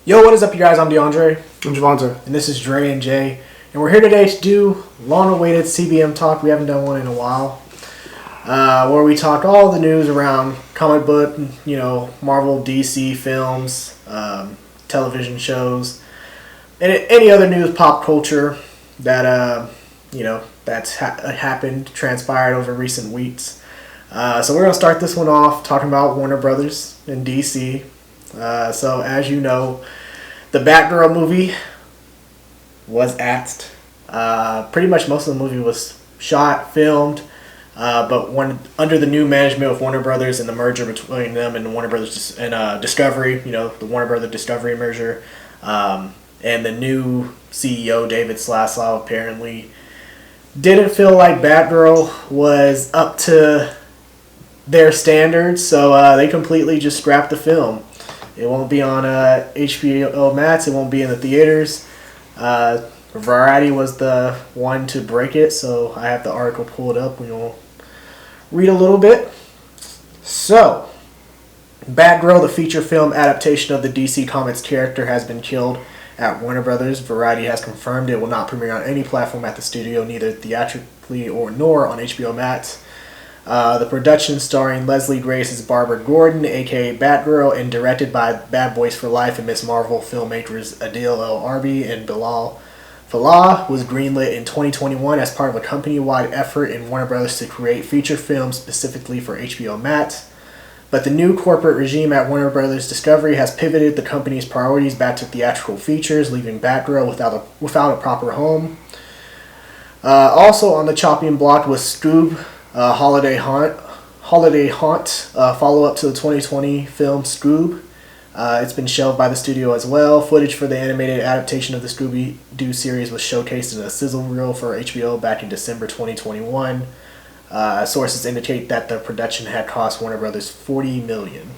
Yo, what is up, you guys? I'm DeAndre. I'm Javante. And this is Dre and Jay. And we're here today to do long-awaited CBM talk. We haven't done one in a while. Where we talk all the news around comic book, Marvel, DC films, television shows, and any other news, pop culture that, that's happened, transpired over recent weeks. So we're going to start this one off talking about Warner Brothers and DC. So as you know, the Batgirl movie was axed. Pretty much most of the movie was shot, filmed, but under the new management of Warner Brothers and the merger between them and Warner Brothers and Discovery, the Warner Brothers Discovery merger, and the new CEO David Zaslav apparently didn't feel like Batgirl was up to their standards, so they completely just scrapped the film. It won't be on HBO Max. It won't be in the theaters. Variety was the one to break it, so I have the article pulled up. We'll read a little bit. So, Batgirl, the feature film adaptation of the DC Comics character, has been killed at Warner Brothers. Variety has confirmed it will not premiere on any platform at the studio, neither theatrically nor on HBO Max. The production, starring Leslie Grace as Barbara Gordon, aka Batgirl, and directed by Bad Boys for Life and Miss Marvel filmmakers Adil El Arbi and Bilal Fallah, was greenlit in 2021 as part of a company-wide effort in Warner Bros. To create feature films specifically for HBO Max. But the new corporate regime at Warner Bros. Discovery has pivoted the company's priorities back to theatrical features, leaving Batgirl without a proper home. Also on the chopping block was Scoob, Holiday Haunt, follow-up to the 2020 film Scoob. It's been shelved by the studio as well. Footage for the animated adaptation of the Scooby-Doo series was showcased in a sizzle reel for HBO back in December 2021. Sources indicate that the production had cost Warner Brothers $40 million.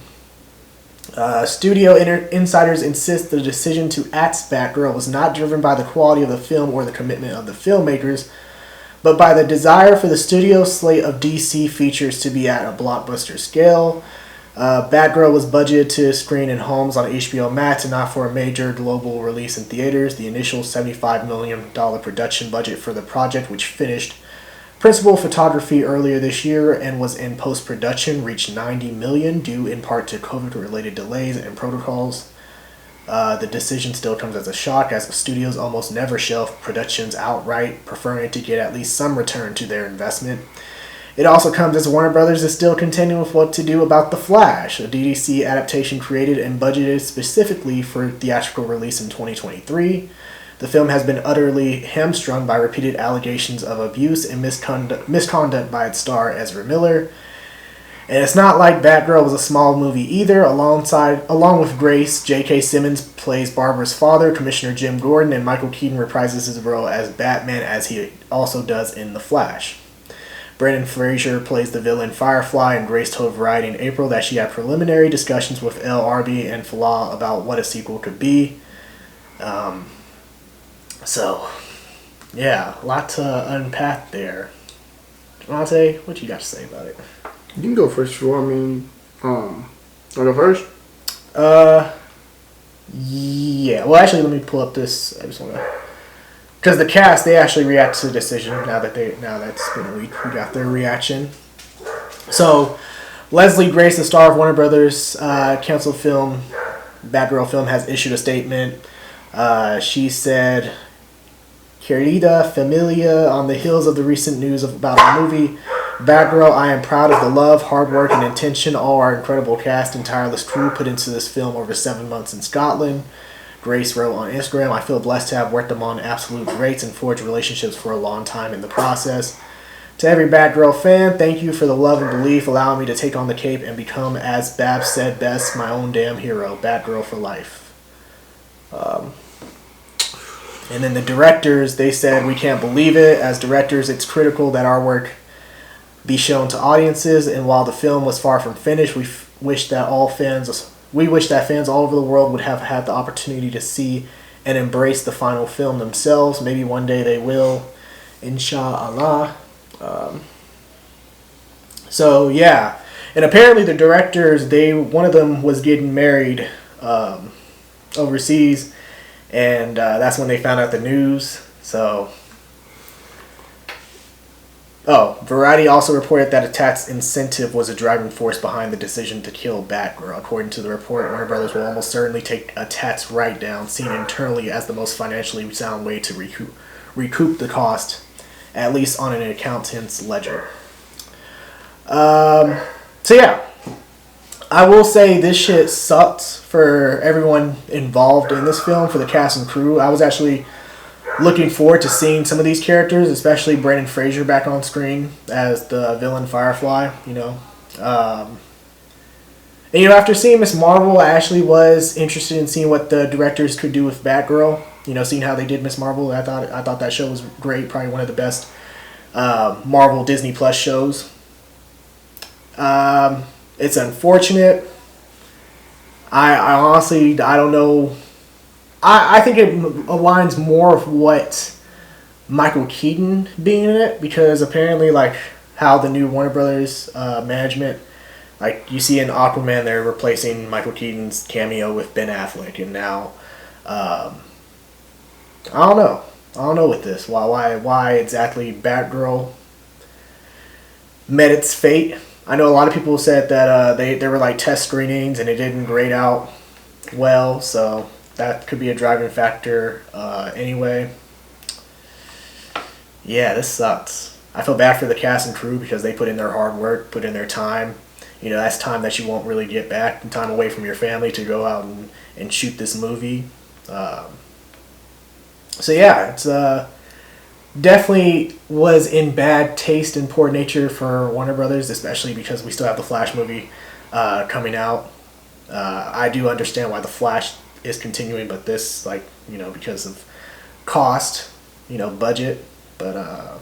Studio insiders insist the decision to axe Batgirl was not driven by the quality of the film or the commitment of the filmmakers, but by the desire for the studio slate of DC features to be at a blockbuster scale. Batgirl was budgeted to screen in homes on HBO Max and not for a major global release in theaters. The initial $75 million production budget for the project, which finished principal photography earlier this year and was in post-production, reached $90 million, due in part to COVID-related delays and protocols. The decision still comes as a shock, as the studios almost never shelf productions outright, preferring to get at least some return to their investment. It also comes as Warner Brothers is still contending with what to do about The Flash, a DDC adaptation created and budgeted specifically for theatrical release in 2023. The film has been utterly hamstrung by repeated allegations of abuse and misconduct by its star Ezra Miller. And it's not like Batgirl was a small movie either. Along with Grace, J.K. Simmons plays Barbara's father, Commissioner Jim Gordon, and Michael Keaton reprises his role as Batman, as he also does in The Flash. Brendan Fraser plays the villain Firefly, and Grace told Variety in April that she had preliminary discussions with El Arbi and Fallah about what a sequel could be. So, yeah, a lot to unpack there. Javante, what you got to say about it? You can go first if you want. I'll go first? Yeah. Well, actually, let me pull up this. I just want to... Because the cast, they actually react to the decision now that it's been a week. We got their reaction. So, Leslie Grace, the star of Warner Brothers' canceled film, Batgirl film, has issued a statement. She said, "Querida familia, on the heels of the recent news about our movie, Batgirl, I am proud of the love, hard work, and intention all our incredible cast and tireless crew put into this film over 7 months in Scotland." Grace wrote on Instagram, "I feel blessed to have worked among absolute greats and forged relationships for a long time in the process. To every Batgirl fan, thank you for the love and belief, allowing me to take on the cape and become, as Babs said best, my own damn hero, Batgirl for life." And then the directors, they said, "We can't believe it. As directors, it's critical that our work be shown to audiences, and while the film was far from finished, we wish that fans all over the world would have had the opportunity to see and embrace the final film themselves. Maybe one day they will, inshallah." So yeah, and apparently the directors, one of them was getting married overseas, and that's when they found out the news. So, Variety also reported that a tax incentive was a driving force behind the decision to kill Batgirl. According to the report, Warner Brothers will almost certainly take a tax write-down, seen internally as the most financially sound way to recoup the cost, at least on an accountant's ledger. So yeah, I will say this shit sucked for everyone involved in this film, for the cast and crew. I was actually looking forward to seeing some of these characters, especially Brendan Fraser back on screen as the villain Firefly, you know. And, you know, after seeing Ms. Marvel, I actually was interested in seeing what the directors could do with Batgirl. You know, seeing how they did Ms. Marvel, I thought that show was great, probably one of the best Marvel Disney Plus shows. It's unfortunate. I honestly, I don't know. I think it aligns more with what Michael Keaton being in it, because apparently, like, how the new Warner Brothers management, like, you see in Aquaman, they're replacing Michael Keaton's cameo with Ben Affleck, and now, I don't know. I don't know with this. Why exactly Batgirl met its fate. I know a lot of people said that they were like test screenings and it didn't grade out well, so that could be a driving factor anyway. Yeah, this sucks. I feel bad for the cast and crew because they put in their hard work, put in their time. You know, that's time that you won't really get back, and time away from your family to go out and shoot this movie. So yeah, it's definitely was in bad taste and poor nature for Warner Brothers, especially because we still have the Flash movie coming out. I do understand why the Flash is continuing, but this, like, you know, because of cost, you know, budget. But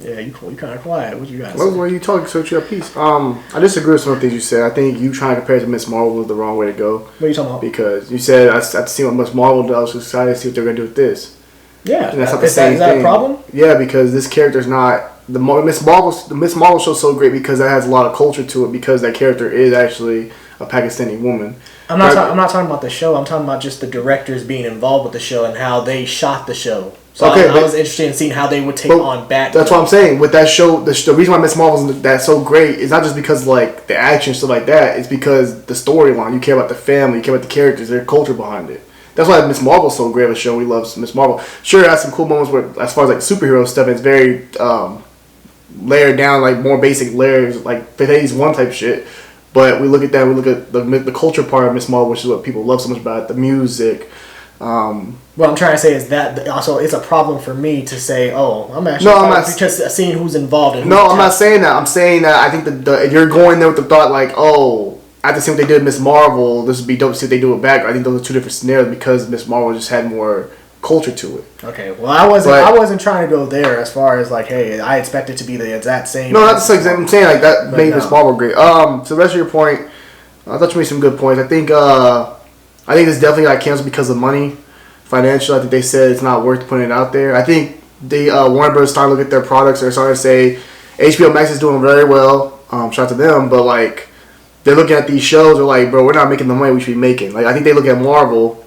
yeah, you kind of quiet. What you guys? Well, when you talking, search your piece. I disagree with some of the things you said. I think you trying to compare it to Miss Marvel was the wrong way to go. What are you talking about? Because you said I have to see what Miss Marvel does. I was excited to see what they're gonna do with this. Yeah, and that's not the same thing. Is that a problem? Yeah, because this character's not the Miss Marvel show's so great because that has a lot of culture to it, because that character is actually a Pakistani woman. I'm not talking about the show. I'm talking about just the directors being involved with the show and how they shot the show. So okay, I was interested in seeing how they would take on Batman. That's what I'm saying. With that show, the reason why Miss Marvel's that's so great is not just because like the action and stuff like that. It's because the storyline. You care about the family. You care about the characters. Their culture behind it. That's why Miss Marvel's so great of a show. We love Miss Marvel. Sure, it has some cool moments where, as far as like superhero stuff, it's very layered down, like more basic layers, like Phase 1 type shit. But we look at that. We look at the culture part of Miss Marvel, which is what people love so much about it, the music. What I'm trying to say is that also it's a problem for me to say, oh, I'm actually because seeing who's involved. I'm not saying that. I'm saying that I think that if you're going there with the thought like, oh, after seeing what they did with Miss Marvel, this would be dope to see what they do with Batgirl. I think those are two different scenarios because Miss Marvel just had more culture to it. Okay, well, I wasn't trying to go there as far as like, hey, I expect it to be the exact same. No, that's like I'm saying like that made Miss Marvel great. So the rest of your point, I thought you made some good points. I think this definitely got canceled because of money, financial. I think they said it's not worth putting it out there. I think they Warner Bros. Started to look at their products. They're starting to say HBO Max is doing very well. Shout out to them, but like they're looking at these shows. They're like, bro, we're not making the money we should be making. Like I think they look at Marvel.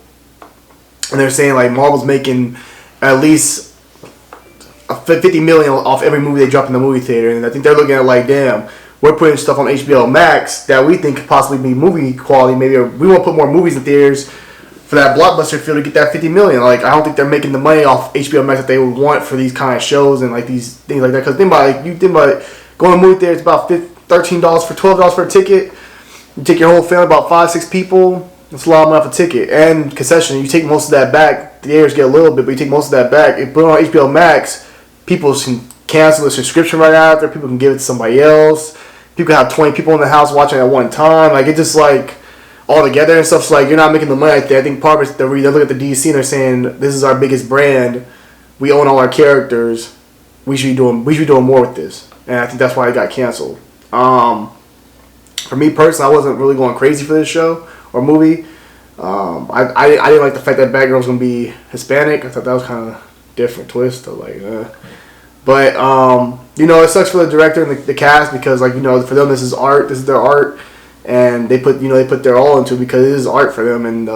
And they're saying like Marvel's making at least $50 million off every movie they drop in the movie theater, and I think they're looking at like, damn, we're putting stuff on HBO Max that we think could possibly be movie quality. Maybe we want to put more movies in theaters for that blockbuster feel to get that $50 million. Like I don't think they're making the money off HBO Max that they would want for these kind of shows and like these things like that. Because think about it, going to movie theater, it's about $13 for $12 for a ticket. You take your whole family, about 5-6 people. That's a lot of money off a ticket. And concession, you take most of that back. The theaters get a little bit, but you take most of that back. If you put it on HBO Max, people can cancel the subscription right after. People can give it to somebody else. People can have 20 people in the house watching at one time. Like, it's just like all together and stuff. So, like, you're not making the money right there. I think part of it, they look at the DC and they're saying, this is our biggest brand. We own all our characters. We should be doing more with this. And I think that's why it got canceled. For me personally, I wasn't really going crazy for this show or movie. I didn't like the fact that Batgirl was going to be Hispanic. I thought that was kind of different twist. But, you know, it sucks for the director and the cast because, like, you know, for them this is art. This is their art. And they put their all into it because it is art for them. And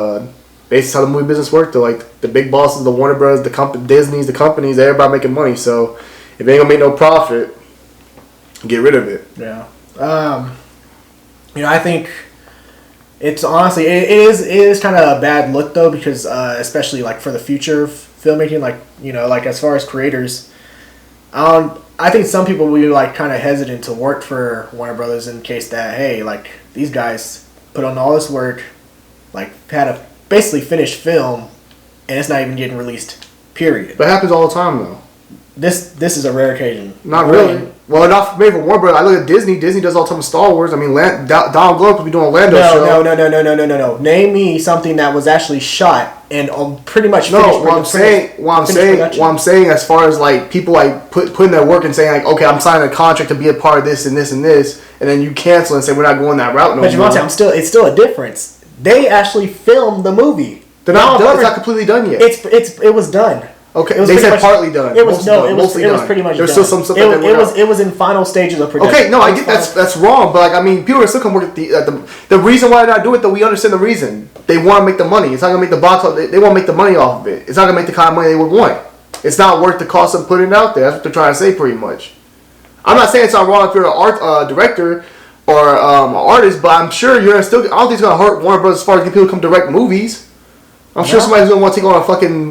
Based on how the movie business worked, like the big bosses, the Warner Bros, the Disney's, the companies, everybody making money. So if they ain't gonna make no profit, get rid of it. Yeah. I think it's honestly it is kind of a bad look though, because especially like for the future of filmmaking, like as far as creators, I think some people will be like kind of hesitant to work for Warner Brothers in case that, hey, like these guys put on all this work, like had a basically finished film, and it's not even getting released. Period. But it happens all the time though. This is a rare occasion. Not really. Well, not maybe for Warner Brothers. I look at Disney. Disney does all the time with Star Wars. I mean, Donald Glover could be doing a Lando show. No. Name me something that was actually shot and pretty much finished. No, what I'm saying, as far as like people like putting their work and saying like, okay, I'm signing a contract to be a part of this and this and this, and then you cancel and say we're not going that route no more. But it's still a difference. They actually filmed the movie. They're not done. It's not completely done yet. It was done. Okay, they said partly done. It was pretty much There's done. still some stuff it was in final stages of production. Okay, no, I get that's wrong, but like I mean, people are still gonna work at the reason why they're not doing it though. We understand the reason. They want to make the money. It's not gonna make the box. They want to make the money off of it. It's not gonna make the kind of money they would want. It's not worth the cost of putting it out there. That's what they're trying to say, pretty much. I'm not saying it's not wrong if you're an art director or an artist, but I'm sure you're still. I don't think it's gonna hurt Warner Bros. As far as getting people to come direct movies. I'm sure somebody's gonna want to take on a fucking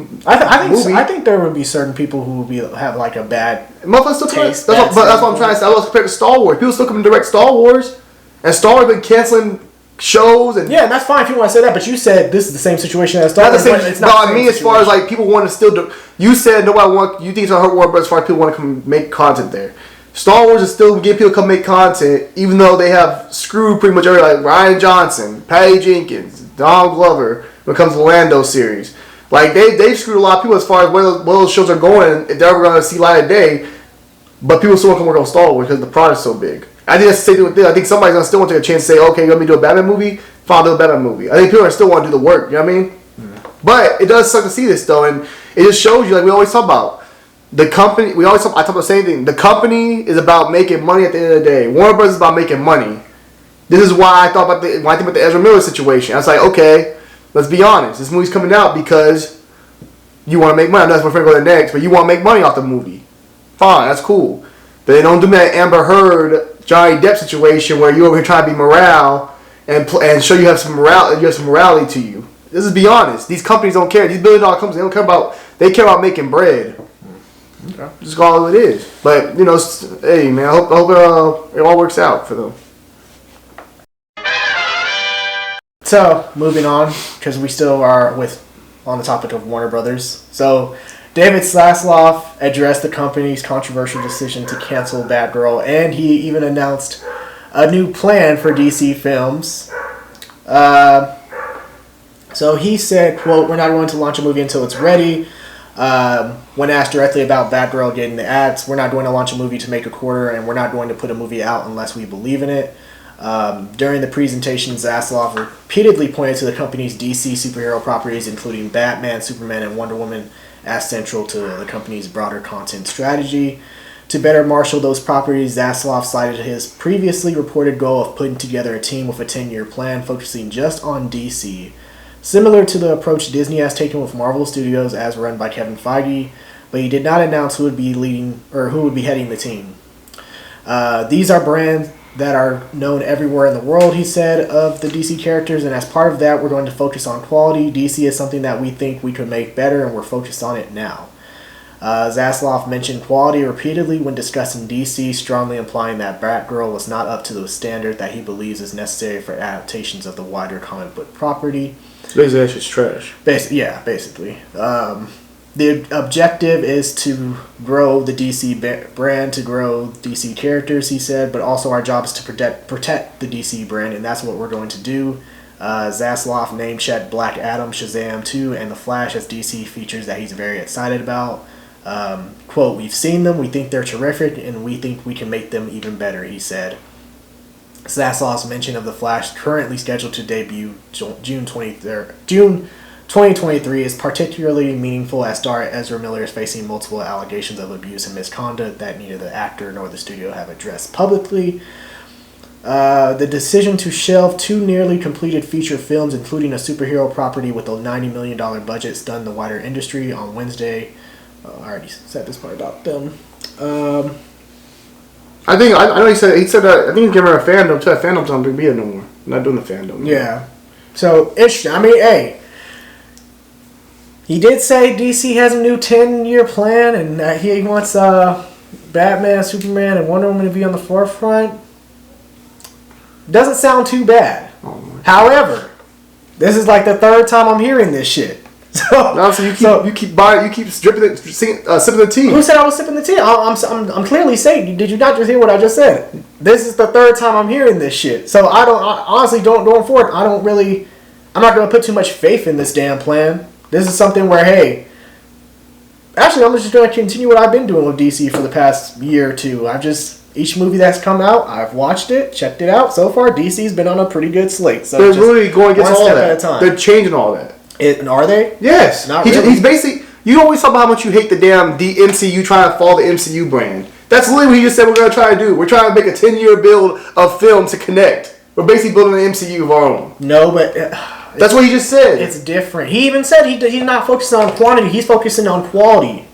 movie. I think there would be certain people who would have like a bad taste. That's what I'm trying to say. I was compared to Star Wars. People still come to direct Star Wars, and Star Wars been canceling shows and yeah, that's fine if you want to say that. But you said this is the same situation as Star Wars. It's not. I mean, as far as like people want to still you said nobody want. You think it's gonna hurt Warner, but as far as people want to come make content there. Star Wars is still getting people to come make content, even though they have screwed pretty much everybody, like Ryan Johnson, Patty Jenkins, Donald Glover. When it comes to the Lando series, like they've screwed a lot of people as far as where those shows are going, if they're ever going to see light of day. But people still want to come work on Star Wars because the product's so big. I think that's the same thing with this. I think somebody's gonna still want to take a chance to say, okay, you want me to do a Batman movie? Fine, do a Batman movie. I think people are still want to do the work. You know what I mean? Mm-hmm. But it does suck to see this though, and it just shows you, like we always talk about, the company. I talk about the same thing. The company is about making money at the end of the day. Warner Bros. Is about making money. This is why I thought about when I think about the Ezra Miller situation. I was like, okay. Let's be honest. This movie's coming out because you want to make money. I know that's my friend go to next, but you want to make money off the movie. Fine, that's cool. But they don't do that Amber Heard, Johnny Depp situation where you over here trying to be morale and show you have some morale. You have some morality to you. Let's be honest. These companies don't care. These billion-dollar companies, they don't care about. They care about making bread. Okay. Just all it is. But hey man, I hope it all works out for them. So, moving on, because we still are on the topic of Warner Brothers. So, David Zaslav addressed the company's controversial decision to cancel Batgirl, and he even announced a new plan for DC films. So he said, quote, "We're not going to launch a movie until it's ready." When asked directly about Batgirl getting the ads, "We're not going to launch a movie to make a quarter, and we're not going to put a movie out unless we believe in it." During the presentation, Zaslav repeatedly pointed to the company's DC superhero properties, including Batman, Superman, and Wonder Woman, as central to the company's broader content strategy. To better marshal those properties, Zaslav cited his previously reported goal of putting together a team with a 10-year plan focusing just on DC, similar to the approach Disney has taken with Marvel Studios as run by Kevin Feige, but he did not announce who would be leading or who would be heading the team. These are brands that are known everywhere in the world, he said, of the DC characters, and as part of that, we're going to focus on quality. DC is something that we think we could make better, and we're focused on it now. Zaslav mentioned quality repeatedly when discussing DC, strongly implying that Batgirl was not up to the standard that he believes is necessary for adaptations of the wider comic book property. Basically, that's just trash. Basically. The objective is to grow the DC brand, to grow DC characters, he said, but also our job is to protect the DC brand, and that's what we're going to do. Zaslav name-checked Black Adam, Shazam 2, and The Flash as DC features that he's very excited about. Quote, "We've seen them, we think they're terrific, and we think we can make them even better," he said. Zaslav's mention of The Flash, currently scheduled to debut June 2023, is particularly meaningful as star Ezra Miller is facing multiple allegations of abuse and misconduct that neither the actor nor the studio have addressed publicly. The decision to shelve 2 nearly completed feature films, including a superhero property with a $90 million budget, stunned the wider industry on Wednesday. I already said this part about them. I know he said that. I think he's giving her a fandom too. Fandom's not going to be here no more. Not doing the fandom. Yeah. So interesting. I mean, hey, he did say DC has a new 10-year plan, and that he wants Batman, Superman, and Wonder Woman to be on the forefront. Doesn't sound too bad. However, this is like the 3rd time I'm hearing this shit. So you keep sipping the tea. Who said I was sipping the tea? I'm clearly saying. Did you not just hear what I just said? This is the 3rd time I'm hearing this shit. So I honestly don't going forward. I'm not gonna put too much faith in this damn plan. This is something where, hey, actually I'm just gonna continue what I've been doing with DC for the past year or two. Each movie that's come out, I've watched it, checked it out. So far, DC's been on a pretty good slate. So they're really going against all that. At a time. They're changing all that. Are they? Yes. Not really. He's basically. You always talk about how much you hate the MCU trying to follow the MCU brand. That's literally what he just said we're going to try to do. We're trying to make a 10-year build of film to connect. We're basically building an MCU of our own. No, but that's what he just said. It's different. He even said he's not focusing on quantity. He's focusing on quality.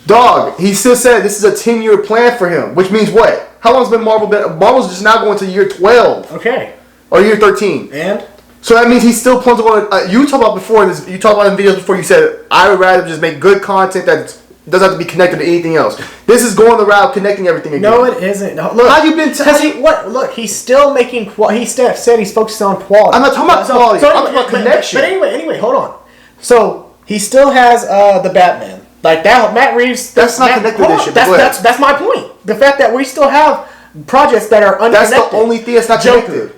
Dog, he still said this is a 10-year plan for him, which means what? How long has been Marvel been? Marvel's just now going to year 12. Okay. Or year 13. And? So that means he's still plans on. You talked about before in this. You talked about in videos before. You said I would rather just make good content that doesn't have to be connected to anything else. This is going the route of connecting everything again. No, it isn't. No, look, how you been? Look, he's still making. He said he's focused on quality. I'm not talking about quality. So I'm talking about connection. But anyway, hold on. So he still has the Batman. Like that, Matt Reeves. That's not connected to this shit. That's my point. The fact that we still have projects that are unconnected. That's the only thing that's not connected.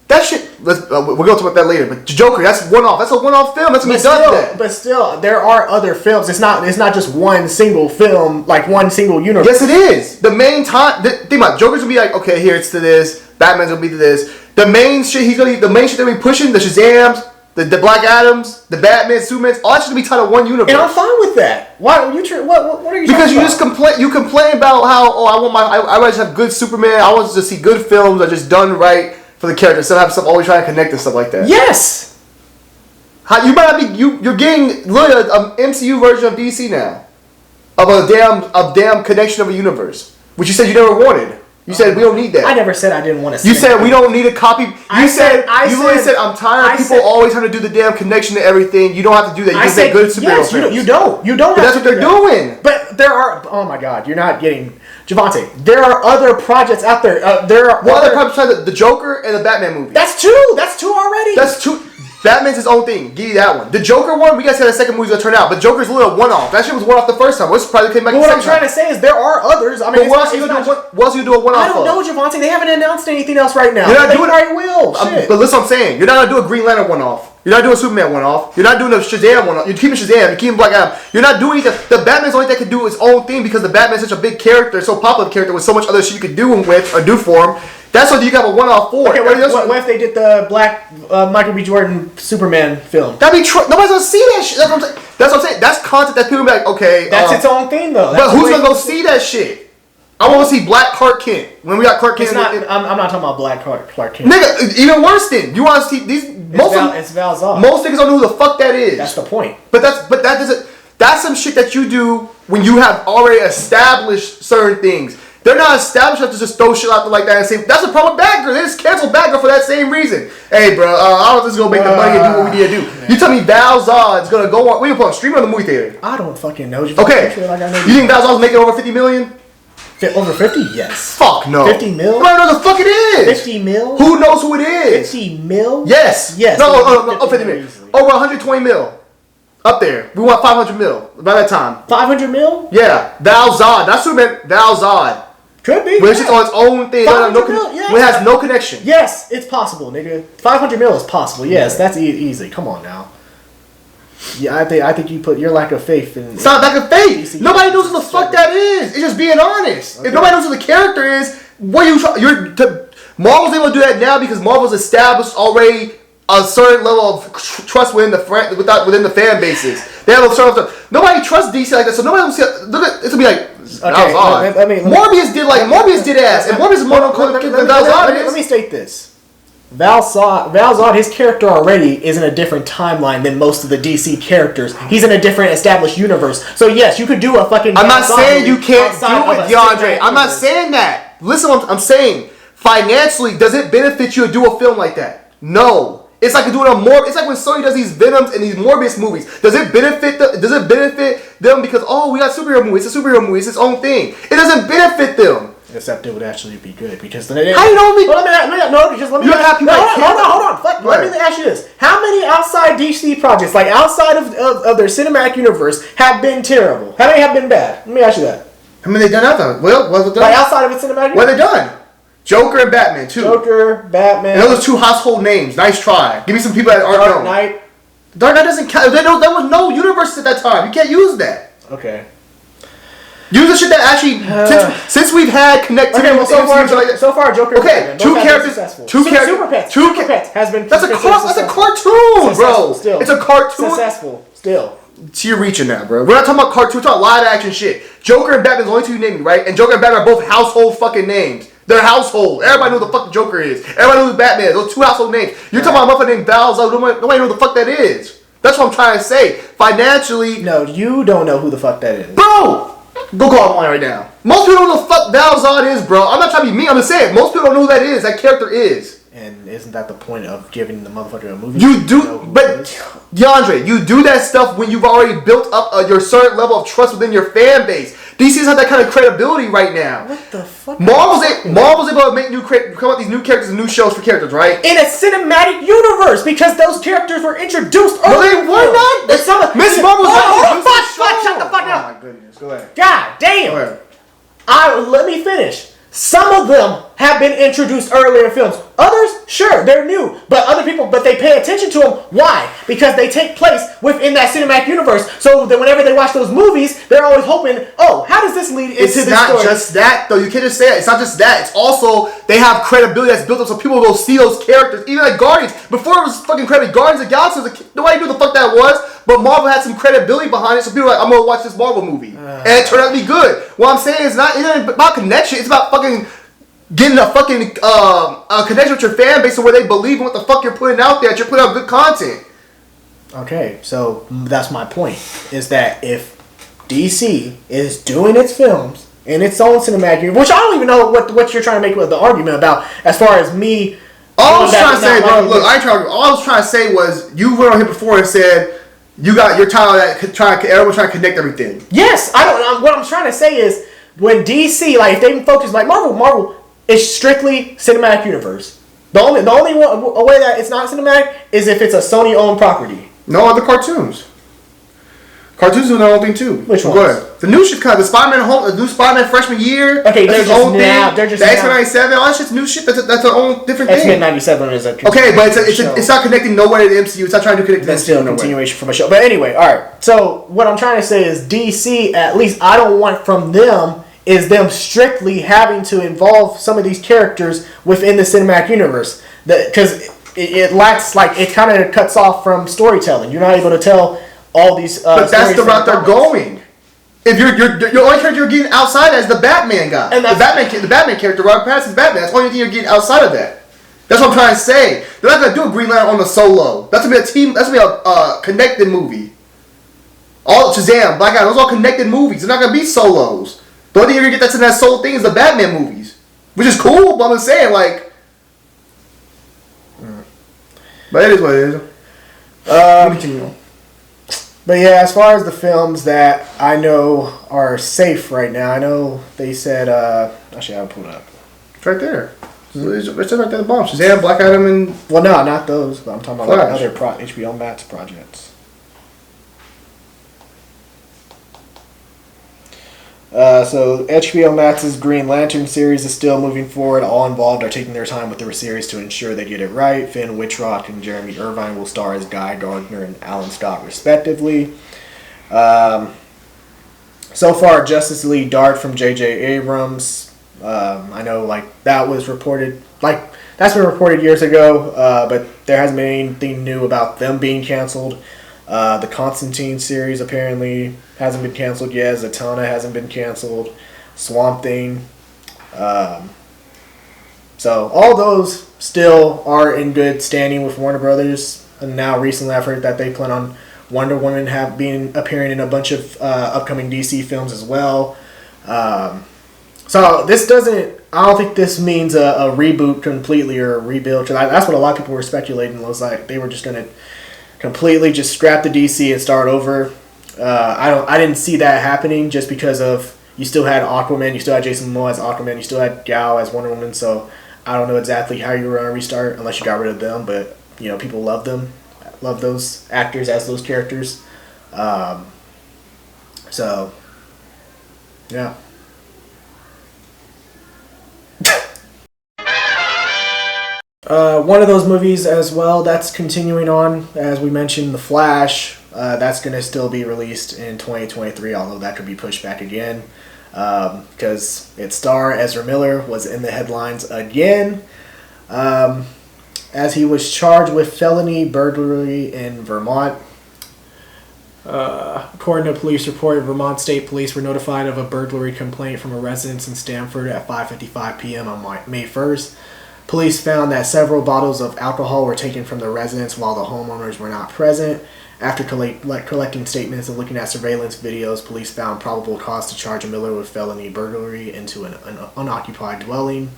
That shit. We'll go talk about that later. But Joker, that's one-off. That's a one-off film. That's gonna be done. But still, there are other films. It's not just one single film, like one single universe. Yes, it is. The main time. Think about it. Joker's gonna be like, okay, here it's to this. Batman's gonna be to this. The main shit the main shit that we pushing, the Shazams, the Black Adams, the Batman, Superman, all that's gonna be tied to one universe. And I'm fine with that. Why? What are you? Because you just complain. You complain about how I want to have good Superman. I want to see good films that are just done right for the character. Instead of having stuff always trying to connect and stuff like that. Yes. How you might not be you're getting literally an MCU version of DC now, of a damn connection of a universe, which you said you never wanted. You said we don't need that. I never said I didn't want to see You said we don't need a copy. You said I'm tired of people always trying to do the damn connection to everything. You don't have to do that. You can make good superhero films. You don't. But that's what they're doing. But there are. Oh my God, you're not getting Javante. There are other projects out there. There are other projects besides the Joker and the Batman movie. That's two. That's two already. That's two. Batman's his own thing. Give you that one. The Joker one, we guys said the second movie's gonna turn out, but Joker's a little one-off. That shit was one-off the first time. We're surprised it came back the second time. What I'm trying to say is there are others. I mean, but what else you do a one-off? I don't know, Javante. They haven't announced anything else right now. You're not doing it. Will. But listen, what I'm saying. You're not gonna do a Green Lantern one-off. You're not doing a Superman one-off. You're not doing a Shazam one-off. You're keeping Shazam. You're keeping Black Adam. You're not doing anything. The Batman's only that can do his own thing because the Batman's such a big character, so popular character with so much other shit you could do him with or do for him. That's what you got a one-off for. Okay, what if they did the Black Michael B. Jordan Superman film? That'd be nobody's gonna see that shit. That's what I'm saying. That's content that people be like, okay. That's its own thing, though. But who's gonna go see that shit? I want to see Black Clark Kent. When we got Clark Kent. I'm not talking about Black Clark Kent. Nigga, even worse than you want to see these. It's Val Zod. Most niggas don't know who the fuck that is. That's the point. But that doesn't. That's some shit that you do when you have already established certain things. They're not established enough to just throw shit out there like that and say, that's the problem with Batgirl. They just canceled Batgirl for that same reason. Hey, bro, I don't think it's going to make the money and do what we need to do. Man. You tell me Val Zod's going to go on, what are you put on, streaming or the movie theater? I don't fucking know. Okay. You think Val Zod's making over 50 million? Over 50? Yes. Fuck no. 50 mil? Nobody knows the fuck it is. 50 mil? Who knows who it is? 50 mil? Yes. No, 50 mil. Over 120 mil. Up there. We want 500 mil by that time. 500 mil? Yeah. Val Zod. That's who meant Val Zod. Could be. When it's on its own thing. When it has no connection. Yes, it's possible, nigga. 500 mil is possible. Yes, that's easy. Come on now. Yeah, I think you put your lack of faith in. It's not lack of faith. Nobody knows what the fuck that is. It's just being honest. Okay. If nobody knows who the character is, Marvel's able to do that now because Marvel's established already a certain level of trust within the fan bases. They have a certain stuff. nobody trusts DC like that. So nobody will see. Look at it's gonna be like. Okay, Morbius did ass, and Morbius is more than Val Zod is. Let me state this. Val Zod, his character already is in a different timeline than most of the DC characters. He's in a different established universe. So yes, you could do a fucking... I'm not saying you can't do it, DeAndre. I'm not saying that. Listen what I'm saying. Financially, does it benefit you to do a film like that? No. It's like doing a Morbius. It's like when Sony does these Venoms and these Morbius movies. Does it benefit them because, oh, we got superhero movies. It's a superhero movie. It's its own thing. It doesn't benefit them. Except it would actually be good because... How you know me? Well, let me hold on. Let me ask you this. How many outside DC projects, like outside of their cinematic universe, have been terrible? How many have been bad? Let me ask you that. How many they done outside? Well, what's it done? Like outside of its cinematic universe? What they done? Joker and Batman, too. Joker, Batman. And those are two household names. Nice try. Give me some people that aren't known. Dark Knight. Dark Knight doesn't count. There was no universe at that time. You can't use that. Okay. Use the shit that actually since we've had connectivity with MCU. So far, Joker. Okay, two characters. Super Pets has been. That's a cartoon, bro. Still, it's a cartoon. Successful. Still. So you're reaching now, bro. We're not talking about cartoons. We're talking live action shit. Joker and Batman's the only two you named, right? And Joker and Batman are both household fucking names. They're household. Everybody knows who the fuck the Joker is. Everybody knows who Batman is. Those two household names. You're talking about a motherfucker named Val Zod. Nobody knows who the fuck that is. That's what I'm trying to say. Financially. No, you don't know who the fuck that is. Bro! Go call him right now. Most people don't know who the fuck Val Zod is, bro. I'm not trying to be mean. I'm just saying. Most people don't know who that is. That character is. And isn't that the point of giving the motherfucker a movie? You do, but DeAndre, you do that stuff when you've already built up your certain level of trust within your fan base. DC doesn't have that kind of credibility right now. What the fuck? Marvel's able to make come up with these new characters and new shows for characters, right? In a cinematic universe, because those characters were introduced earlier. No, they were not. Miss Marvel's shut the fuck up. Oh my goodness, go ahead. God damn. Go ahead. Let me finish. Some of them have been introduced earlier in films. Others, sure, they're new. But they pay attention to them. Why? Because they take place within that cinematic universe. So that whenever they watch those movies, they're always hoping, oh, how does this lead into this story? It's not just that, though. You can't just say it. It's not just that. It's also, they have credibility that's built up so people will go see those characters. Even like Guardians. Before it was fucking credibility. Guardians of the Galaxy, nobody knew the fuck that was. But Marvel had some credibility behind it, so people were like, I'm going to watch this Marvel movie. And it turned out to be good. What I'm saying is it isn't about connection. It's about fucking getting a fucking connection with your fan base to where they believe in what the fuck you're putting out there, that you're putting out good content. Okay, so that's my point. Is that if DC is doing its films in its own cinematic universe, which I don't even know what you're trying to make with the argument about as far as me... All I was trying to say, bro, look, all I was trying to say was, you went on here before and said, you got your title that everyone's trying to connect everything. Yes, what I'm trying to say is, when DC, like, if they focus, like Marvel is strictly cinematic universe. The only way that it's not cinematic is if it's a Sony-owned property. No, other cartoons. Cartoons do their own thing too. Which one? Go ahead. The new shit's kind of the Spider-Man the new Spider-Man freshman year. Okay, they're just now. They're just the X-Men 97. All that shit's new shit. That's their own different thing. X-Men 97 is a okay, but it's not connecting nowhere to the MCU. It's not trying to connect to the MCU. That's still a continuation from a show. But anyway, all right. So what I'm trying to say is DC, at least I don't want from them is them strictly having to involve some of these characters within the cinematic universe. Because it lacks, like, it kind of cuts off from storytelling. You're not able to tell all these but that's the route they're going. If your only character you're getting outside as the Batman guy. And the Batman character, Robert Pattinson's Batman. That's the only thing you're getting outside of that. That's what I'm trying to say. They're not going to do a Green Lantern on the solo. That's going to be a team. That's going to be a connected movie. All Shazam, Black Adam, those are all connected movies. They're not going to be solos. The only thing you're going to get that's in that solo thing is the Batman movies. Which is cool, but I'm just saying, like... But it is what it is. Continue. But yeah, as far as the films that I know are safe right now, I know they said... actually, I'll pull it up. It's right there. It's right there at the bottom. Shazam, Black Adam, and... Well, no, not those. But I'm talking about like other HBO Max projects. So HBO Max's Green Lantern series is still moving forward. All involved are taking their time with the series to ensure they get it right. Finn Wittrock and Jeremy Irvine will star as Guy Gardner and Alan Scott, respectively. So far, Justice League Dark from J.J. Abrams. I know, like, that was reported, like, that's been reported years ago, but there hasn't been anything new about them being canceled. The Constantine series apparently hasn't been canceled yet. Zatanna hasn't been canceled. Swamp Thing. So all those still are in good standing with Warner Brothers. And now recently I've heard that they plan on Wonder Woman appearing in a bunch of upcoming DC films as well. So this doesn't. I don't think this means a reboot completely or a rebuild. That's what a lot of people were speculating. Was like they were just gonna completely just scrap the DC and start over. I didn't see that happening just because of you still had Aquaman, you still had Jason Momoa as Aquaman, you still had Gal as Wonder Woman. So I don't know exactly how you were gonna restart unless you got rid of them. But you know people love them, love those actors as those characters. So yeah. One of those movies as well that's continuing on, as we mentioned, The Flash. That's going to still be released in 2023, although that could be pushed back again because its star Ezra Miller was in the headlines again as he was charged with felony burglary in Vermont. According to a police report, Vermont State Police were notified of a burglary complaint from a residence in Stamford at 5:55 p.m. on May 1st. Police found that several bottles of alcohol were taken from the residence while the homeowners were not present. After collecting statements and looking at surveillance videos, police found probable cause to charge Miller with felony burglary into an unoccupied dwelling.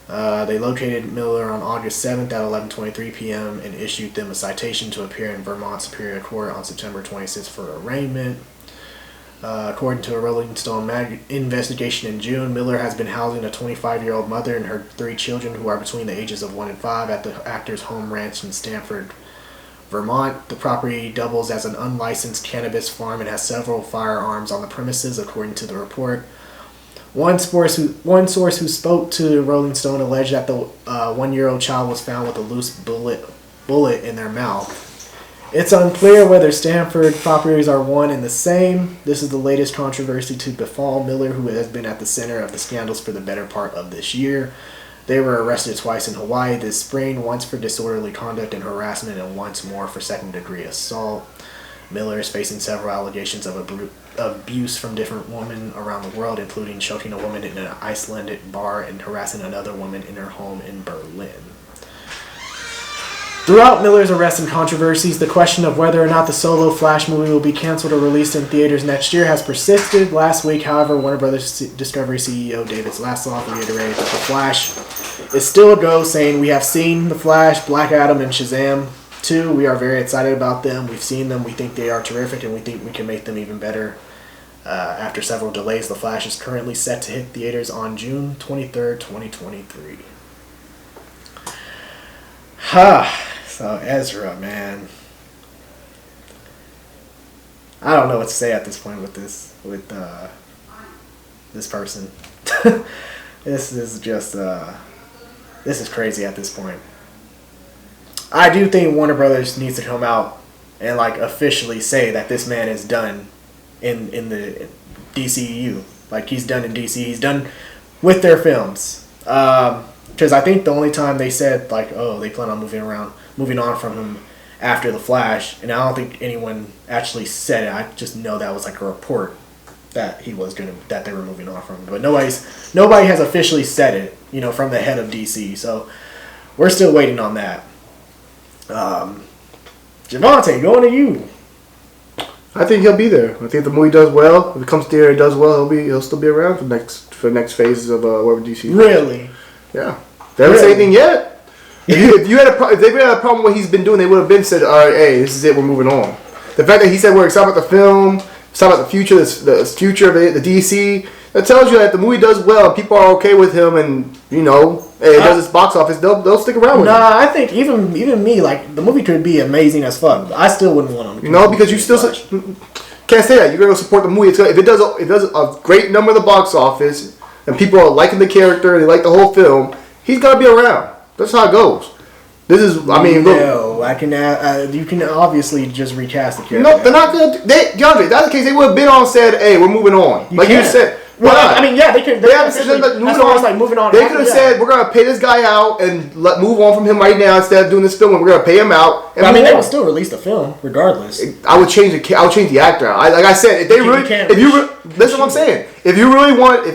They located Miller on August 7th at 11:23 p.m. and issued them a citation to appear in Vermont Superior Court on September 26th for arraignment. According to a Rolling Stone investigation in June, Miller has been housing a 25-year-old mother and her 3 children who are between the ages of 1 and 5 at the actor's home ranch in Stamford, Vermont. The property doubles as an unlicensed cannabis farm and has several firearms on the premises, according to the report. One source who spoke to Rolling Stone alleged that the 1-year-old child was found with a loose bullet in their mouth. It's unclear whether Stamford properties are one and the same. This is the latest controversy to befall Miller, who has been at the center of the scandals for the better part of this year. They were arrested twice in Hawaii this spring, once for disorderly conduct and harassment and once more for second-degree assault. Miller is facing several allegations of abuse from different women around the world, including choking a woman in an Icelandic bar and harassing another woman in her home in Berlin. Throughout Miller's arrest and controversies, the question of whether or not the solo Flash movie will be canceled or released in theaters next year has persisted. Last week, however, Warner Brothers Discovery CEO David Zaslav reiterated that The Flash is still a go, saying, "We have seen The Flash, Black Adam, and Shazam 2. We are very excited about them. We've seen them. We think they are terrific, and we think we can make them even better." After several delays, The Flash is currently set to hit theaters on June 23rd, 2023. So Ezra, man, I don't know what to say at this point with this person. This is just this is crazy at this point. I do think Warner Brothers needs to come out and like officially say that this man is done in the DCEU. Like he's done in DC. He's done with their films. Because I think the only time they said like, oh, they plan on moving on from him after The Flash, and I don't think anyone actually said it. I just know that was like a report that that they were moving on from him. But nobody has officially said it, you know, from the head of DC. So we're still waiting on that. Javante, going to you. I think he'll be there. I think the movie does well. If it comes to it does well, he'll still be around for next phases of whatever DC. Really? Yeah. They haven't said anything yet. If they had a problem with what he's been doing, they would have been said, "All right, hey, this is it. We're moving on." The fact that he said we're excited about the film, excited about the future, the future of it, the DC, that tells you that the movie does well. People are okay with him, and you know, it does its box office. They'll stick around with him. Nah, I think even me, like the movie could be amazing as fuck. I still wouldn't want him. You know, because you still can't say that. You're gonna support the movie. If it does a great number in the box office, and people are liking the character, they like the whole film, he's gonna be around. That's how it goes. This is, I mean, look. No, I can. You can obviously just recast the character. No, they're not gonna. DeAndre, if that's the case, they would have been on and said, "Hey, we're moving on." You said, Why not? I mean, yeah, they could. They have said as far as like moving on. They could have said we're gonna pay this guy out and move on from him right now instead of doing this film. And we're gonna pay him out. And I mean, they would still release the film regardless. I would change the actor out. Like I said, if they listen, what I'm saying. If they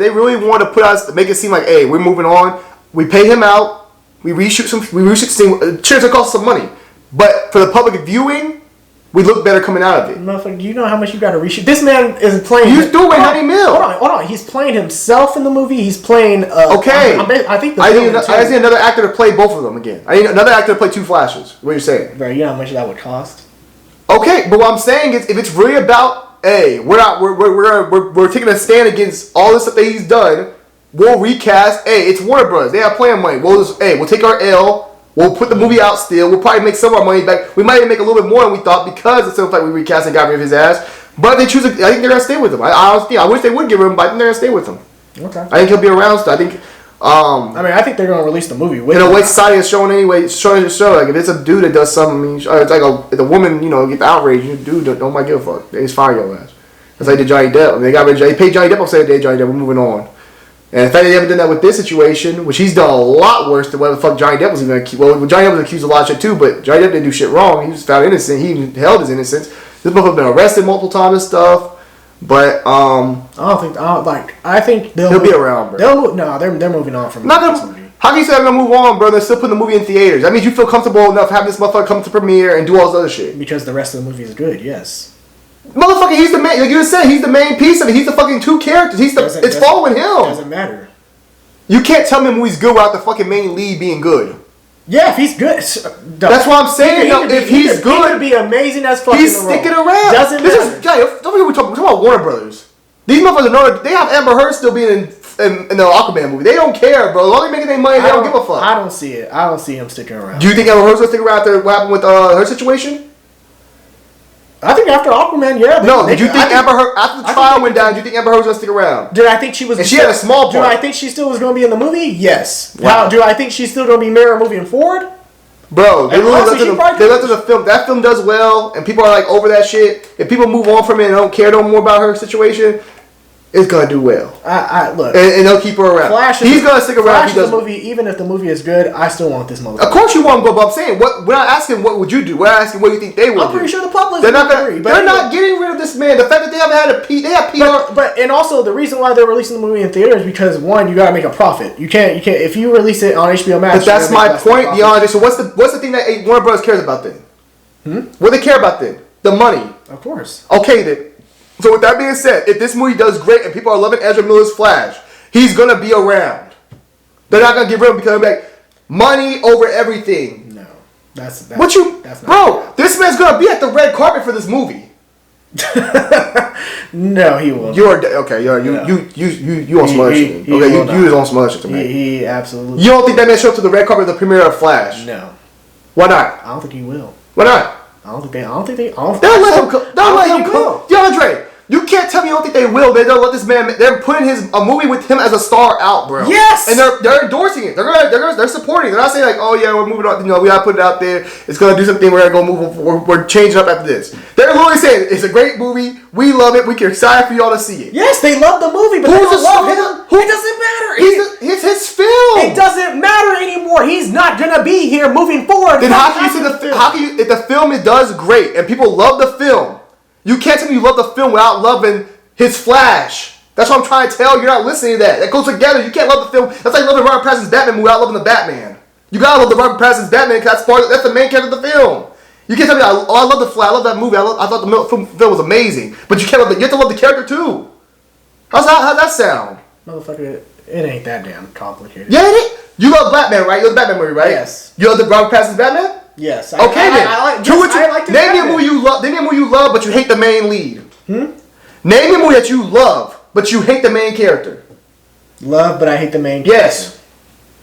really want to put us, make it seem like, hey, we're moving on. We pay him out. We reshoot the scene. Sure, it costs some money, but for the public viewing. We look better coming out of it. Motherfucker, you know how much you got to reshoot? This man isn't playing... He's doing $90 million. Hold on. He's playing himself in the movie. He's playing... okay. I think I need another actor to play both of them again. I need another actor to play two Flashes. What you're saying. Bro, you know how much that would cost? Okay, but what I'm saying is, if it's really about, hey, we're taking a stand against all this stuff that he's done, we'll recast. Hey, it's Warner Bros. They have plan money. We'll take our L... We'll put the movie out still. We'll probably make some of our money back. We might even make a little bit more than we thought because it sounds like we recast and got rid of his ass. But if they choose, I think they're gonna stay with him. I wish they would give him, but I think they're gonna stay with him. Okay. I think he'll be around still. I think. I think they're gonna release the movie. In a way, society is showing anyway. Showing the show. Like if it's a dude that does something, I mean, it's like the woman, get the outrage. You dude don't might give a fuck. They just fire your ass. That's like the Johnny Depp. I mean, they paid Johnny Depp on Saturday. Johnny Depp. We're moving on. And the fact that they haven't done that with this situation, which he's done a lot worse than what the fuck Johnny Depp was even accused. Well, Johnny Depp was accused of a lot of shit too, but Johnny Depp didn't do shit wrong. He was found innocent. He held his innocence. This motherfucker been arrested multiple times and stuff. But I think he'll be around, bro. They're moving on from this movie. How can you say they're gonna move on, bro? They're still putting the movie in theaters. That means you feel comfortable enough having this motherfucker come to premiere and do all this other shit. Because the rest of the movie is good. Yes. Motherfucker, he's the main. Like you just said, he's the main piece of it. He's the fucking two characters. It's following him. Doesn't matter. You can't tell me a movie's good without the fucking main lead being good. Yeah, if he's good. That's what I'm saying. If he's good, he could be amazing as fucking. He's sticking around. Doesn't matter. Don't forget we're talking about Warner Brothers. These motherfuckers know they have Amber Heard still being in the Aquaman movie. They don't care, bro. As long as they making their money, they don't give a fuck. I don't see it. I don't see him sticking around. Do you think Amber Heard's gonna stick around after what happened with her situation? I think after Aquaman, yeah. Did you think Amber Heard, after the trial went down, do you think Amber Heard was going to stick around? Did I think she was... And she had a small part. Do I think she still was going to be in the movie? Yes. Wow. Do I think she's still going to be Mara moving forward? Bro, they left the film. That film does well, and people are like over that shit. If people move on from it and don't care no more about her situation... It's gonna do well. Look, and they'll keep her around. He's gonna stick around. Flash the movie, even if the movie is good, I still want this motherfucker. Of course you want him to go, but I'm saying, we're not asking what would you do. We're asking what do you think they would do. I'm pretty sure the public. They're not getting rid of this man. The fact that they haven't had they have PR. But and also the reason why they're releasing the movie in theaters is because one, you gotta make a profit. You can't if you release it on HBO Max. But that's my point, DeAndre. So what's the thing that Warner Bros. Cares about then? What do they care about then? The money. Of course. Okay then. So with that being said, if this movie does great and people are loving Ezra Miller's Flash, he's gonna be around. They're not gonna get rid of him because they're like money over everything. No, that's not bro. This man's gonna be at the red carpet for this movie. No, he will. You on some other shit. Okay, you was on some other shit to me. He absolutely. You don't think that man show up to the red carpet at the premiere of Flash? No. Why not? I don't think he will. Why not? I don't think they. They'll let him come. DeAndre, you can't tell me you don't think they will. They'll let this man. They're putting a movie with him as a star out, bro. Yes. And they're endorsing it. They're supporting it. They're not saying like, oh yeah, we're moving on. We gotta put it out there. It's gonna do something. We're gonna go move. We're changing up after this. They're literally saying it's a great movie. We love it. We're excited for y'all to see it. Yes, they love the movie, but they don't love him. It doesn't matter. It's his film. It doesn't matter anymore. He's not gonna be here moving forward. Then how can you say the film? How can you if the film it does great and people love the film? You can't tell me you love the film without loving his Flash. That's what I'm trying to tell you. You're not listening to that. That goes together. You can't love the film. That's like loving Robert Pattinson's Batman movie without loving the Batman. You gotta love the Robert Pattinson's Batman because that's the main character of the film. You can't tell me, I love the Flash. I love that movie. I thought the film was amazing. But you have to love the character too. How's that sound? Motherfucker, it ain't that damn complicated. Yeah, it is. You love Batman, right? You love the Batman movie, right? Yes. You love the Robert Pattinson's Batman? Yes. Okay then. I like name me a movie you love. Name me a movie you love, but you hate the main lead. Name me a movie that you love, but you hate the main character. Love, but I hate the main character. Yes.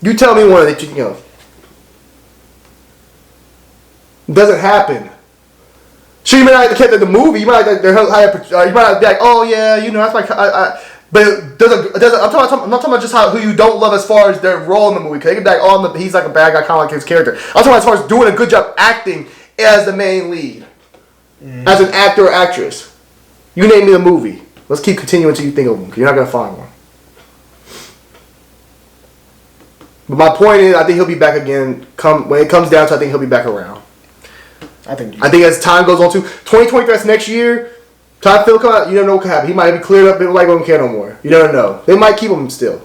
You tell me one that you know. It doesn't happen. Sure, you might not like the movie. You might like you might be like, oh yeah, that's my. But it doesn't. I'm not talking about just who you don't love as far as their role in the movie. Because they can be like, oh, he's like a bad guy, kind of like his character. I'm talking about as far as doing a good job acting as the main lead, as an actor or actress. You name me the movie. Let's keep continuing until you think of one. 'Cause you're not gonna find one. But my point is, I think he'll be back again. When it comes down to, I think he'll be back around. I think as time goes on, too, 2023, that's next year. Todd Phil come out, you never know what could happen. He might be cleared up. People like won't care no more. You never know. They might keep him still.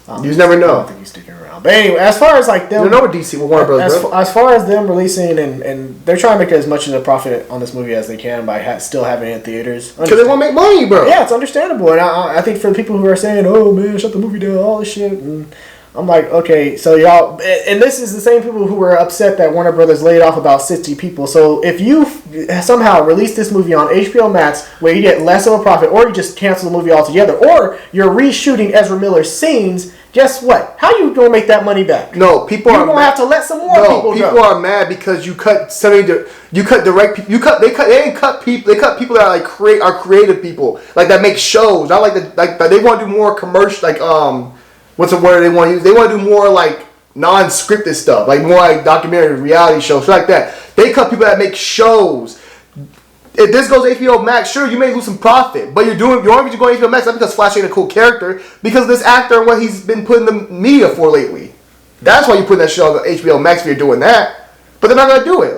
You just never know. I don't think he's sticking around. But anyway, as far as like them, you know what DC with Warner Brothers. As far as them releasing and they're trying to make as much of a profit on this movie as they can by still having it in theaters. Because they want to make money, bro. Yeah, it's understandable, and I think for the people who are saying, "Oh man, shut the movie down," all this shit, and I'm like, okay, so y'all, and this is the same people who were upset that Warner Brothers laid off about 60 people. So if you somehow release this movie on HBO Max where you get less of a profit, or you just cancel the movie altogether, or you're reshooting Ezra Miller's scenes, guess what? How you gonna make that money back? No, people you're gonna have to let some more people go. People are mad because you cut direct people. They didn't cut people. They cut people that are creative people, like that make shows. Not like they want to do more commercial, what's the word they want to use? They want to do more like non-scripted stuff, like more like documentary, reality shows, shit like that. They cut people that make shows. If this goes HBO Max, sure, you may lose some profit, but the only reason you're going HBO Max not because Flash ain't a cool character, because of this actor and what he's been putting the media for lately. That's why you put that show on HBO Max if you're doing that. But they're not gonna do it.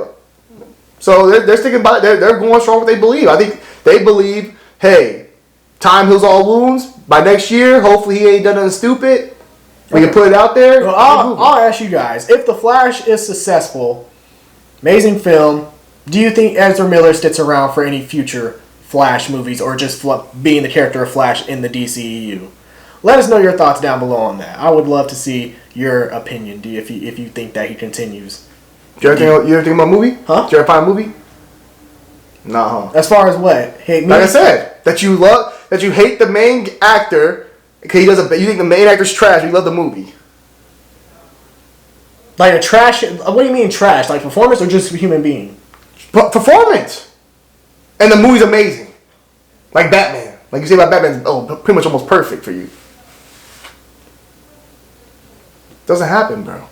So they're sticking by. They're going strong what they believe. I think they believe, hey, time heals all wounds. By next year, hopefully he ain't done nothing stupid. We can put it out there. Well, I'll ask you guys, if The Flash is successful, amazing film, do you think Ezra Miller sticks around for any future Flash movies or just being the character of Flash in the DCEU? Let us know your thoughts down below on that. I would love to see your opinion, if you think that he continues. You ever think about a movie? Huh? Did you ever find a movie? Nah. As far as what? Hate me? Like I said, that you hate the main actor because you think the main actor's trash, but you love the movie. Like a trash? What do you mean trash? Like performance or just a human being? Performance. And the movie's amazing. Like Batman. Like you say about Batman, pretty much almost perfect for you. Doesn't happen, bro.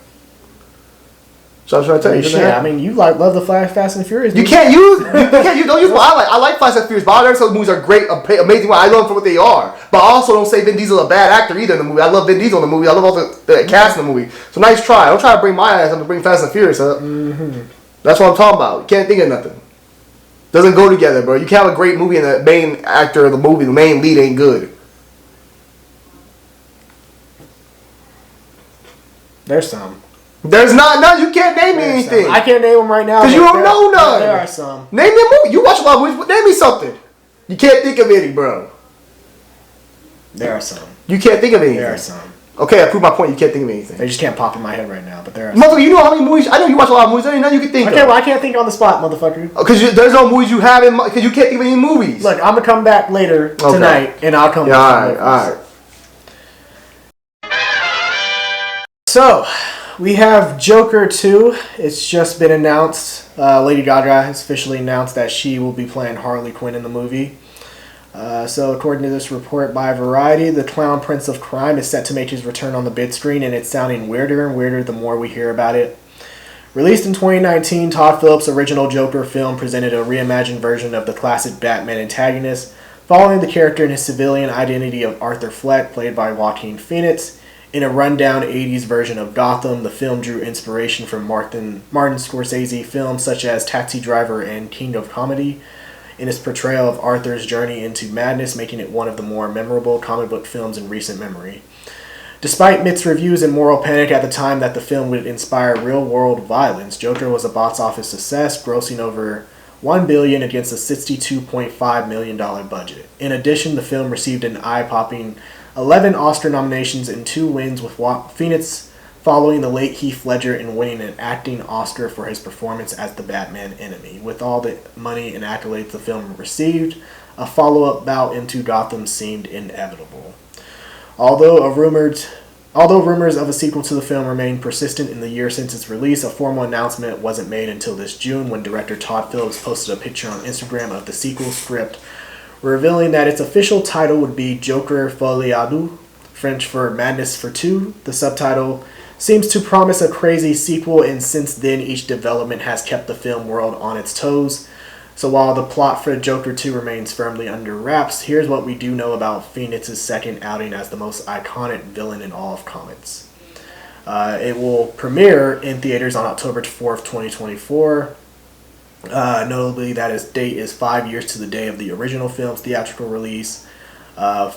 So I was trying to tell you. Shit, I mean, you love the Fast and Furious. You can't use don't use what I like. I like Fast and Furious, but I never say the movies are great, amazing. I love them for what they are. But I also don't say Vin Diesel is a bad actor either in the movie. I love Vin Diesel in the movie. I love all the cast in the movie. So nice try. Don't try to bring my ass up to bring Fast and Furious up. Mm-hmm. That's what I'm talking about. You can't think of nothing. Doesn't go together, bro. You can't have a great movie and the main actor of the movie, the main lead, ain't good. There's some. There's not none. You can't name me anything. I can't name them right now. Because you don't know none. There are some. Name me a movie. You watch a lot of movies, but name me something. You can't think of any, bro. There are some. You can't think of anything. There are some. Okay, I proved my point. You can't think of anything. They just can't pop in my head right now, but there are some. Motherfucker, you know how many movies? I know you watch a lot of movies. There ain't none you can think of. Okay, well, I can't think on the spot, motherfucker. Because there's no movies you have in because you can't think of any movies. Look, I'm going to come back later tonight, and I'll come back. All right. So, we have Joker 2. It's just been announced. Lady Gaga has officially announced that she will be playing Harley Quinn in the movie. So, according to this report by Variety, the clown prince of crime is set to make his return on the big screen, and it's sounding weirder and weirder the more we hear about it. Released in 2019, Todd Phillips' original Joker film presented a reimagined version of the classic Batman antagonist, following the character in his civilian identity of Arthur Fleck, played by Joaquin Phoenix. In a rundown 80s version of Gotham, the film drew inspiration from Martin Scorsese films such as Taxi Driver and King of Comedy, in its portrayal of Arthur's journey into madness, making it one of the more memorable comic book films in recent memory. Despite mixed reviews and moral panic at the time that the film would inspire real-world violence, Joker was a box office success, grossing over $1 billion against a $62.5 million budget. In addition, the film received an eye-popping 11 Oscar nominations and 2 wins, with Phoenix following the late Heath Ledger in winning an acting Oscar for his performance as the Batman enemy. With all the money and accolades the film received, a follow-up bout into Gotham seemed inevitable. Although rumors of a sequel to the film remained persistent in the year since its release, a formal announcement wasn't made until this June, when director Todd Phillips posted a picture on Instagram of the sequel script, revealing that its official title would be Joker Folie à Deux, French for Madness for Two. The subtitle seems to promise a crazy sequel, and since then each development has kept the film world on its toes. So while the plot for Joker 2 remains firmly under wraps, here's what we do know about Phoenix's second outing as the most iconic villain in all of comics. It will premiere in theaters on October 4th, 2024. Notably, that its date is 5 years to the day of the original film's theatrical release.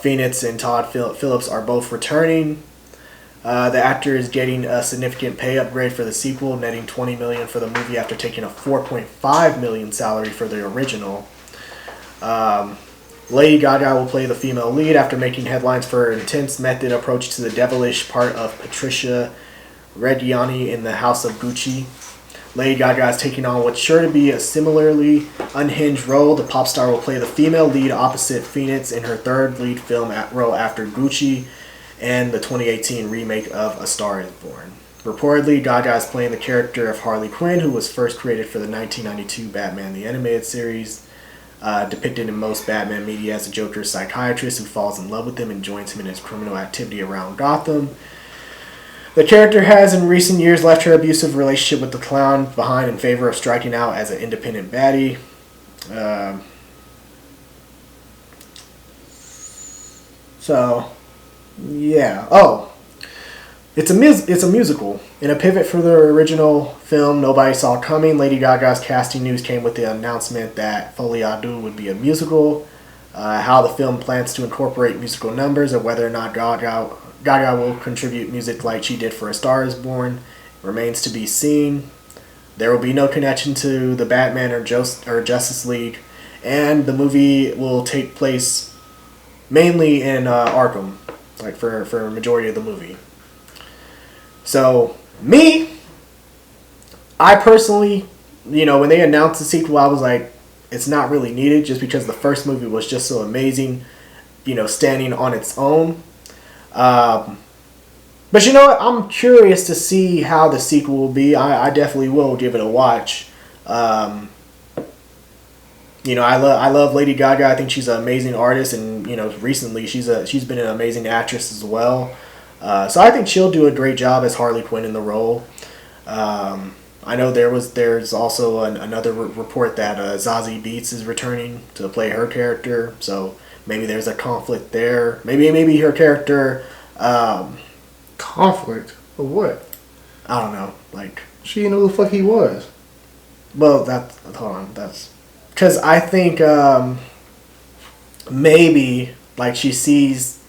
Phoenix and Todd Phillips are both returning. The actor is getting a significant pay upgrade for the sequel, netting $20 million for the movie after taking a $4.5 million salary for the original. Lady Gaga will play the female lead after making headlines for her intense method approach to the devilish part of Patricia Reggiani in the House of Gucci. Lady Gaga is taking on what's sure to be a similarly unhinged role. The pop star will play the female lead opposite Phoenix in her third lead film role after Gucci and the 2018 remake of A Star is Born. Reportedly, Gaga is playing the character of Harley Quinn, who was first created for the 1992 Batman the Animated Series. Depicted in most Batman media as the Joker's psychiatrist who falls in love with him and joins him in his criminal activity around Gotham. The character has in recent years left her abusive relationship with the clown behind in favor of striking out as an independent baddie. Yeah. Oh, it's a musical. In a pivot for the original film nobody saw coming, Lady Gaga's casting news came with the announcement that Folie à Deux would be a musical. How the film plans to incorporate musical numbers or whether or not Gaga will contribute music like she did for A Star is Born remains to be seen. There will be no connection to the Batman or Justice League, and the movie will take place mainly in Arkham, like for a majority of the movie. So, I personally, when they announced the sequel, I was like, it's not really needed just because the first movie was just so amazing, standing on its own. But you know what? I'm curious to see how the sequel will be. I definitely will give it a watch. I love Lady Gaga. I think she's an amazing artist, and recently she's been an amazing actress as well. So I think she'll do a great job as Harley Quinn in the role. I know there's also another report that Zazie Beetz is returning to play her character. So maybe there's a conflict there. Maybe her character. Conflict of what? I don't know. Like she didn't know who the fuck he was. Well, that's because I think maybe like she sees,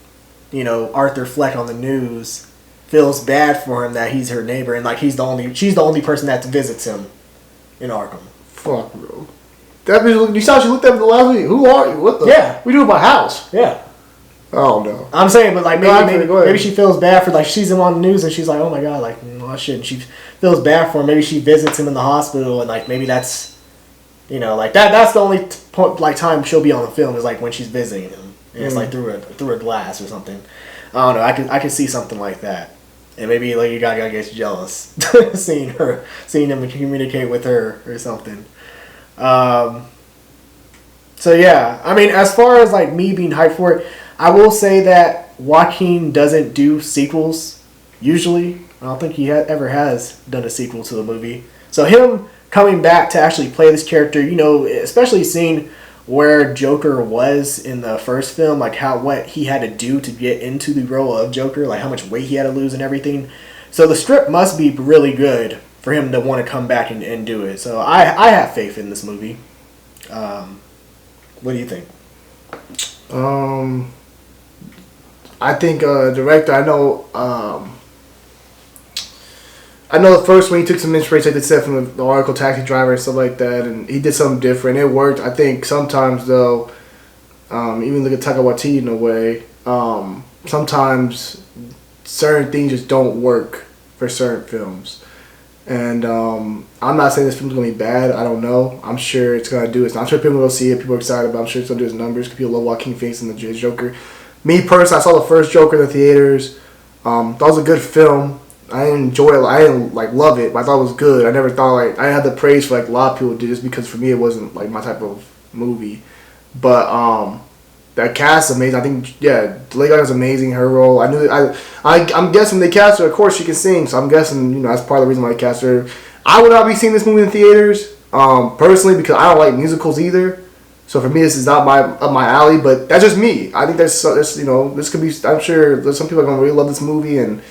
Arthur Fleck on the news, feels bad for him that he's her neighbor and like she's the only person that visits him in Arkham. Fuck, bro. That bitch, you saw she looked at me the last week. Who are you? What the? Yeah. We do my house. Yeah. Oh no. I'm saying, but like maybe she feels bad for like she sees him on the news and she's like, oh my god, like shit. And she feels bad for him. Maybe she visits him in the hospital and like maybe that's, like that's the only time she'll be on the film is like when she's visiting him and it's like through a glass or something. I don't know. I could see something like that, and maybe Lady Gaga gets jealous seeing him communicate with her or something. So yeah, I mean, as far as like me being hyped for it. I will say that Joaquin doesn't do sequels, usually. I don't think he ever has done a sequel to the movie. So him coming back to actually play this character, especially seeing where Joker was in the first film, like what he had to do to get into the role of Joker, like how much weight he had to lose and everything. So the script must be really good for him to want to come back and do it. So I have faith in this movie. What do you think? I think director. I know the first one he took some inspiration, like they said, from the Oracle Taxi Driver and stuff like that, and he did something different. It worked. I think sometimes though, even look at Taika Waititi in a way. Sometimes certain things just don't work for certain films, and I'm not saying this film's gonna be bad. I don't know. I'm sure it's gonna do it. I'm sure people will see it. People are excited about it. I'm sure it's gonna do its numbers. People love Joaquin Phoenix and the Joker. Me personally, I saw the first Joker in the theaters. That was a good film. I didn't enjoy it. I didn't love it, but I thought it was good. I never thought I had the praise for a lot of people did just because for me it wasn't like my type of movie. But that cast is amazing. I think Lady Gaga's amazing. Her role. I'm guessing they cast her. Of course she can sing, so I'm guessing that's part of the reason why they cast her. I would not be seeing this movie in theaters. personally, because I don't like musicals either. So for me, this is not up my alley. But that's just me. I think there's this could be. I'm sure there's some people are gonna really love this movie and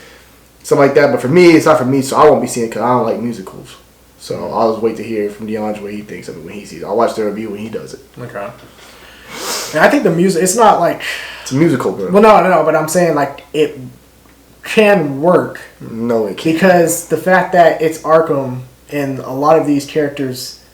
stuff like that. But for me, it's not for me. So I won't be seeing it because I don't like musicals. So I'll just wait to hear from DeAndre what he thinks of it when he sees it. I'll watch the review when he does it. Okay. And I think the music, it's not like... It's a musical, bro. Well, no, but I'm saying, like, it can work. No, it can't. Because the fact that it's Arkham and a lot of these characters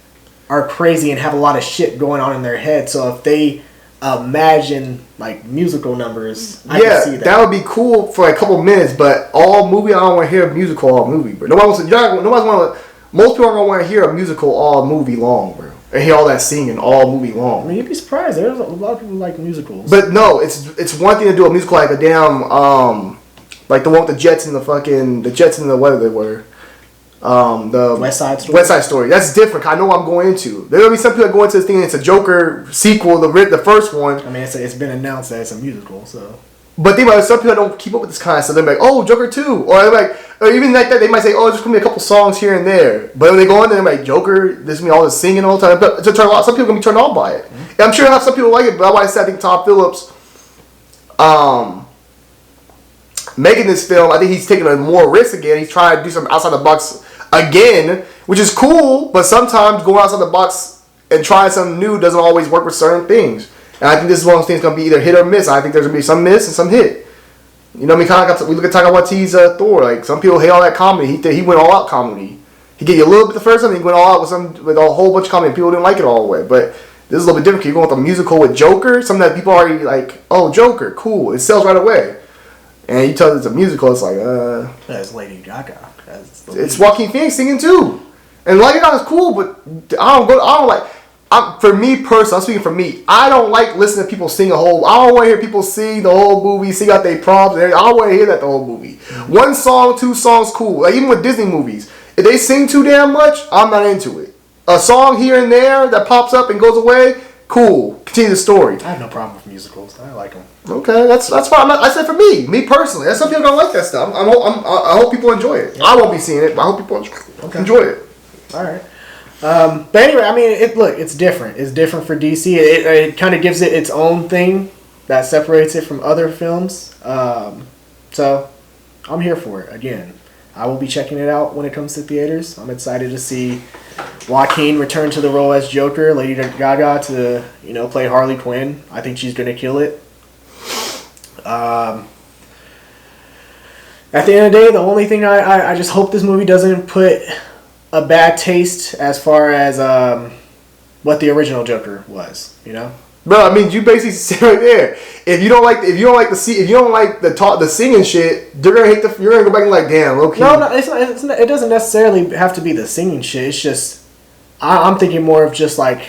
are crazy and have a lot of shit going on in their head. So if they imagine, like, musical numbers, I can see that. That would be cool for like a couple minutes, but all movie, I don't want to hear a musical all movie, bro. Most people aren't going to want to hear a musical all movie long, bro. And hear all that singing all movie long. I mean, you'd be surprised. There's a lot of people who like musicals. But no, it's one thing to do a musical like a damn like the one with the Jets and the whatever they were. The West Side Story. West Side Story. That's different. I know what I'm going into. There's gonna be some people that go into this thing and it's a Joker sequel, the first one. I mean, it's been announced that it's a musical, so. But think about it, some people that don't keep up with this kind of stuff. They're like, oh, Joker 2. Or they're like, or even like that, they might say, oh, there's going to be a couple songs here and there. But when they go in there, they're like, Joker, there's going to be all this singing all the time. But some people are going to be turned on by it. Mm-hmm. And I'm sure some people like it, but that's why I said I think Tom Phillips making this film, I think he's taking a more risk again. He's trying to do something outside the box again, which is cool, but sometimes going outside the box and trying something new doesn't always work with certain things. And I think this is one of those things going to be either hit or miss. I think there's going to be some miss and some hit. You know what I mean? We look at Taika Waititi's Thor. Like, some people hate all that comedy. He went all out comedy. He gave you a little bit the first time, he went all out with a whole bunch of comedy. People didn't like it all the way. But this is a little bit different. You're going with a musical with Joker, something that people already like, oh, Joker, cool. It sells right away. And you tell them it's a musical, it's like, That's Lady Gaga. It's Joaquin Phoenix singing too. And Lady Gaga is cool, but I don't like... for me personally, I'm speaking for me, I don't like listening to people sing I don't want to hear people sing the whole movie, sing out their prompts. I don't want to hear that the whole movie. Mm-hmm. One song, two songs, cool. Like, even with Disney movies, if they sing too damn much, I'm not into it. A song here and there that pops up and goes away, cool. Continue the story. I have no problem with musicals. I like them. Okay, that's fine. I said for me personally. That's some people don't like that stuff. I hope people enjoy it. Yeah. I won't be seeing it, but I hope people enjoy it. All right. But anyway, I mean, it's different. It's different for DC. It kind of gives it its own thing that separates it from other films. So I'm here for it. Again, I will be checking it out when it comes to theaters. I'm excited to see Joaquin return to the role as Joker, Lady Gaga to play Harley Quinn. I think she's gonna kill it. At the end of the day, the only thing I just hope this movie doesn't put a bad taste as far as what the original Joker was, Bro, I mean, you basically said right there. If you don't like the singing shit, you're gonna go back and like, damn, low key. No, it doesn't necessarily have to be the singing shit. It's just I'm thinking more of just like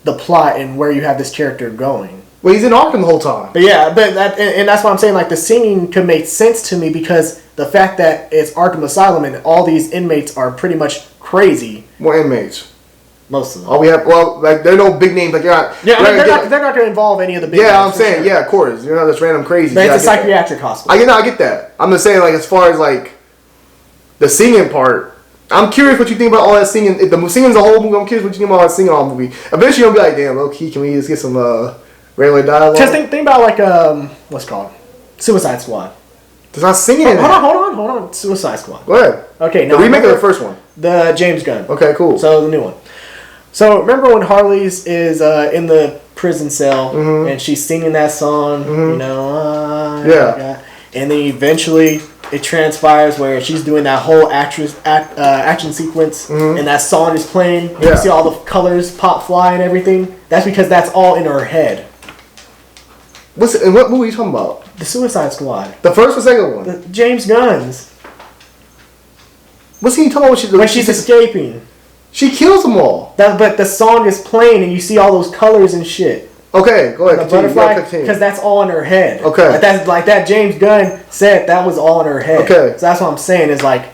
the plot and where you have this character going. Well, he's in Arkham the whole time. But yeah, and that's why I'm saying like the singing could make sense to me because the fact that it's Arkham Asylum and all these inmates are pretty much crazy. What inmates? Most of them. Oh, there are no big names. Like, they're not going to involve any of the big names. Yeah, I'm saying, sure. Yeah, of course. This random crazy. But it's a psychiatric hospital. I get that. I'm just saying, like, as far as, like, the singing part, I'm curious what you think about all that singing. If the singing's a whole movie, I'm curious what you think about all that singing all movie. Eventually, you'll be like, damn, low-key, can we just get some regular dialogue? Just think about, like, what's it called? Suicide Squad. There's not singing in it. Hold on. Suicide Squad. Go ahead. Okay, no. The remake of the first one. The James Gunn. Okay, cool. So, the new one. So, remember when Harley's is in the prison cell mm-hmm. and she's singing that song, mm-hmm. Yeah. And then eventually it transpires where she's doing that whole action sequence mm-hmm. and that song is playing. Yeah. You see all the colors pop fly and everything. That's because that's all in her head. And what movie are you talking about? The Suicide Squad. The first or second one? The James Gunn's. What's he talking about? When she's escaping. She kills them all. But the song is playing and you see all those colors and shit. Okay, go ahead. The butterfly, because that's all in her head. Okay. Like that James Gunn said that was all in her head. Okay. So that's what I'm saying is like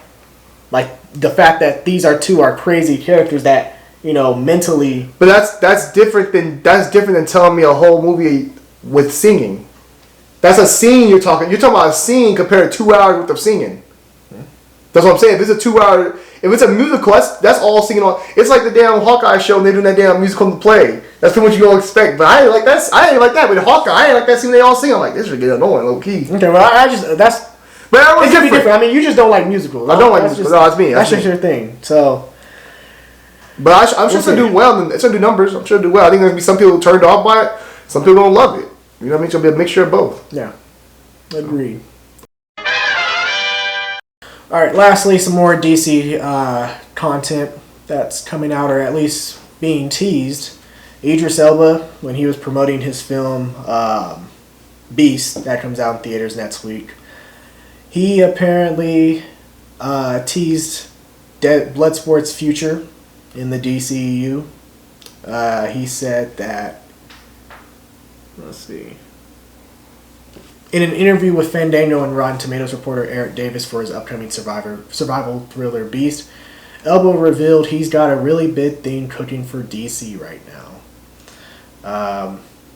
the fact that these two are crazy characters that mentally. But that's different than telling me a whole movie with singing. That's a scene you're talking. You're talking about a scene compared to 2 hours worth of singing. That's what I'm saying. If it's a 2 hour, if it's a musical, that's all singing on. It's like the damn Hawkeye show and they're doing that damn musical in the play. That's pretty much you gonna expect. But I ain't like that. I ain't like that with Hawkeye. I ain't like that scene they all sing. I'm like, this should get annoying, low key. Okay, well I just that's. But it could be different. I mean, you just don't like musicals. I don't like musicals. No, that's me. That's just your thing. So. But I'm sure it's gonna do well. It's gonna do numbers. I'm sure it'll do well. I think there's gonna be some people turned off by it. Some people don't love it. You know what I mean? It's gonna be a mixture of both. Yeah. Agreed. All right. Lastly, some more DC content that's coming out, or at least being teased. Idris Elba, when he was promoting his film Beast, that comes out in theaters next week, he apparently teased Bloodsport's future in the DCEU. He said that, let's see, in an interview with Fandango and Rotten Tomatoes reporter Eric Davis for his upcoming survival thriller Beast, Elba revealed he's got a really big thing cooking for DC right now.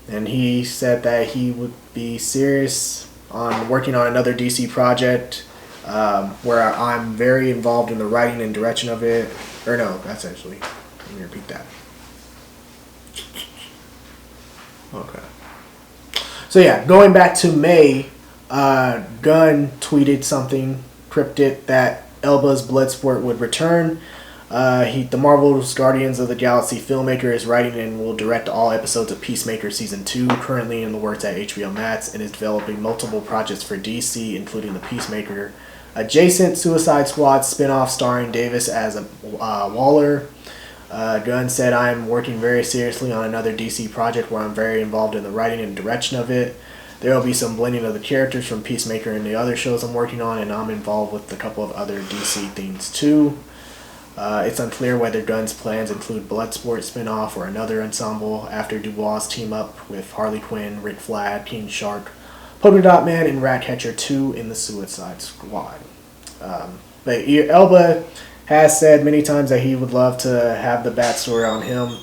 And he said that he would be serious on working on another DC project where I'm very involved in the writing and direction of it. Or no, that's actually, let me repeat that. Okay. So yeah, going back to May, Gunn tweeted something cryptic that Elba's Bloodsport would return. The Marvel's Guardians of the Galaxy filmmaker is writing and will direct all episodes of Peacemaker Season 2, currently in the works at HBO Max, and is developing multiple projects for DC, including the Peacemaker adjacent Suicide Squad spin-off starring Davis as Waller. Gunn said, I'm working very seriously on another DC project where I'm very involved in the writing and direction of it. There will be some blending of the characters from Peacemaker and the other shows I'm working on, and I'm involved with a couple of other DC things too. It's unclear whether Gunn's plans include Bloodsport spin-off or another ensemble after Dubois' team up with Harley Quinn, Rick Flag, King Shark, Polka Dot Man, and Ratcatcher 2 in the Suicide Squad. But Elba has said many times that he would love to have the backstory on him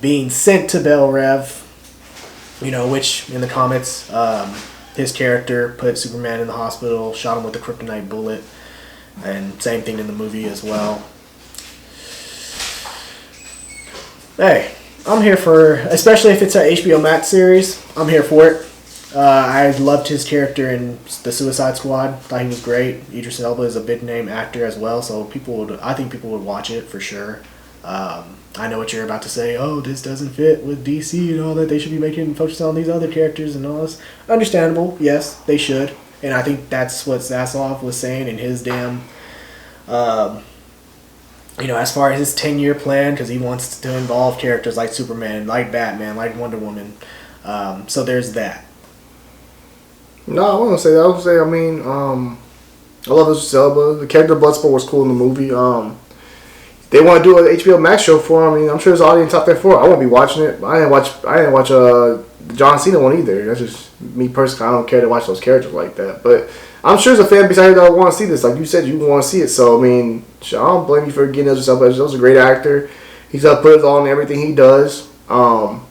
being sent to Bel Rev, which in the comics, his character put Superman in the hospital, shot him with a kryptonite bullet, and same thing in the movie as well. Hey, I'm here for, especially if it's an HBO Max series, I'm here for it. I loved his character in the Suicide Squad. Thought he was great. Idris Elba is a big name actor as well, so I think people would watch it for sure. I know what you're about to say. Oh, this doesn't fit with DC and all that. They should be focus on these other characters and all this. Understandable, yes, they should. And I think that's what Zaslav was saying in his damn, as far as his 10-year plan, because he wants to involve characters like Superman, like Batman, like Wonder Woman. So there's that. No, I wouldn't say that. I would say, I love Idris Elba. The character Bloodsport was cool in the movie. They want to do an HBO Max show for him. I'm sure there's an audience out there for it. I won't be watching it. I didn't watch the John Cena one either. That's just me personally. I don't care to watch those characters like that. But I'm sure there's a fan base out here that want to see this. Like you said, you want to see it. So, I don't blame you for getting Idris Elba. Idris Elba's a great actor. He's got to put his all in everything he does. So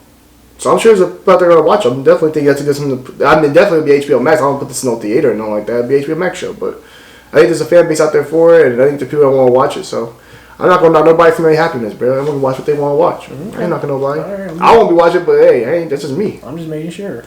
I'm sure there's a out there going to watch him. Definitely think you have to get some. Definitely be HBO Max. I don't put this in no theater or nothing like that. It'd be HBO Max show. But I think there's a fan base out there for it, and I think the people that want to watch it. So I'm not going to knock nobody from their happiness, bro. I'm going to watch what they want to watch. Okay. I ain't knocking nobody. Right, I won't be watching, but hey, that's just me. I'm just making sure.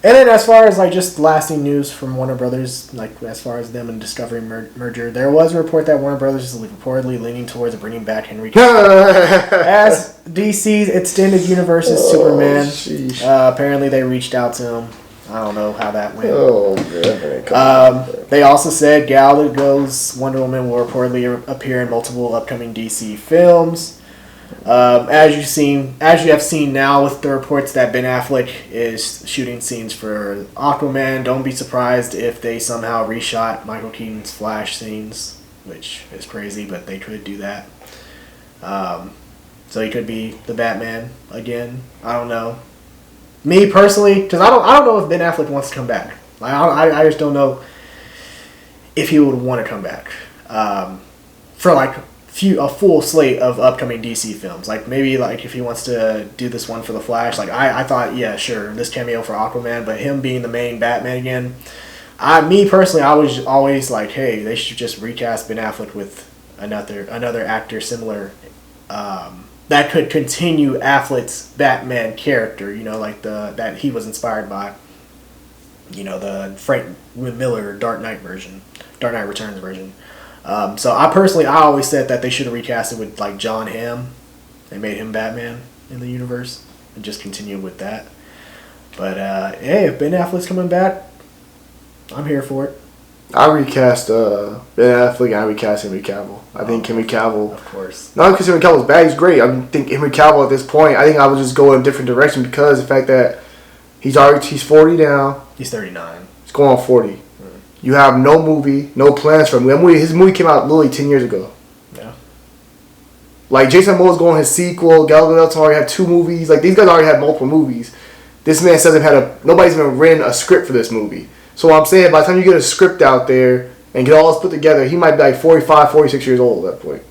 And then as far as just lasting news from Warner Brothers, as far as them and Discovery merger, there was a report that Warner Brothers is reportedly leaning towards bringing back Henry Cavill as DC's extended universe's Superman. Apparently they reached out to him. I don't know how that went. Oh, man. They also said Gal Gadot's Wonder Woman will reportedly appear in multiple upcoming DC films. As you have seen now with the reports that Ben Affleck is shooting scenes for Aquaman, don't be surprised if they somehow reshot Michael Keaton's Flash scenes, which is crazy, but they could do that. So he could be the Batman again. I don't know. Me personally, because I don't know if Ben Affleck wants to come back. I just don't know if he would want to come back for a full slate of upcoming DC films. Maybe if he wants to do this one for the Flash. I thought, yeah, sure, this cameo for Aquaman, but him being the main Batman again, Me personally, I was always like, hey, they should just recast Ben Affleck with another actor similar that could continue Affleck's Batman character. You know, like that he was inspired by. You know, the Frank Miller Dark Knight Returns version. So I always said that they should have recast it with like John Hamm. They made him Batman in the universe and just continue with that. But hey, if Ben Affleck's coming back, I'm here for it. I recast Ben Affleck and I recast Henry Cavill. I think Henry Cavill, of course, not because Henry Cavill's bad, he's great. I think Henry Cavill at this point, I think I would just go in a different direction because the fact that he's 40 now. He's 39. He's going on 40. You have no movie, no plans for him. His movie came out literally 10 years ago. Yeah. Like, Jason Momoa's going his sequel. Gal Gadot's already had 2 movies. Like, these guys already had multiple movies. This man says nobody's even written a script for this movie. So what I'm saying, by the time you get a script out there and get all this put together, he might be like 45, 46 years old at that point.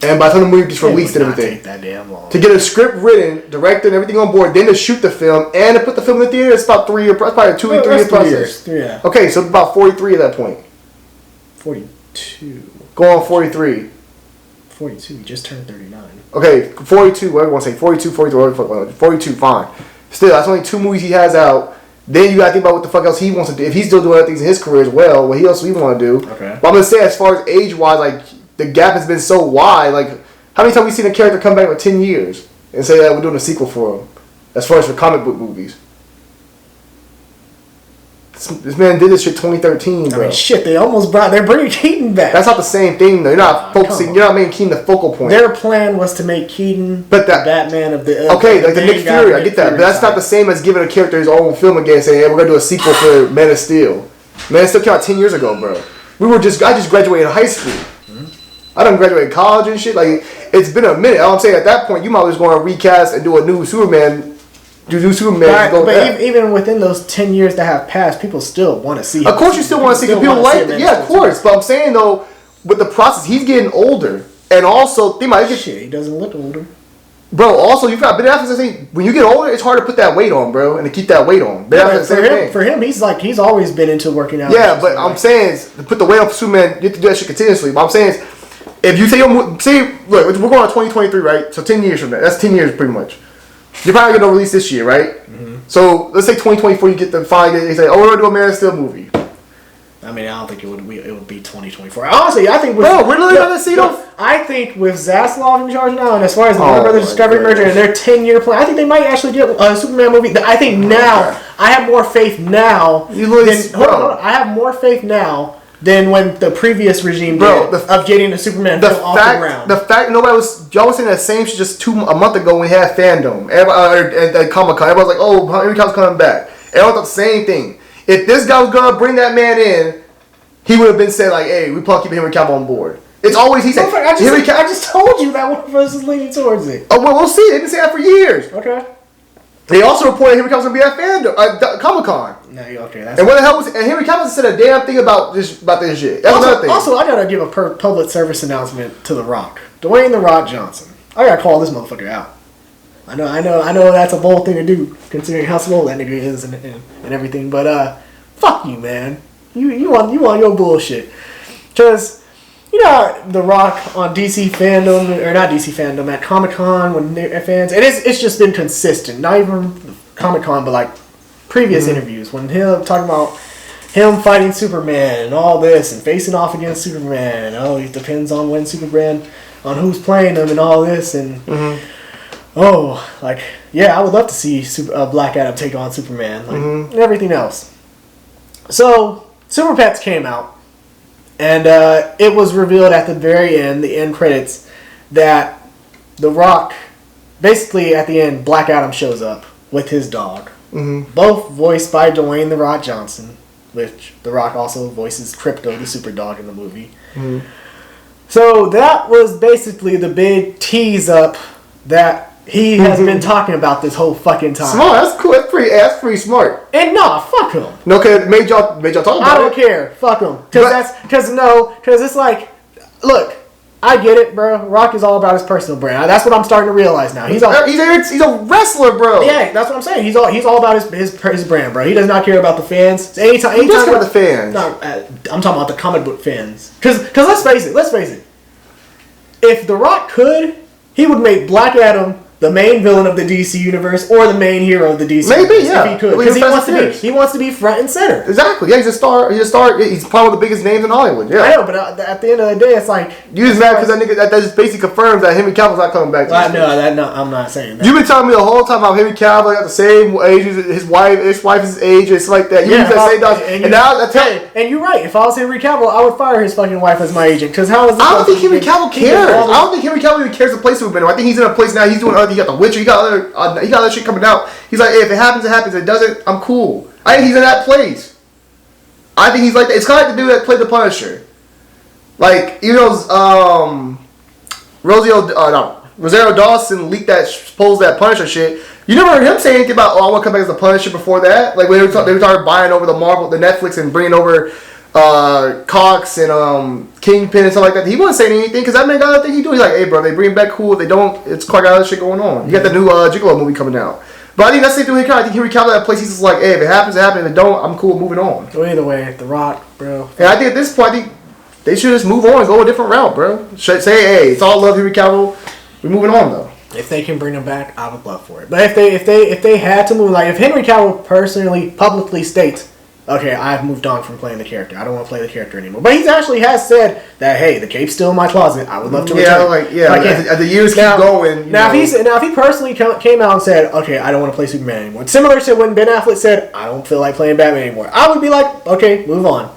And by the time the movie gets released and everything, take that damn long. to get a script written, directed, and everything on board, then to shoot the film and to put the film in the theater, it's about 3 years. Probably a 2 or 3 year process. Yeah. Okay, so about 43 at that point. 42. Go on 43. 42. He just turned 39. Okay, 42. Whatever you want to say, 42, 43, 42. Fine. Still, that's only 2 movies he has out. Then you gotta think about what the fuck else he wants to do. If he's still doing other things in his career as well, what else he want to do? Okay. But I'm gonna say, as far as age wise, like, the gap has been so wide. Like, how many times we seen a character come back with 10 years and say that we're doing a sequel for him? As far as for comic book movies. This man did this shit 2013, bro. I mean, shit, they're bringing Keaton back. That's not the same thing, though. You're not focusing, you're not making Keaton the focal point. Their plan was to make Keaton the Batman of the... Okay, like the Nick Fury, I get that. But that's not the same as giving a character his own film again and saying, hey, we're going to do a sequel for Man of Steel. Man of Steel came out 10 years ago, bro. I just graduated high school. I done graduated college and shit. Like, it's been a minute. All I'm saying, at that point, you might just go and recast and do a new Superman. But even within those 10 years that have passed, people still want to see him. Of course you still want to see him. People like it. Yeah, of course. But I'm saying, though, with the process, he's getting older. And also, think about it. Shit, he doesn't look older. Bro, also, you've got Ben Affleck. When you get older, it's hard to put that weight on, bro, and to keep that weight on. For him, he's always been into working out. Yeah, but I'm saying, to put the weight on for Superman, you have to do that shit continuously. But I'm saying, if you say, look, we're going on 2023, right? So 10 years from now. That's 10 years, pretty much. You're probably going to release this year, right? Mm-hmm. So let's say 2024, you get the Feige, they say, oh, we're going to do a Man of Steel movie. I mean, I don't think it would be 2024. Honestly, I think we're literally going to see them. I think with Zaslav in charge now, and as far as the Warner Brothers Discovery merger and their 10-year plan, I think they might actually get a Superman movie. I think now, I have more faith now. I have more faith now than when the previous regime did of getting a Superman film off the ground. The fact y'all was saying that same shit just a month ago when we had fandom at Comic-Con. Everybody was like, oh, Henry Cavill's coming back. Everyone thought the same thing. If this guy was gonna bring that man in, he would have been saying like, hey, we probably keep Henry Cavill on board. It's always he said. I just told you that one of us is leaning towards it. Oh well, we'll see. They've been saying that for years. Okay. They also reported Henry Cavill's gonna be at fandom Comic-Con. No, okay. And what the hell was? And Henry Cavill said a damn thing about this shit. That's another thing. Also, I gotta give a public service announcement to The Rock, Dwayne The Rock Johnson. I gotta call this motherfucker out. I know that's a bold thing to do considering how swole that nigga is and everything. But fuck you, man. You want your bullshit. Because, you know, The Rock on DC fandom, or not DC fandom, at Comic-Con when they're fans, and it's just been consistent. Not even Comic-Con, but like previous interviews when he'll talk about him fighting Superman and all this and facing off against Superman. Oh, it depends on when Superman, on who's playing him and all this. And, I would love to see Black Adam take on Superman, and everything else. So, Super Pets came out, and it was revealed at the very end, the end credits, that The Rock, basically at the end, Black Adam shows up with his dog. Mm-hmm. Both voiced by Dwayne The Rock Johnson, which The Rock also voices Crypto, the super dog in the movie. Mm-hmm. So that was basically the big tease up that he has been talking about this whole fucking time. Smart, that's cool. That's pretty smart. And fuck him. No, cause it made y'all talk about it. I don't care. Fuck him. Because it's like, look, I get it, bro. Rock is all about his personal brand. That's what I'm starting to realize now. He's a wrestler, bro. Yeah, that's what I'm saying. He's all about his brand, bro. He does not care about the fans. Anytime He does care about the fans. No, I'm talking about the comic book fans. Because let's face it. If The Rock could, he would make Black Adam the main villain of the DC universe or the main hero of the DC universe. If he could. Because he wants to be front and center. Exactly. Yeah, he's a star. He's probably one of the biggest names in Hollywood. Yeah. I know, but at the end of the day, it's like... You just mad because that just basically confirms that Henry Cavill's not coming back to I'm not saying that. You've been telling me the whole time how Henry Cavill got the same age as his wife is age, it's like that. And you're right. If I was Henry Cavill, I would fire his fucking wife as my agent. Because how is this? I don't think Henry Cavill cares. I don't think Henry Cavill even cares to play Superman. I think he's in a place now. He's doing other. He got The Witcher. He got other shit coming out. He's like, hey, if it happens, it happens. If it doesn't, I'm cool. I think he's in that place. I think he's like that. It's kind of like the dude that played the Punisher. Like, Rosario Dawson leaked that Punisher shit. You never heard him say anything about, I want to come back as the Punisher before that. Like, when they started buying over the Netflix and bringing over Cox and Kingpin and stuff like that. He wasn't saying anything because that man got nothing he do. He's like, hey, bro, they bring back cool. If they don't, it's quite got other shit going on. You got the new Gigolo movie coming out. But I think that's the thing. I think Henry Cavill that place. He's just like, hey, if it happens, it happens. If it don't, I'm cool moving on. So either way, The Rock, bro. And I think at this point, I think they should just move on and go a different route, bro. Say, hey, it's all love, Henry Cavill. We're moving on though. If they can bring him back, I would love for it. But if they had to move, like if Henry Cavill personally publicly states, okay, I've moved on from playing the character. I don't want to play the character anymore. But he actually has said that, hey, the cape's still in my closet. I would love to return. As the years keep going. If he personally came out and said, okay, I don't want to play Superman anymore. Similar to when Ben Affleck said, I don't feel like playing Batman anymore. I would be like, okay, move on.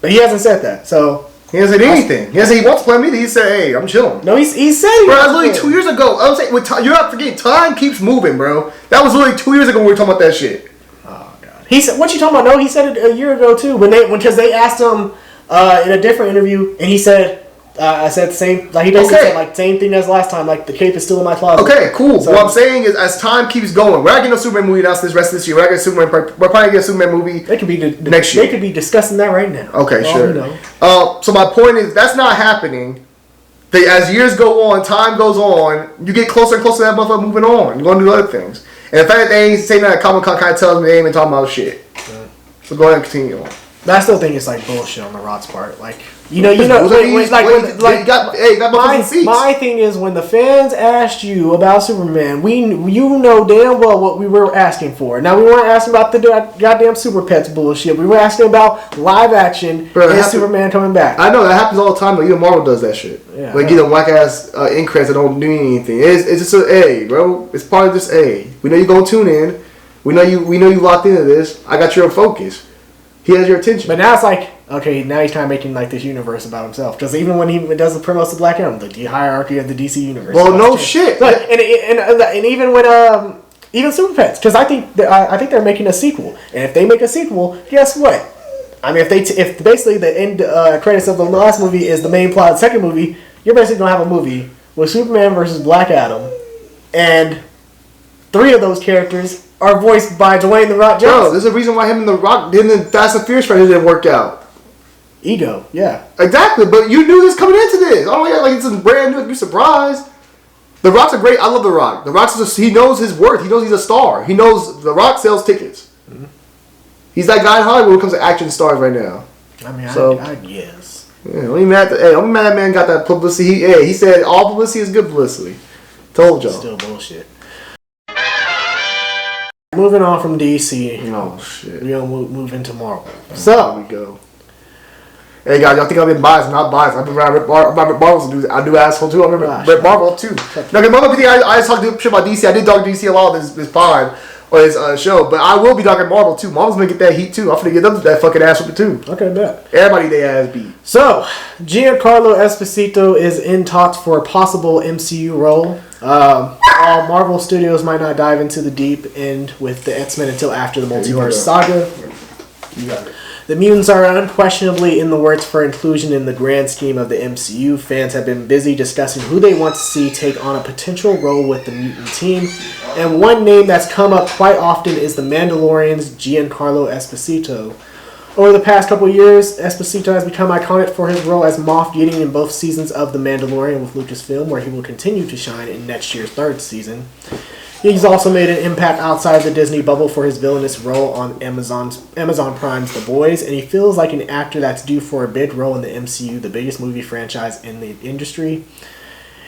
But he hasn't said that, so... He hasn't said anything. He hasn't said he wants to play me. He said, hey, I'm chilling. No, he said bro, that was literally 2 years ago. I was saying, you're not forgetting, time keeps moving, bro. That was literally 2 years ago when we were talking about that shit. He said, "What you talking about?" No, he said it a year ago too. Because they asked him in a different interview, and he said, "I said the same." Like he basically said, like same thing as last time. Like the cape is still in my closet. Okay, cool. So, what I'm saying is, as time keeps going, we're not getting a Superman movie announced this rest of this year. We're probably gonna get a Superman movie. They could be next year. They could be discussing that right now. Okay, sure. So my point is, that's not happening. As years go on, time goes on, you get closer and closer to that motherfucker moving on. You're gonna do other things. And the fact that they ain't saying that at Comic-Con kind of tells me they ain't even talking about shit. So go ahead and continue on. But I still think it's like bullshit on the Rock's part. Like, my thing is when the fans asked you about Superman, you know damn well what we were asking for. Now we weren't asking about the goddamn Super Pets bullshit. We were asking about live action and Superman coming back. I know that happens all the time. Though. Even Marvel does that shit. Yeah, like get a whack ass ink creds that don't do anything. It's just an A, bro. It's part of this A. We know you're gonna tune in. We know you locked into this. I got your focus. He has your attention. But now it's like, okay, now he's kind of making like this universe about himself. Because even when he does the promos to Black Adam, the hierarchy of the DC universe. Well, no shit. But, and even when even Super Pets, because I think they're making a sequel, and if they make a sequel, guess what? I mean, if basically the end credits of the last movie is the main plot of the second movie, you're basically gonna have a movie with Superman versus Black Adam, and 3 of those characters are voiced by Dwayne "The Rock" Johnson. Bro, there's a reason why him and The Rock didn't Fast and Furious franchise didn't work out. Ego, yeah. Exactly, but you knew this coming into this. I don't like it's a brand new surprise. The Rock's a great. I love The Rock. The Rock's he knows his worth. He knows he's a star. He knows The Rock sells tickets. Mm-hmm. He's that guy in Hollywood when it comes to action stars right now. I mean, I guess. Yeah, only mad that man got that publicity. He said all publicity is good publicity. Told y'all. Still bullshit. Moving on from DC. Oh shit. We're gonna move into Marvel. So here we go. Hey guys, y'all think I've been biased? I'm not biased. I've been around Marvel. I do asshole too. I remember Red Marvel too. Now, I just talk shit about DC. I did talk DC a lot this pod or this show, but I will be talking Marvel too. Marvel's gonna get that heat too. I'm gonna get them that fucking ass whipping too. Okay, bet. Everybody they ass beat. So Giancarlo Esposito is in talks for a possible MCU role. While Marvel Studios might not dive into the deep end with the X-Men until after the multiverse saga. You got it. The mutants are unquestionably in the works for inclusion in the grand scheme of the MCU. Fans have been busy discussing who they want to see take on a potential role with the mutant team. And one name that's come up quite often is the Mandalorian's Giancarlo Esposito. Over the past couple of years, Esposito has become iconic for his role as Moff Gideon in both seasons of The Mandalorian with Lucasfilm, where he will continue to shine in next year's third season. He's also made an impact outside the Disney bubble for his villainous role on Amazon Prime's The Boys, and he feels like an actor that's due for a big role in the MCU, the biggest movie franchise in the industry.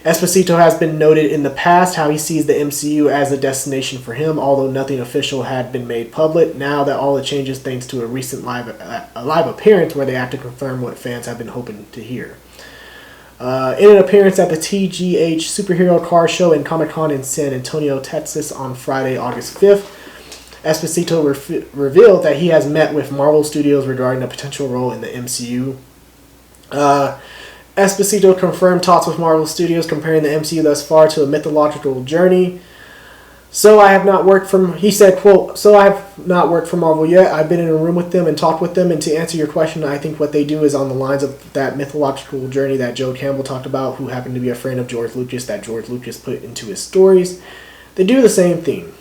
Esposito has been noted in the past how he sees the MCU as a destination for him, although nothing official had been made public. Now that all the changes thanks to a recent live appearance where they have to confirm what fans have been hoping to hear. In an appearance at the TGH Superhero Car Show and Comic-Con in San Antonio, Texas on Friday, August 5th, Esposito revealed that he has met with Marvel Studios regarding a potential role in the MCU. Esposito confirmed talks with Marvel Studios comparing the MCU thus far to a mythological journey. He said, quote, "So I have not worked for Marvel yet. I've been in a room with them and talked with them, and to answer your question, I think what they do is on the lines of that mythological journey that Joe Campbell talked about, who happened to be a friend of George Lucas that George Lucas put into his stories. They do the same thing."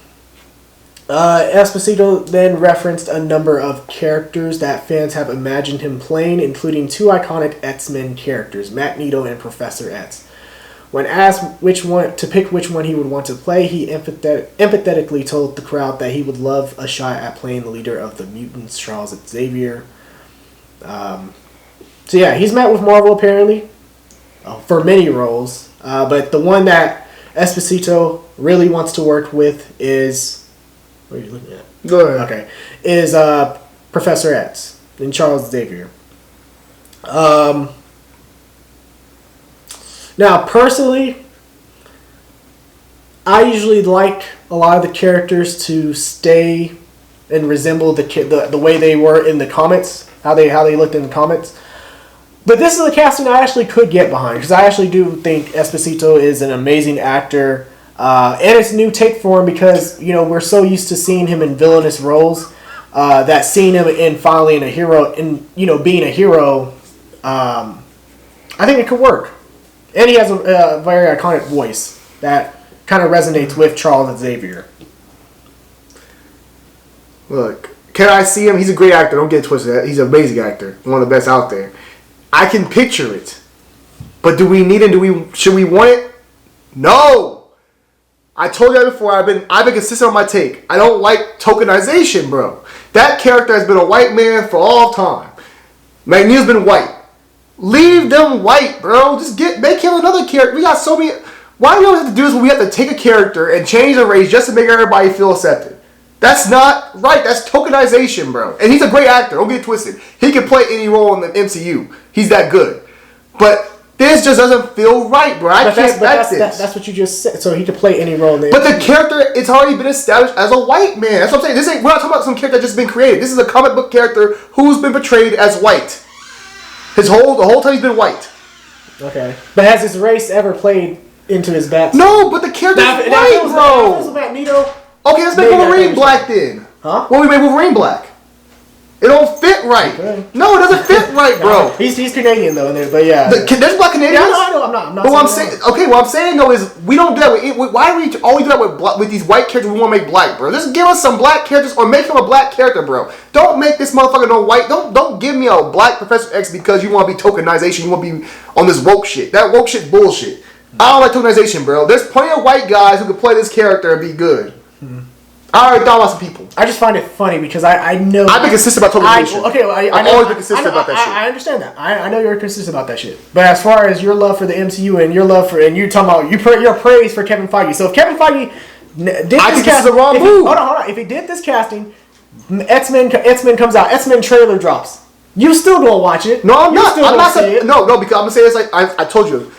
Esposito then referenced a number of characters that fans have imagined him playing, including two iconic X-Men characters, Magneto and Professor X. When asked which one he would want to play, he empathetically told the crowd that he would love a shot at playing the leader of the mutants, Charles Xavier. He's met with Marvel apparently for many roles, but the one that Esposito really wants to work with is... What are you looking at? Go ahead. Okay. Is Professor X and Charles Xavier. Now, personally, I usually like a lot of the characters to stay and resemble the way they were in the comics, how they looked in the comics. But this is a casting I actually could get behind, because I actually do think Esposito is an amazing actor. And it's a new take for him because, we're so used to seeing him in villainous roles that seeing him being a hero, I think it could work. And he has a very iconic voice that kind of resonates with Charles Xavier. Look, can I see him? He's a great actor. Don't get it twisted. He's an amazing actor. One of the best out there. I can picture it. But do we need it? Should we want it? No! I told you that before. I've been consistent on my take. I don't like tokenization, bro. That character has been a white man for all time. Magneto's been white. Leave them white, bro. Just make him another character. We got so many. Why do we always have to do this when we have to take a character and change the race just to make everybody feel accepted? That's not right. That's tokenization, bro. And he's a great actor. Don't get it twisted. He can play any role in the MCU. He's that good. But this just doesn't feel right, bro. I can't back this. That's what you just said. So he could play any role in the But the character, it's already been established as a white man. That's what I'm saying. We're not talking about some character that's just been created. This is a comic book character who's been portrayed as white. The whole time he's been white. Okay. But has his race ever played into his backstory? No, but the character's white, bro. Magneto. Okay, let's make Wolverine black then. Huh? Well, we made Wolverine black. It don't fit right. Okay. No, it doesn't fit right, bro. He's Canadian though, but yeah. There's black Canadians. Yeah, I know. I'm not. But what I'm saying though is we don't do that. Why do we always do that with these white characters we want to make black, bro? Just give us some black characters or make him a black character, bro. Don't make this motherfucker no white. Don't give me a black Professor X because you want to be tokenization. You want to be on this woke shit. That woke shit bullshit. I don't like tokenization, bro. There's plenty of white guys who can play this character and be good. I already thought about some people. I just find it funny because I know... I've been consistent about tokenization. I've always been consistent about that shit. I understand that. I know you're consistent about that shit. But as far as your love for the MCU and your love for... And you're talking about your praise for Kevin Feige. So if Kevin Feige did this casting... this is the wrong move. Hold on. If he did this casting, X-Men comes out, X-Men trailer drops. You still gonna watch it. No, I'm not. I'm not saying... No, because I'm going to say this like I told you.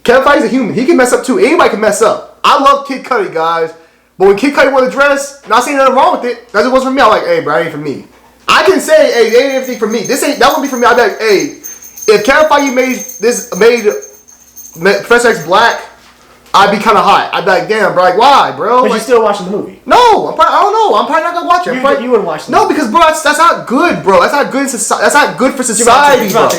Kevin Feige's a human. He can mess up too. Anybody can mess up. I love Kid Cudi, guys. But when Kid Cudi wore the dress, not saying nothing wrong with it. That just wasn't for me. I'm like, hey, bro, that ain't for me. I can say, hey, it ain't everything for me. That wouldn't be for me. I'd be like, hey, if Kevin Feige made Professor X black, I'd be kind of hot. I'd be like, damn, bro, like, why, bro? But you're still watching the movie? No, I don't know. I'm probably not gonna watch it. You wouldn't watch it? No, because bro, that's not good, bro. That's not good. That's not good for society, bro.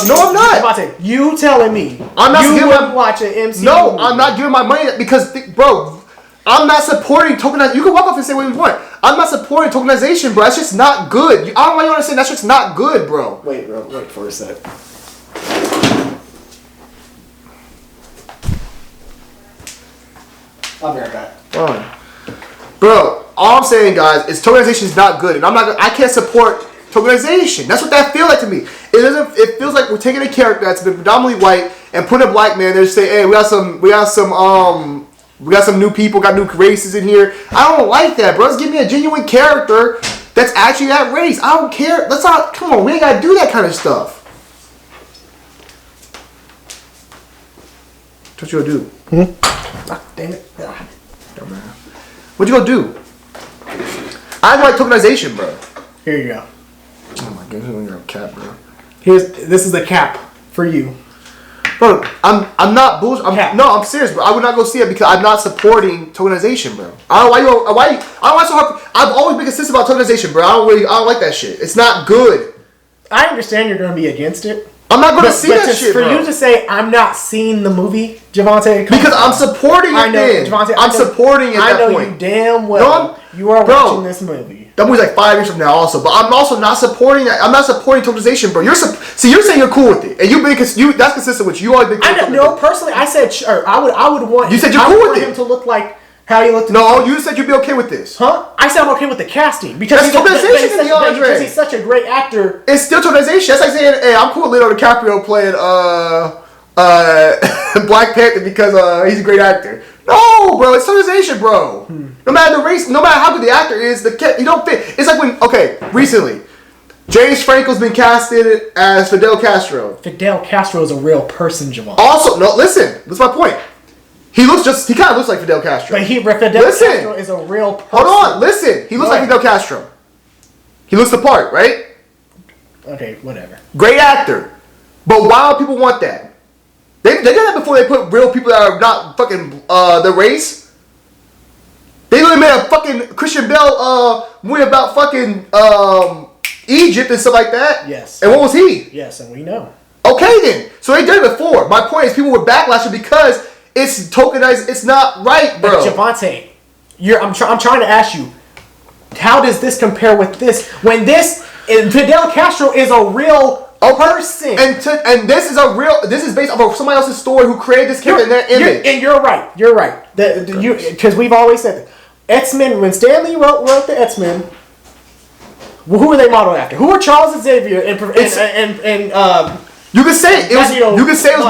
No, I'm not. You telling me? I'm not. You wouldn't watch an MCU? No, I'm not giving my money because, bro. I'm not supporting tokenization. You can walk off and say what you want. I'm not supporting tokenization, bro. That's just not good. I don't know why you understand. That's just not good, bro. Wait for a sec. I'll be right back. Bro, all I'm saying, guys, is tokenization is not good, and I can't support tokenization. That's what that feels like to me. It feels like we're taking a character that's been predominantly white and putting a black man there to say, hey, we got some new people, got new races in here. I don't like that, bro. Let's give me a genuine character that's actually that race. I don't care. Come on, we ain't gotta do that kind of stuff. What you gonna do? Damn it. What you gonna do? I don't like tokenization, bro. Here you go. Oh my goodness, you're a cap, bro. This is the cap for you. Bro, I'm not bullshit. I'm serious, bro. I would not go see it because I'm not supporting tokenization, bro. I don't know why you I don't want so hard. I've always been consistent about tokenization, bro. I don't like that shit. It's not good. I understand you're going to be against it. I'm not going to see that shit, for bro. you to say I'm not seeing the movie, Javante, because I'm supporting it. I know, Javante, I'm supporting it. I know you damn well. You are watching this movie. That movie's like 5 years from now, also. But I'm also not supporting that. I'm not supporting tokenization, bro. You're saying you're cool with it, and that's consistent with you. Always been cool. No, personally, I said sure. I would want. You said you're cool with him to look like how he looked. No, you said you'd be okay with this. Huh? I said I'm okay with the casting because because he's such a great actor. It's still tokenization. That's like saying, hey, I'm cool with Leonardo DiCaprio playing Black Panther because he's a great actor. No, bro, it's tokenization, bro. No matter the race, no matter how good the actor is, he don't fit. It's like when recently, James Franco's been casted as Fidel Castro. Fidel Castro is a real person, Javon. Also, no, listen, that's my point. He kind of looks like Fidel Castro. But Fidel Castro is a real person. Hold on, listen. He looks like Fidel Castro. He looks the part, right? Okay, whatever. Great actor. But why do people want that? They did that before they put real people that are not fucking the race. They literally made a fucking Christian Bale movie about fucking Egypt and stuff like that. Yes. And what was he? Yes, and we know. Okay then. So they did it before. My point is people were backlashing because it's tokenized. It's not right, bro. But Javante, I'm trying to ask you, how does this compare with this? When Fidel Castro is a real person, and this is based off of somebody else's story who created this character in their image. And you're right. Because we've always said that. X-Men. When Stan Lee wrote the X-Men, who were they modeled after? Who were Charles Xavier and you could say it was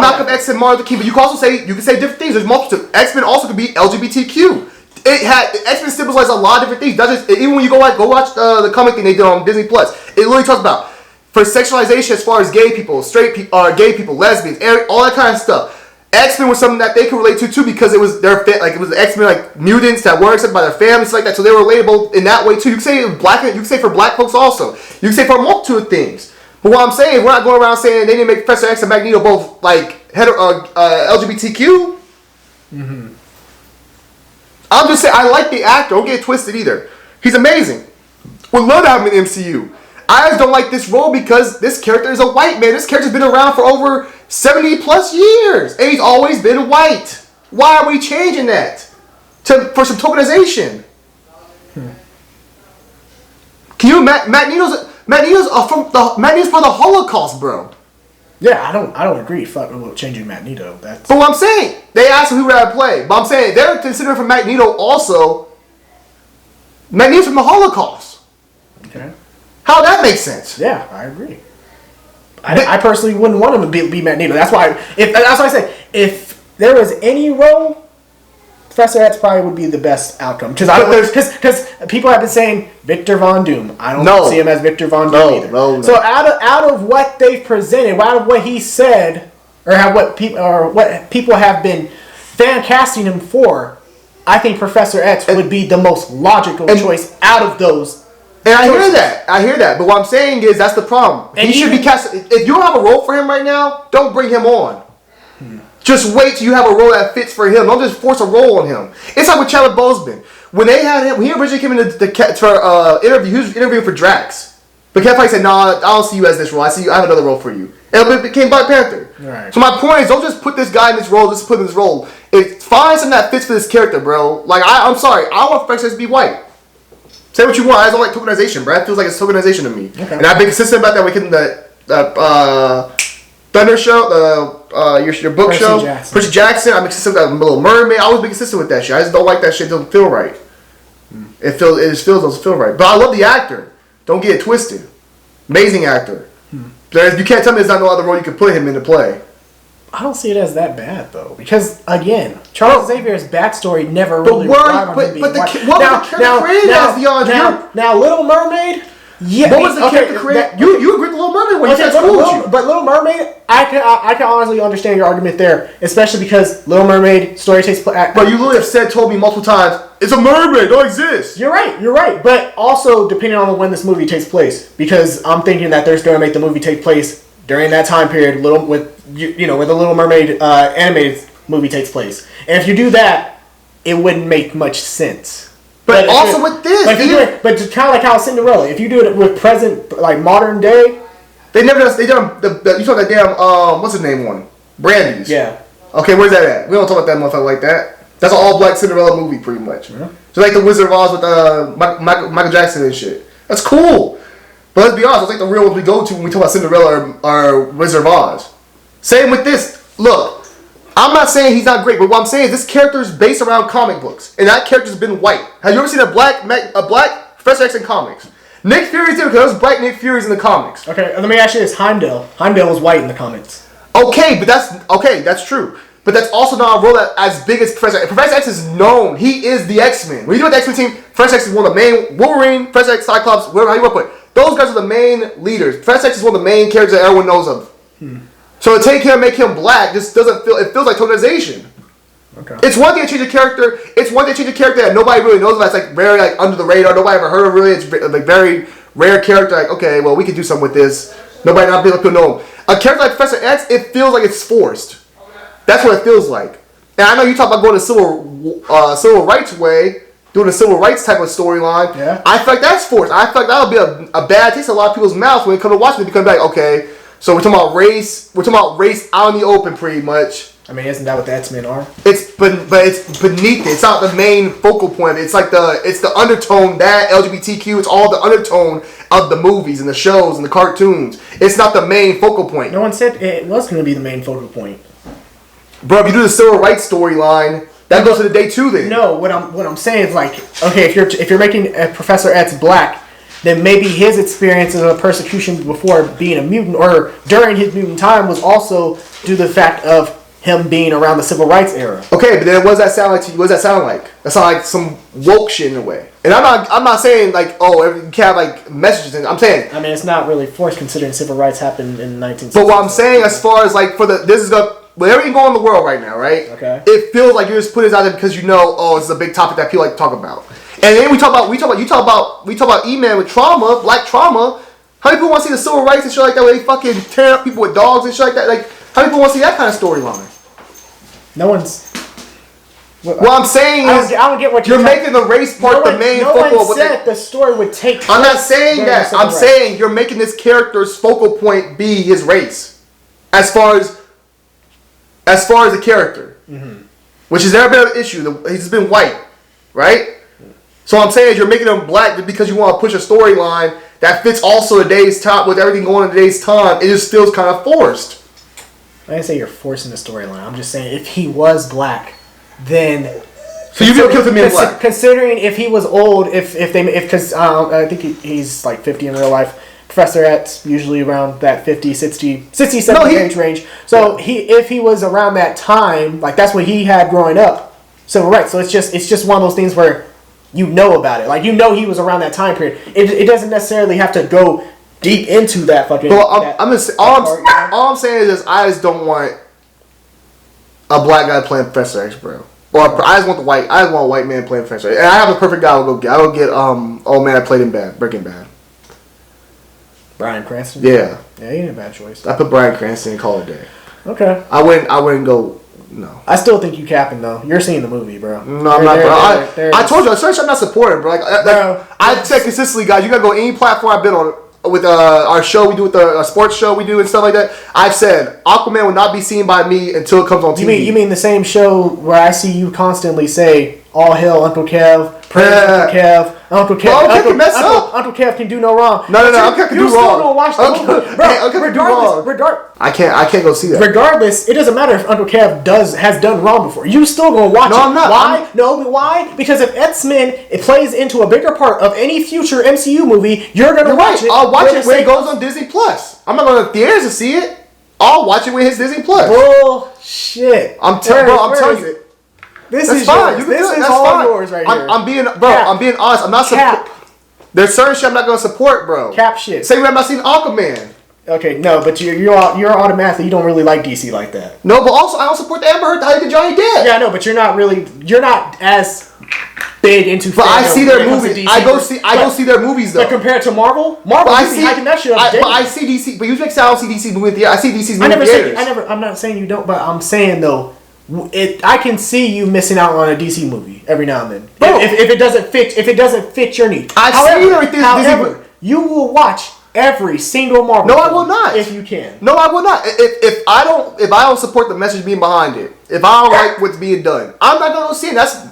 Malcolm X and Martin Luther King, but you can say different things. There's multiple. X-Men also could be LGBTQ. X-Men symbolizes a lot of different things. Even when you go watch the comic thing they did on Disney Plus, it literally talks about for sexualization as far as gay people, straight people, gay people, lesbians, all that kind of stuff. X-Men was something that they could relate to too because it was it was X-Men like mutants that were accepted by their families like that, so they were relatable in that way too. You can say you can say for black folks also. You can say for a multitude of things. But what I'm saying, we're not going around saying they didn't make Professor X and Magneto both like LGBTQ. Mm-hmm. I'm just saying I like the actor. Don't get it twisted either. He's amazing. Would love to have him in the MCU. I just don't like this role because this character is a white man. This character's been around for over 70 plus years. And he's always been white. Why are we changing that? For some tokenization. Can you Magneto's part of the Holocaust, bro. Yeah, I don't agree. Fuck about changing Magneto. But what I'm saying, they asked him who would I play. But I'm saying they're considering for Magneto also. Magneto's from the Holocaust. Okay. How that makes sense? Yeah, I agree. I personally wouldn't want him to be Magneto. That's why I say if there was any role, Professor X probably would be the best outcome because people have been saying Victor Von Doom. I don't see him as Victor Von Doom either. No. So out of what they've presented, out of what he said, or what people have been fan casting him for, I think Professor X would be the most logical choice out of those. And I hear that. But what I'm saying is that's the problem. He should be cast. If you don't have a role for him right now, don't bring him on. Just wait till you have a role that fits for him. Don't just force a role on him. It's like with Chadwick Boseman. When he originally came into the interview, he was interviewing for Drax. But Kevin Feige said, "No, I don't see you as this role. I have another role for you." And it became Black Panther. Right. So my point is, don't just put this guy in this role. Just put him in this role. Find something that fits for this character, bro. Like, I'm sorry. I want Professor X to be white. Say what you want. I just don't like tokenization, bro. It feels like it's tokenization to me. Okay. And I've been consistent about that. We can the Thunder show, your book Percy show. Jackson. Percy Jackson. I'm consistent with that Little Mermaid. I always be consistent with that shit. I just don't like that shit. It doesn't feel right. It doesn't feel right. But I love the actor. Don't get it twisted. Amazing actor. You can't tell me there's not no other role you could put him in to play. I don't see it as that bad though, because again, Charles Xavier's backstory never really relied on him being white. Now, Little Mermaid. Yeah. What was the character created? You agreed with Little Mermaid when you said school. But Little Mermaid, I can honestly understand your argument there, especially because Little Mermaid story takes place. But you literally have told me multiple times, it's a mermaid, don't exist. You're right. But also depending on when this movie takes place, because I'm thinking that they're going to make the movie take place during that time period, where the Little Mermaid animated movie takes place. And if you do that, it wouldn't make much sense. But also with this, but just kind of like how Cinderella, if you do it with present, like modern day, they done you saw that damn what's his name one? Brandy's. Yeah. Okay, where's that at? We don't talk about that motherfucker like that. That's an all black Cinderella movie, pretty much. Yeah. Just like the Wizard of Oz with Michael Jackson and shit. That's cool. But let's be honest, it's like the real ones we go to when we talk about Cinderella or Wizard of Oz. Same with this. Look, I'm not saying he's not great, but what I'm saying is this character is based around comic books, and that character's been white. Have you ever seen a black Professor X in comics? Nick Fury's there because there's black Nick Fury's in the comics. Okay, let me ask you this: Heimdall was white in the comics. Okay, that's true. But that's also not a role that as big as Professor X. Professor X is known. He is the X-Men. When you do the X-Men team, Professor X is one of the main Wolverine, Professor X, Cyclops, whatever how you want to put it. Those guys are the main leaders. Professor X is one of the main characters that everyone knows of. So to take him and make him black just doesn't feel. It feels like tokenization. Okay. It's one thing to change a character. It's one thing to change a character that nobody really knows about. It's like very like under the radar. Nobody ever heard of really. It's like very rare character. Like okay, well we could do something with this. Nobody not people know him. A character like Professor X, it feels like it's forced. That's what it feels like. And I know you talk about going the civil rights way, doing a civil rights type of storyline. Yeah. I feel like that's forced. I feel like that'll be a bad taste in a lot of people's mouths when they come to watch it. Because like, okay, so we're talking about race. We're talking about race out in the open, pretty much. I mean, isn't that what the X-Men are? But it's beneath it. It's not the main focal point. It's like it's the undertone that LGBTQ. It's all the undertone of the movies and the shows and the cartoons. It's not the main focal point. No one said it was going to be the main focal point. Bro, if you do the civil rights storyline, that goes to the day two then. No, what I'm saying is like, okay, if you're making Professor X black, then maybe his experiences of persecution before being a mutant or during his mutant time was also due to the fact of him being around the civil rights era. Okay, but then what does that sound like to you? What does that sound like? That sounds like some woke shit in a way. And I'm not saying like, oh, you can't have like messages in it. I'm saying, I mean, it's not really forced considering civil rights happened in 1960s. But what I'm saying as far as like with everything going on in the world right now, right? Okay. It feels like you're just putting this out there because you know, oh, it's a big topic that people like to talk about. And then we talk about E-Man with trauma, black trauma. How many people want to see the civil rights and shit like that where they fucking tear up people with dogs and shit like that? Like, how many people want to see that kind of storyline? No one's. What I'm saying is, I don't get what you're making the race part the main focal. No one said the story would take place. I'm not saying that. I'm saying you're making this character's focal point be his race, as far as the character, which has never been an issue. He's been white, right? So I'm saying is you're making him black because you want to push a storyline that fits also today's time with everything going on in today's time. It just feels kind of forced. I didn't say you're forcing the storyline. I'm just saying if he was black, then. So you feel killed him being black? Considering if he was old, because I think he's like 50 in real life. Professor X usually around that 50, 60, 70 age range. So if he was around that time, like that's what he had growing up, civil rights. So it's just one of those things where you know about it. Like you know he was around that time period. It doesn't necessarily have to go deep into that fucking. Well, all I'm saying is I just don't want a black guy playing Professor X, bro. Or I just want a white man playing Professor X. And I have a perfect guy. I would get old man that played in Breaking Bad. Bryan Cranston? Yeah. Yeah, he ain't a bad choice. I put Bryan Cranston and call it a day. Okay. I wouldn't go, no. I still think you capping, though. You're seeing the movie, bro. No, I'm not, bro. I told you, I'm not supporting, bro. I said consistently, guys, you gotta go any platform I've been on our show we do with the sports show we do and stuff like that. I've said Aquaman will not be seen by me until it comes on TV. You mean the same show where I see you constantly say, "All hail Uncle Kev, praise Uncle Kev, Uncle Kev, Uncle Kev can do no wrong." No, Uncle Kev can do wrong. You still gonna watch the movie, bro? Hey, Uncle Kev can do wrong. I can't go see that. Regardless, it doesn't matter if Uncle Kev has done wrong before. You still gonna watch it. No, I'm not. Why? Why? Because if X-Men it plays into a bigger part of any future MCU movie, you're gonna watch it. I'll watch it when it goes on Disney Plus. I'm not going to theaters to see it. I'll watch it with his Disney Plus. Bullshit. I'm telling you. This that's is fine. yours. This is all yours right here. I'm being honest. I'm not Cap. There's certain shit I'm not going to support, bro. Cap shit. Same way I'm not seeing Aquaman. Okay, no, but you're automatically, you don't really like DC like that. No, but also I don't support the Amber Heard how you did Johnny Depp. Yeah, no, but you're not as big into. But I see their movies. I go see their movies though. But compared to Marvel I see hyping that shit up. But I see DC. But you make I don't see DC movie. I see DC's movie theaters. I'm not saying you don't, but I'm saying though, I can see you missing out on a DC movie every now and then. Bro, if it doesn't fit your needs. However, you will watch every single Marvel. No, I will not. If you can. No, I will not. If I don't support the message being behind it, if I don't like what's being done, I'm not gonna go see it. That's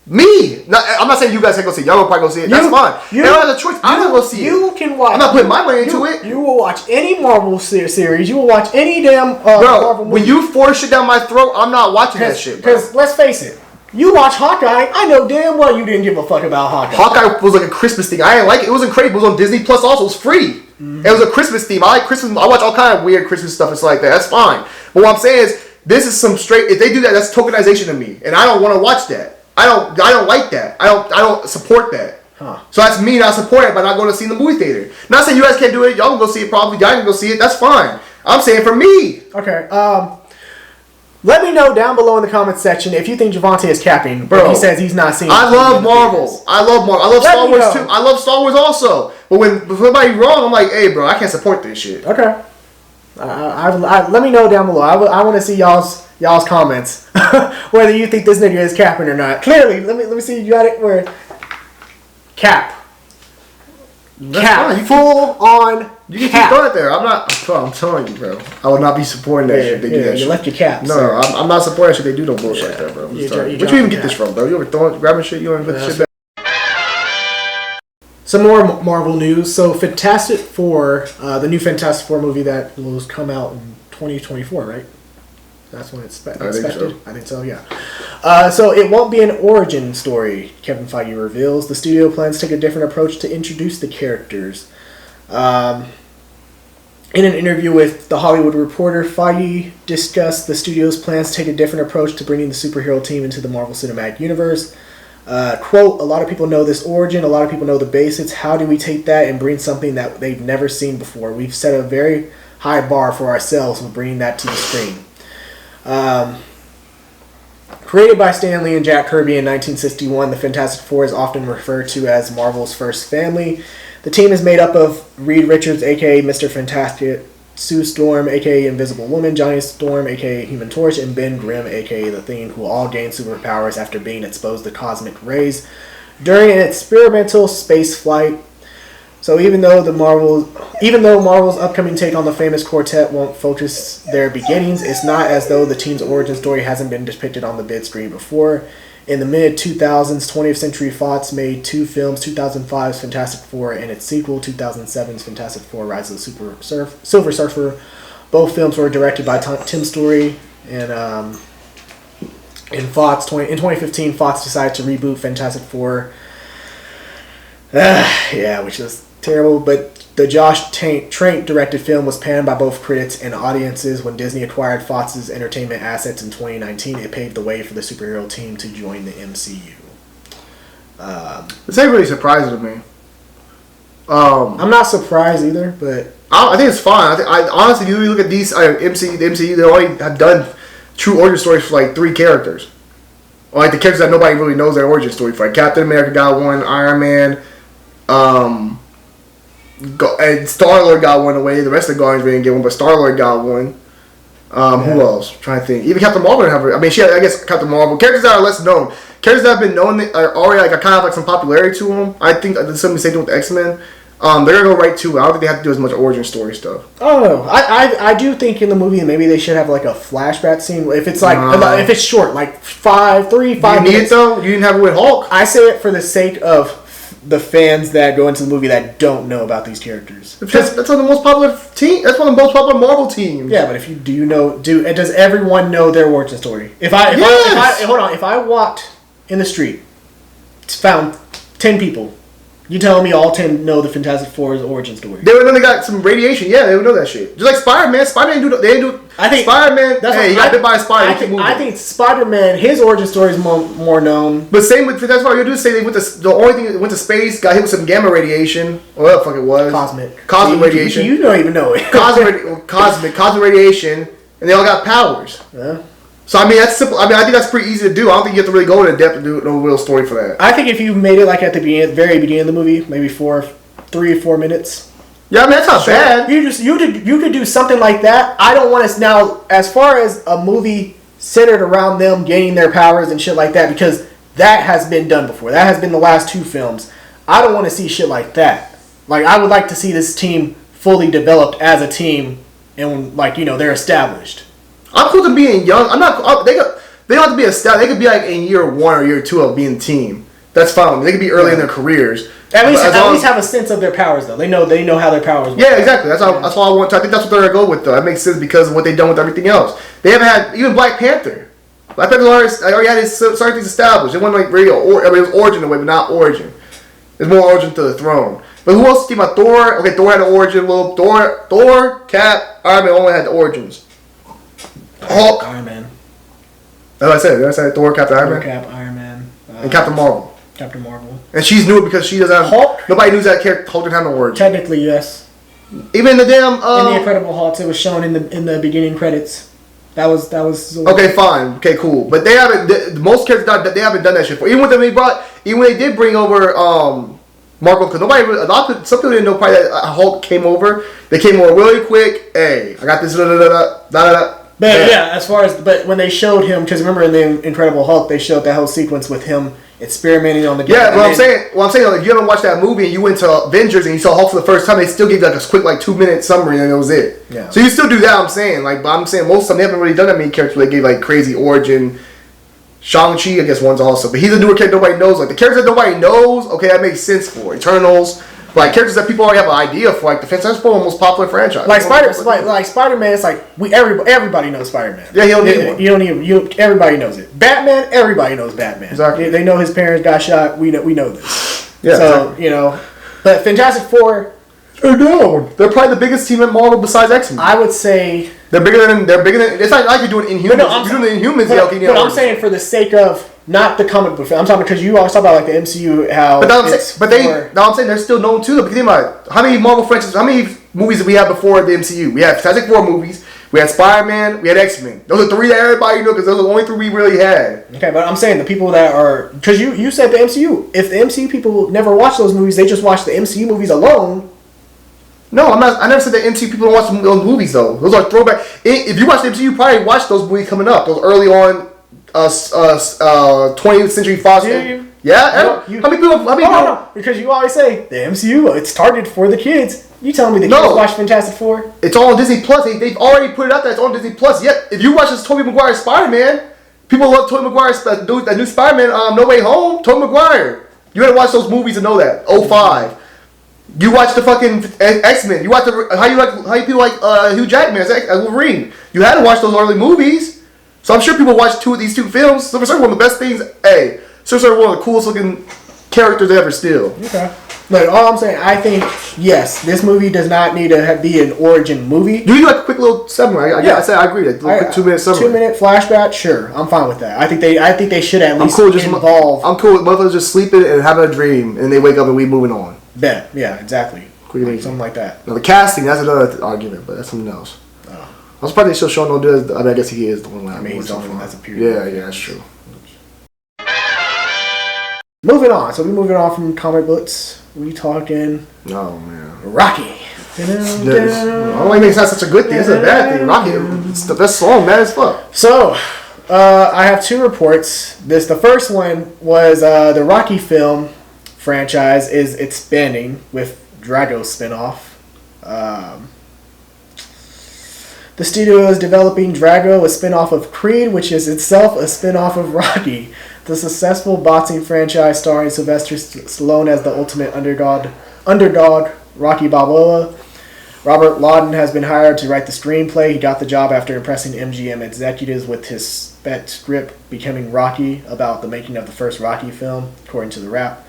me. I'm not saying you guys can go see it. Y'all will probably go see it. That's fine. You don't have a choice. I'm gonna go see it. You can watch. I'm not putting my money into it. You will watch any Marvel series. You will watch any damn Marvel movie. When you force shit down my throat, I'm not watching that shit. Because let's face it. You watch Hawkeye, I know damn well you didn't give a fuck about Hawkeye. Hawkeye was like a Christmas thing. I didn't like it. It wasn't crazy. It was on Disney Plus also. It was free. Mm-hmm. It was a Christmas theme. I like Christmas. I watch all kind of weird Christmas stuff and stuff like that. That's fine. But what I'm saying is, this is some straight. If they do that, that's tokenization to me, and I don't want to watch that. I don't like that. I don't support that. Huh. So that's me not supporting it by not going to see in the movie theater. Not saying you guys can't do it. Y'all can go see it. Probably y'all can go see it. That's fine. I'm saying for me. Okay. Let me know down below in the comments section if you think Javante is capping. Bro, he says he's not seeing. I love Marvel. I love Star Wars too. I love Star Wars also. But when somebody's wrong, I'm like, hey, bro, I can't support this shit. Okay. Let me know down below. I want to see y'all's comments whether you think this nigga is capping or not. Clearly, let me see. You got it where cap. That's cap. Fine. Full on. You can keep going there. I'm telling you, bro. I will not be supporting that shit. They do that shit. You left your cap. No, I'm not supporting that shit. They do no bullshit like that, bro. Where'd you even get this from, bro? You ever grabbing shit? You ever put this shit back? Some more Marvel news. So Fantastic Four, the new Fantastic Four movie that will come out in 2024, right? That's when it's expected. I think so, yeah. So it won't be an origin story, Kevin Feige reveals. The studio plans to take a different approach to introduce the characters. In an interview with The Hollywood Reporter, Feige discussed the studio's plans to take a different approach to bringing the superhero team into the Marvel Cinematic Universe. Quote, a lot of people know this origin, a lot of people know the basics. How do we take that and bring something that they've never seen before? We've set a very high bar for ourselves with bringing that to the screen. Created by Stan Lee and Jack Kirby in 1961, the Fantastic Four is often referred to as Marvel's first family. The team is made up of Reed Richards, a.k.a. Mr. Fantastic, Sue Storm, a.k.a. Invisible Woman, Johnny Storm, a.k.a. Human Torch, and Ben Grimm, a.k.a. The Thing, who all gain superpowers after being exposed to cosmic rays during an experimental space flight. So even though Marvel's upcoming take on the famous quartet won't focus their beginnings, it's not as though the team's origin story hasn't been depicted on the big screen before. In the mid-2000s, 20th Century Fox made two films, 2005's Fantastic Four and its sequel, 2007's Fantastic Four Rise of the Silver Surfer. Both films were directed by Tim Story, and in 2015, Fox decided to reboot Fantastic Four. Which was terrible, but the Josh Trank directed film was panned by both critics and audiences. When Disney acquired Fox's entertainment assets in 2019, it paved the way for the superhero team to join the MCU. This ain't really surprising to me. I'm not surprised either, but I think it's fine. I honestly, if you look at these MCU, they only have done true origin stories for like 3 characters. Or like the characters that nobody really knows their origin story for. Like Captain America got one, Iron Man, and Star-Lord got one away. The rest of the Guardians didn't get one, but Star-Lord got one. Who else? I'm trying to think. Even Captain Marvel didn't have her. I mean, I guess Captain Marvel. Characters that are less known. Characters that have been known are already like kind of like some popularity to them. I think there's something the same thing with the X-Men. They're gonna go right to it. I don't think they have to do as much origin story stuff. Oh, I do think in the movie maybe they should have like a flashback scene. If it's like if it's short, like 5 minutes. You need it though. You didn't have it with Hulk. I say it for the sake of the fans that go into the movie that don't know about these characters. That's one of the most popular team. That's one of the most popular Marvel teams. Yeah, but if you does everyone know their origin story? If I walked in the street, found 10 people. You telling me all 10 know the Fantastic Four's origin story? They would know they got some radiation. Yeah, they would know that shit. Just like Spider-Man. Spider-Man didn't do. I think Spider-Man. He got bit by a spider. I think Spider-Man, his origin story is more known. But same with Fantastic Four. You do say they went to the only thing went to space, got hit with some gamma radiation. Or whatever the fuck it was. Cosmic radiation. You don't even know it. Cosmic radiation, and they all got powers. Yeah. So I mean that's simple. I mean I think that's pretty easy to do. I don't think you have to really go into depth and do no real story for that. I think if you made it like at the very beginning of the movie, maybe 3 or 4 minutes. Yeah, I mean that's not bad. You could do something like that. I don't want to now as far as a movie centered around them gaining their powers and shit like that because that has been done before. That has been the last 2 films. I don't want to see shit like that. Like I would like to see this team fully developed as a team and like they're established. I'm cool to being young. I'm not. They don't have to be a star. They could be like in year 1 or year 2 of being a team. That's fine. They could be early in their careers. At least have a sense of their powers though. They know how their powers work. Yeah, exactly. That's all I want to. I think that's what they're gonna go with though. That makes sense because of what they've done with everything else. They haven't had even Black Panther. Black Panther already had his certain things established. It wasn't like real. It was origin in a way, but not origin. It's more origin to the throne. But who else came out? Thor. Okay, Thor had an origin. Well, Thor, Cap, Iron Man only had the origins. Hulk. Iron Man. That's what I said. Did I say Thor, Captain Iron Man? Cap, Iron Man. And Captain Marvel. Captain Marvel. And she's new because she doesn't have... Hulk? Nobody knew that character. Hulk didn't have no words. Technically, yes. Even the damn... in the Incredible Hulk, it was shown in the beginning credits. That was... Okay, fine. Okay, cool. But they haven't... Most characters, they haven't done that shit before. Even when they did bring over... Marvel, because some people didn't know probably that Hulk came over. They came over really quick. Hey, I got this. But yeah, but when they showed him, because remember in the Incredible Hulk, they showed that whole sequence with him experimenting on the. Yeah, I'm saying, if you haven't watched that movie and you went to Avengers and you saw Hulk for the first time, they still gave like a quick 2-minute summary and that was it. Yeah. So you still do that. I'm saying, but I'm saying most of them they haven't really done that many characters where they gave like crazy origin. Shang-Chi, I guess one's also, but he's a newer character nobody knows. Like the characters that nobody knows, okay, that makes sense for Eternals. Like characters that people already have an idea for, like the Fantastic Four, most popular franchise. Like Spider-Man, it's like everybody knows Spider-Man. Yeah, you don't need one. You don't need everybody knows it. Batman, everybody knows Batman. Exactly. They know his parents got shot. We know this. Yeah. So exactly. But Fantastic Four, they're probably the biggest team at Marvel besides X-Men. I would say they're bigger than. It's not like you're doing Inhumans. You're doing the Inhumans. But I'm saying for the sake of. Not the comic book film. I'm talking because you always talk about like the MCU how. I'm saying they're still known too. But think about it. How many Marvel franchises? How many movies did we have before the MCU? We had Fantastic Four movies. We had Spider-Man. We had X-Men. Those are 3 that everybody because those are the only 3 we really had. Okay, but I'm saying the people that are because you said the MCU. If the MCU people never watch those movies, they just watch the MCU movies alone. No, I'm not. I never said that MCU people don't watch those movies though. Those are throwback. If you watch the MCU, you probably watched those movies coming up. Those early on. 20th Century Fox. Yeah. How many people? No, because you always say the MCU. It's targeted for the kids. You telling me the kids watch Fantastic Four? It's all on Disney Plus. They've already put it out there. It's on Disney Plus. Yet, if you watch this Tobey Maguire Spider-Man, people love Tobey Maguire. That new Spider-Man. No Way Home. Tobey Maguire. You had to watch those movies to know that. 05. You watch the fucking X-Men. You watch how you people like Hugh Jackman as Wolverine. You had to watch those early movies. So I'm sure people watch these two films. Silver Surfer, one of the best things. Hey, Silver Surfer, one of the coolest looking characters ever still. Okay. But all I'm saying, I think, yes, this movie does not need to be an origin movie. Do you like a quick little summary? I said I agree. Like quick 2-minute summary. 2-minute flashback, sure. I'm fine with that. I think they should at least involve. I'm cool with motherfuckers just sleeping and having a dream, and they wake up and we moving on. Bet. Yeah, exactly. Something like that. Now, the casting, that's another argument, but that's something else. I was probably still showing no good. I mean, I guess he is the one. He's the one that's a period. Yeah, that's true. Moving on. So we're moving on from comic books. We talking. Oh man, Rocky. I don't think it's not such a good thing. It's a bad thing. Rocky. It's the best song, man, as fuck. So, I have 2 reports. The first one was the Rocky film franchise is expanding with Drago spinoff. The studio is developing Drago, a spinoff of Creed, which is itself a spinoff of Rocky. The successful boxing franchise starring Sylvester Stallone as the ultimate underdog Rocky Balboa. Robert Lawton has been hired to write the screenplay. He got the job after impressing MGM executives with his spec script, Becoming Rocky, about the making of the first Rocky film, according to The Wrap,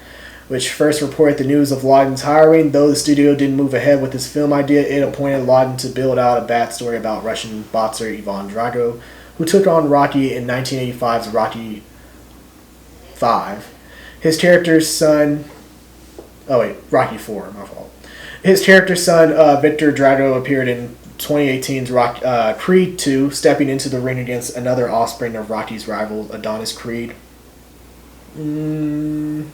which first reported the news of Lawton's hiring. Though the studio didn't move ahead with his film idea, it appointed Lawton to build out a backstory about Russian boxer Ivan Drago, who took on Rocky in 1985's Rocky V. His character's son... Oh wait, Rocky IV, my fault. His character's son, Victor Drago, appeared in 2018's Creed 2, stepping into the ring against another offspring of Rocky's rival, Adonis Creed. There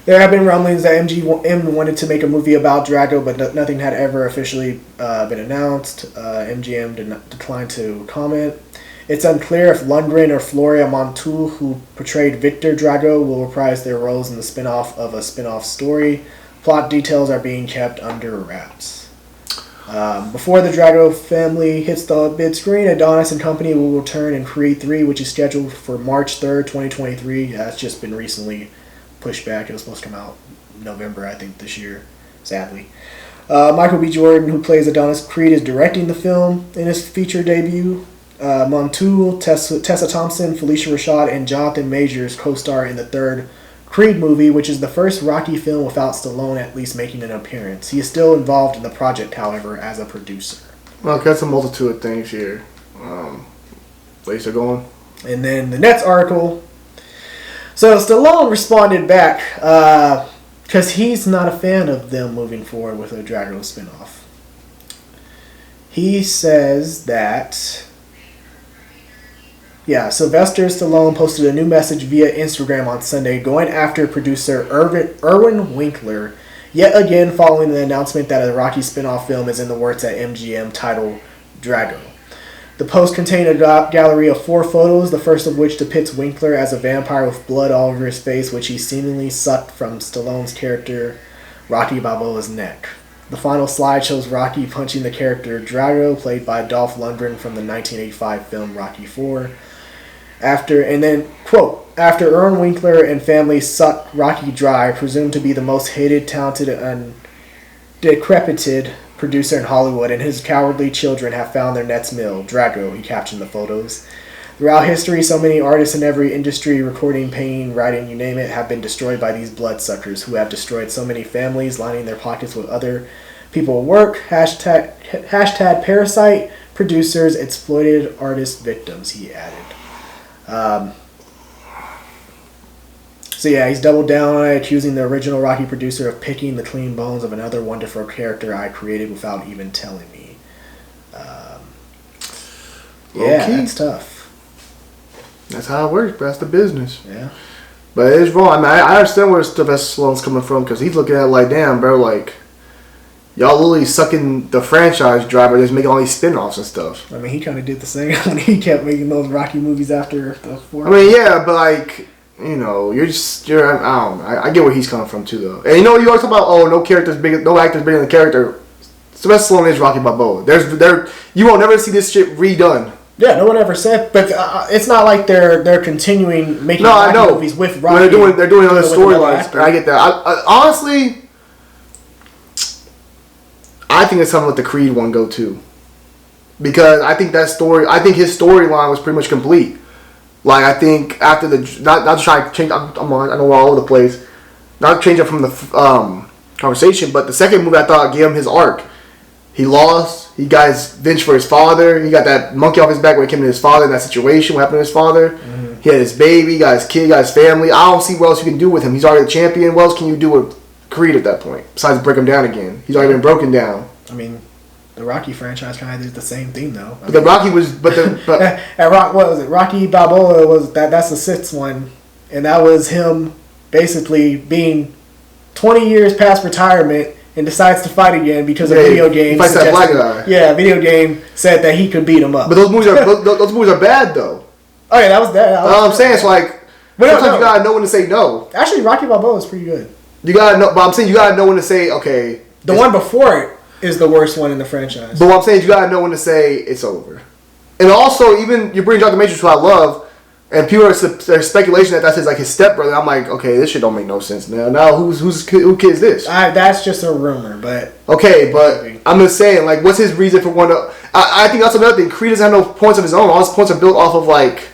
have been rumblings that MGM wanted to make a movie about Drago, but nothing had ever officially been announced. MGM declined to comment. It's unclear if Lundgren or Floria Montour, who portrayed Victor Drago, will reprise their roles in the spin-off of a spin-off story. Plot details are being kept under wraps. Before the Drago family hits the big screen, Adonis and company will return in Creed 3, which is scheduled for March 3rd, 2023. That's just been recently pushed back. It was supposed to come out November, I think, this year, sadly. Michael B. Jordan, who plays Adonis Creed, is directing the film in his feature debut. Montour, Tessa Thompson, Felicia Rashad, and Jonathan Majors co-star in the third Creed movie, which is the first Rocky film without Stallone at least making an appearance. He is still involved in the project, however, as a producer. Well, that's a multitude of things here. Place are going. And then the next article. So Stallone responded back because he's not a fan of them moving forward with a Drago spinoff. He says that... Yeah, Sylvester Stallone posted a new message via Instagram on Sunday going after producer Irwin Winkler, yet again following the announcement that a Rocky spin-off film is in the works at MGM titled Drago. The post contained a gallery of 4 photos, the first of which depicts Winkler as a vampire with blood all over his face, which he seemingly sucked from Stallone's character Rocky Balboa's neck. The final slide shows Rocky punching the character Drago, played by Dolph Lundgren from the 1985 film Rocky IV. After Irwin Winkler and family sucked Rocky dry, presumed to be the most hated, talented, and decrepited producer in Hollywood, and his cowardly children have found their next meal, Drago, he captioned the photos. Throughout history, so many artists in every industry, recording, painting, writing, you name it, have been destroyed by these bloodsuckers who have destroyed so many families, lining their pockets with other people's work. Hashtag parasite, producers, exploited artist victims, he added. So yeah, he's doubled down on it, accusing the original Rocky producer of picking the clean bones of another wonderful character I created without even telling me. Yeah, that's tough. That's how it works, but that's the business. Yeah. But it's wrong. I mean, I understand where Sylvester Stallone's coming from, because he's looking at it like, damn, bro, like, y'all literally sucking the franchise dry, but just making all these spin-offs and stuff. I mean, he kind of did the same when he kept making those Rocky movies after the 4. I mean, yeah, but like, you know, I don't know. I get where he's coming from too, though. And you know, you always talk about, no actor's bigger than the character. Sylvester Stallone is Rocky Balboa. You won't never see this shit redone. Yeah, no one ever said, but it's not like they're continuing making Rocky movies with Rocky. They're doing other storylines. I get that. I honestly, I think it's something let the Creed one go too, because I think his storyline was pretty much complete. Like, I think after not to try to change, I know we're all over the place, not to change up from the conversation, but the second movie I thought gave him his arc. He lost. He got his venge for his father. He got that monkey off his back when it came to his father in that situation. What happened to his father? Mm-hmm. He had his baby, got his kid, got his family. I don't see what else you can do with him. He's already the champion. What else can you do with Creed at that point besides break him down again? He's already been broken down. I mean, the Rocky franchise kind of did the same thing, though. Rocky was, what was it? Rocky Balboa was that's the 6th one, and that was him basically being 20 years past retirement and decides to fight again because a video game. He fights that black guy. Yeah, a video game said that he could beat him up. But those movies are bad though. Oh yeah, that was that. I'm saying it's like sometimes you gotta know when to say no. Actually, Rocky Balboa is pretty good. You gotta know, but I'm saying you gotta know when to say, okay. The one before it is the worst one in the franchise. But what I'm saying is you gotta know when to say it's over. And also, even you bring Dr. Matrix, who I love, and people there's speculation that that's his stepbrother. I'm like, okay, this shit don't make no sense now. Now who kid is this? That's just a rumor, but okay, but I'm just saying, like, what's his reason for one? I think that's another thing. Creed doesn't have no points of his own. All his points are built off of like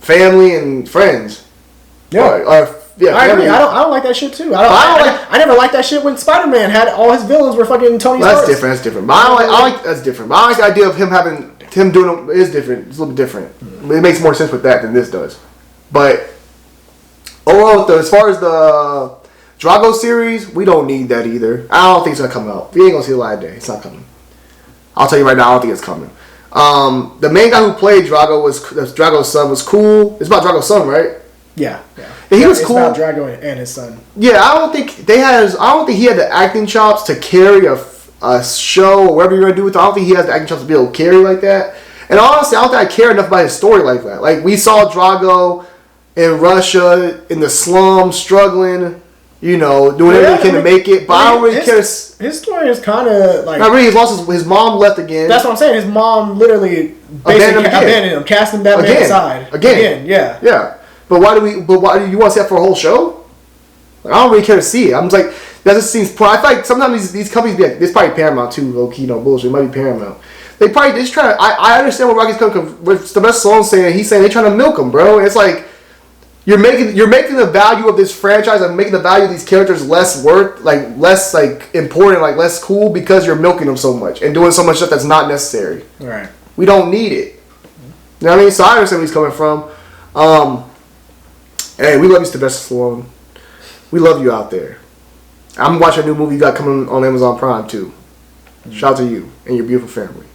family and friends. Yeah. I agree. I don't like that shit too. I never liked that shit when Spider-Man had all his villains were fucking Tony Stark. That's different. But that's different. But I like the idea of him doing it is different. It's a little bit different. It makes more sense with that than this does. But overall, as far as the Drago series, we don't need that either. I don't think it's gonna come out. We ain't gonna see the light of day. It's not coming. I'll tell you right now, I don't think it's coming. The main guy who played Drago Drago's son was cool. It's about Drago's son, right? Yeah. And he was cool. It's about Drago and his son. Yeah, I don't think he had the acting chops to carry a show or whatever you're gonna do with it. I don't think he has the acting chops to be able to carry like that. And honestly, I don't think I care enough about his story like that. Like, we saw Drago in Russia in the slums struggling, doing everything he can to make it. But I don't really care. His story is kind of like. Not really. He's lost his mom left again. That's what I'm saying. His mom literally basically abandoned him, casting that man aside again. Yeah. Yeah. But why do you want to see that for a whole show? Like, I don't really care to see it. I'm just like, that just seems. I feel like sometimes these companies be like, this probably Paramount too, low key, bullshit. It might be Paramount. They probably just trying to. I understand what Rocky's coming from. What Sylvester Stallone's saying. He's saying they're trying to milk him, bro. And it's like you're making the value of this franchise and making the value of these characters less important, like less cool because you're milking them so much and doing so much stuff that's not necessary. Right. We don't need it. You know what I mean? So I understand where he's coming from. Hey, we love you, Sylvester Stallone. We love you out there. I'm watching a new movie you got coming on Amazon Prime too. Shout out to you and your beautiful family.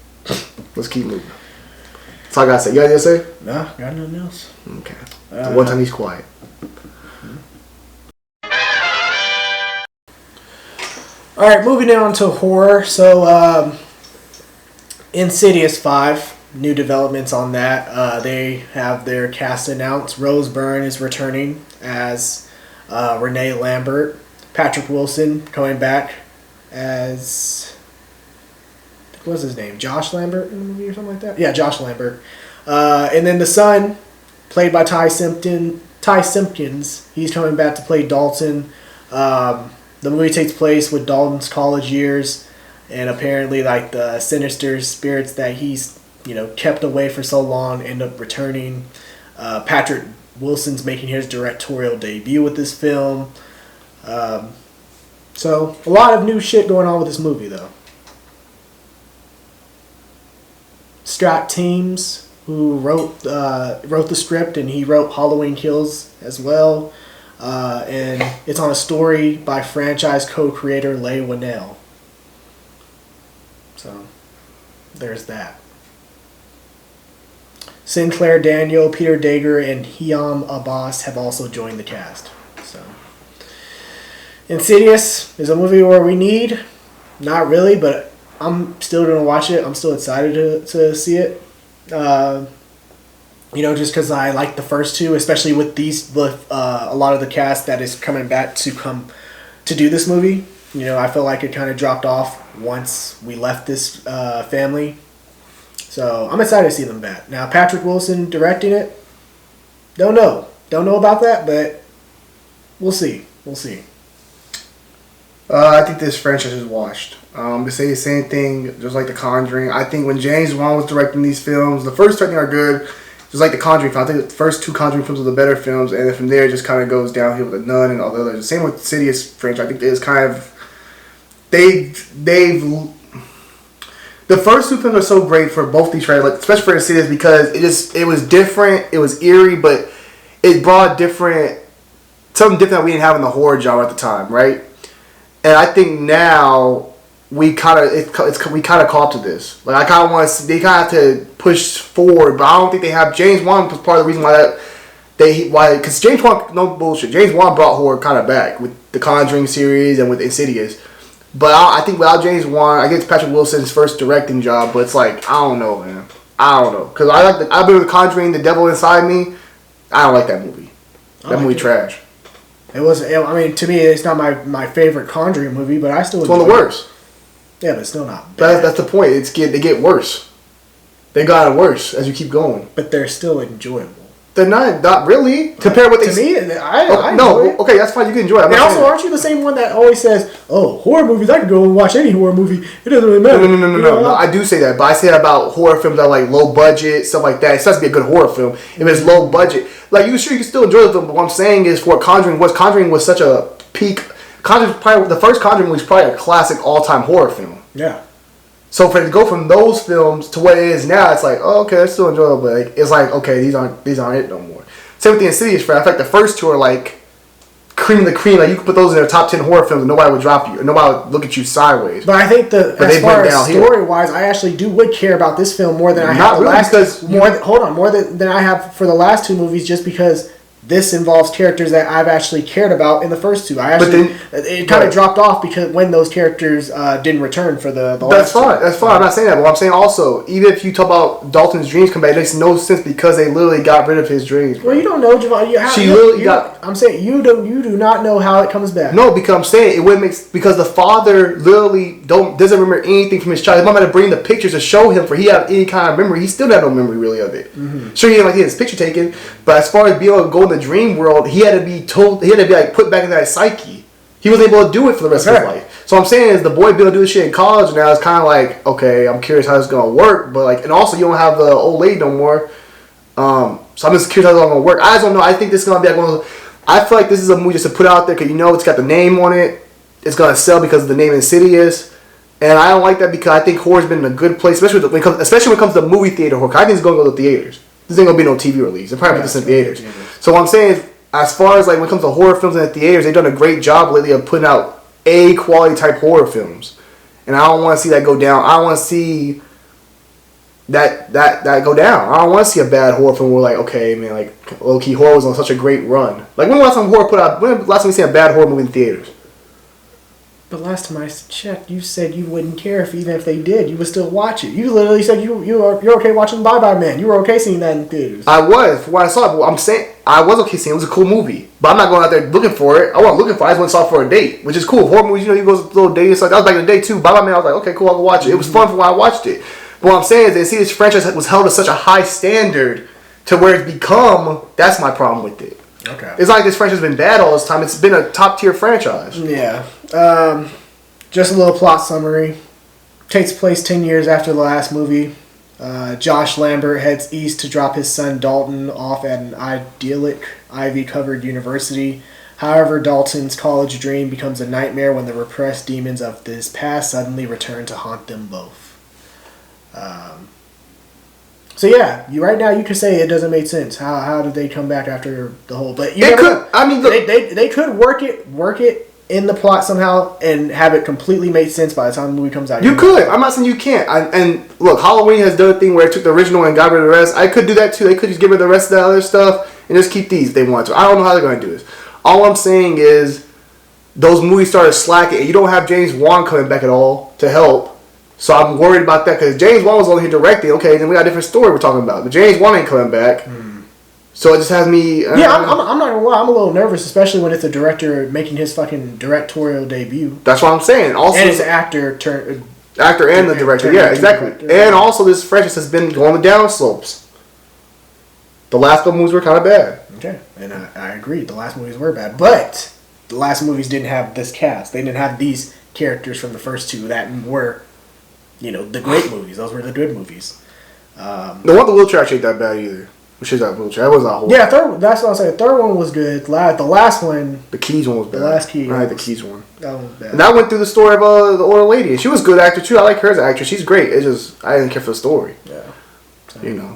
Let's keep moving. That's all I gotta say. You got anything to say? Nah, got nothing else. Okay. The one time he's quiet. Alright, moving on to horror. So, Insidious 5. New developments on that. They have their cast announced. Rose Byrne is returning as Renee Lambert. Patrick Wilson coming back as... What's his name? Josh Lambert in the movie or something like that? Yeah, Josh Lambert. And then the son, played by Ty Simpkins, he's coming back to play Dalton. The movie takes place with Dalton's college years, and apparently, like, the sinister spirits that he's kept away for so long end up returning. Patrick Wilson's making his directorial debut with this film. So a lot of new shit going on with this movie, though. Strat Teams, who wrote the script, and he wrote Halloween Kills as well. And it's on a story by franchise co-creator Leigh Whannell. So there's that. Sinclair Daniel, Peter Dager, and Hiam Abbas have also joined the cast. So, Insidious is a movie where we need, not really, but I'm still going to watch it. I'm still excited to see it. Just because I like the first two, especially with a lot of the cast that is coming back to do this movie. I feel like it kind of dropped off once we left this family. So I'm excited to see them back. Now, Patrick Wilson directing it, don't know about that, but we'll see. I think this franchise is washed. To say the same thing, just like The Conjuring. I think when James Wan was directing these films, the first two I think are good. Just like The Conjuring film, I think the first two Conjuring films are the better films, and then from there it just kind of goes downhill with The Nun and all the others. Same with Insidious franchise. I think it's kind of they've. The first two films are so great for both these franchises, especially for Insidious, because it was different, it was eerie, but it brought something different that we didn't have in the horror genre at the time, right? And I think now we kind of caught to this. Like, I kind of want to. They kind of have to push forward, but I don't think they have. James Wan was part of the reason because James Wan, no bullshit. James Wan brought horror kind of back with the Conjuring series and with Insidious. But I think without James Wan, I guess Patrick Wilson's first directing job. But it's like, I don't know, man. I don't know, because I've been with Conjuring, The Devil Inside Me. I don't like that movie. That movie trash. It was. I mean, to me, it's not my favorite Conjuring movie, but I still. It's one of the worst. Yeah, but it's still not bad. That's the point. They get worse. They got worse as you keep going. But they're still enjoyable. They're not really. Compared with to me, I no, enjoy it. okay, that's fine. You can enjoy it. And also, aren't you the same one that always says, "Oh, horror movies, I can go and watch any horror movie. It doesn't really matter." No. I do say that, but I say that about horror films that are like low budget, stuff like that. It has to be a good horror film. If it's low budget, like you can still enjoy the film. But what I'm saying is, for Conjuring was such a peak. The first Conjuring was probably a classic all-time horror film. Yeah. So for it to go from those films to what it is now, it's like, oh, okay, it's still enjoyable. But like, it's like, okay, these aren't it no more. Same with the Insidious franchise. In fact, the first two are like cream of the cream. Like you could put those in their top 10 horror films, and nobody would drop you, or nobody would look at you sideways. But I think as far as story wise, I actually would care about this film more than I have the last. More than I have for the last two movies, just because this involves characters that I've actually cared about in the first two. It kind of dropped off because when those characters didn't return for the last two. That's fine. I'm not saying that, but I'm saying also, even if you talk about Dalton's dreams come back, it makes no sense because they literally got rid of his dreams. Bro. Well, you don't know, Javon. I'm saying you do not know how it comes back. No, because I'm saying it wouldn't make because the father literally doesn't remember anything from his child. His mom had to bring the pictures to show him for he had any kind of memory. He still had no memory really of it. Mm-hmm. Sure, he had his picture taken, but as far as being able to go in the dream world, he had to be like put back in that psyche. He was able to do it for the rest of his life. So I'm saying is the boy be able to do this shit in college now. It's kind of like, okay, I'm curious how this is gonna work, but like, and also you don't have the old lady no more. So I'm just curious how it's gonna work. I just don't know. I think this is gonna be like one of those. I feel like this is a movie just to put out there because it's got the name on it. It's gonna sell because of the name Insidious, and I don't like that because I think horror's been in a good place, especially when it comes to movie theater horror. I think it's gonna go to theaters. This ain't gonna be no TV release. They'll probably put this in theaters. So what I'm saying is, as far as like when it comes to horror films in the theaters, they've done a great job lately of putting out A quality type horror films, and I don't want to see that go down. I don't want to see that go down. I don't want to see a bad horror film where like, okay, man, like low key horror was on such a great run. Like when was the last time when last time we seen a bad horror movie in theaters? But last time I checked, you said you wouldn't care even if they did. You would still watch it. You literally said you're okay watching Bye Bye Man. You were okay seeing that in theaters. I was for what I saw. But I'm saying I was okay seeing it. It was a cool movie. But I'm not going out there looking for it. I wasn't looking for it. I just went and saw it for a date, which is cool. Horror movies, you go to a little date. It's like that was back in the day too. Bye Bye Man. I was like, okay, cool. I'll go watch it. It was fun for when I watched it. But what I'm saying is, they see this franchise was held to such a high standard to where it's become. That's my problem with it. Okay. It's not like this franchise has been bad all this time. It's been a top tier franchise. Yeah. Just a little plot summary. Takes place 10 years after the last movie. Josh Lambert heads east to drop his son Dalton off at an idyllic, ivy-covered university. However, Dalton's college dream becomes a nightmare when the repressed demons of his past suddenly return to haunt them both. So yeah, right now you could say it doesn't make sense. How did they come back after the whole? But you could. I mean, look, they could work it in the plot somehow and have it completely make sense by the time the movie comes out. You could. I'm not saying you can't. And look, Halloween has done a thing where it took the original and got rid of the rest. I could do that too. They could just get rid of the rest of the other stuff and just keep these if they want to. I don't know how they're going to do this. All I'm saying is those movies started slacking and you don't have James Wan coming back at all to help. So I'm worried about that because James Wan was only here directing. Okay, then we got a different story we're talking about. But James Wan ain't coming back. So it just has me... I'm not going to lie. I'm a little nervous, especially when it's a director making his fucking directorial debut. That's what I'm saying. Also, and it's an actor and the director. Yeah, exactly. Director. And also this franchise has been going the down slopes. The last couple movies were kind of bad. Okay, and I agree. The last movies were bad. But the last movies didn't have this cast. They didn't have these characters from the first two that were, the great movies. Those were the good movies. No wonder the wheelchair actually ain't that bad either. Which is that wheelchair? That was not horrible. Yeah, that's what I said. The third one was good. The last one... The Keys one was bad. The last Key. Right, the Keys one. That one was bad. And that went through the story of the older lady. And she was a good actor too. I like her as an actress. She's great. It's just, I didn't care for the story. Yeah.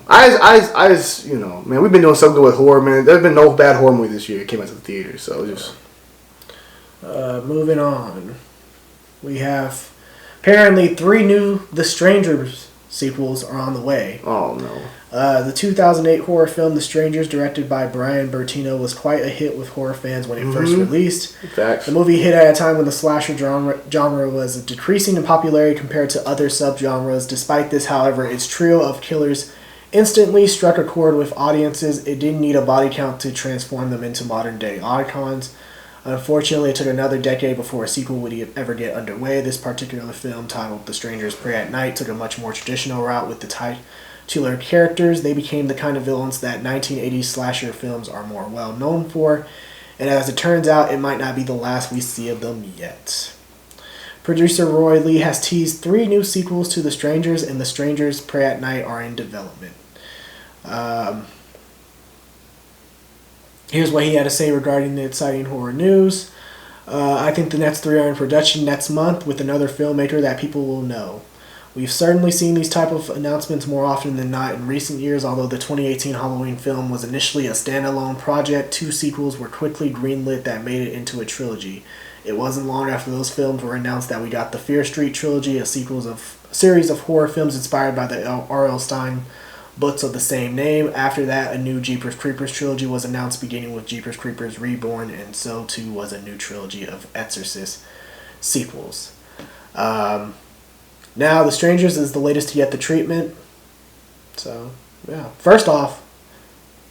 I just, man, we've been doing something good with horror, man. There's been no bad horror movie this year. It came out to the theater, so just... Moving on. We have... Apparently 3 new The Strangers sequels are on the way. Oh, no. The 2008 horror film The Strangers, directed by Brian Bertino, was quite a hit with horror fans when it first released. Facts. The movie hit at a time when the slasher genre was decreasing in popularity compared to other subgenres. Despite this, however, its trio of killers instantly struck a chord with audiences. It didn't need a body count to transform them into modern-day icons. Unfortunately, it took another decade before a sequel would ever get underway. This particular film, titled The Strangers Prey at Night, took a much more traditional route with the titular characters. They became the kind of villains that 1980s slasher films are more well known for, and as it turns out, it might not be the last we see of them yet. Producer Roy Lee has teased 3 new sequels to The Strangers, and The Strangers Prey at Night are in development. Here's what he had to say regarding the exciting horror news. I think the next 3 are in production next month with another filmmaker that people will know. We've certainly seen these type of announcements more often than not in recent years, although the 2018 Halloween film was initially a standalone project. 2 sequels were quickly greenlit that made it into a trilogy. It wasn't long after those films were announced that we got the Fear Street trilogy, a series of horror films inspired by the R.L. Stine books of the same name. After that, a new Jeepers Creepers trilogy was announced, beginning with Jeepers Creepers Reborn, and so too was a new trilogy of Exorcist sequels. Now, The Strangers is the latest to get the treatment. So, yeah. First off,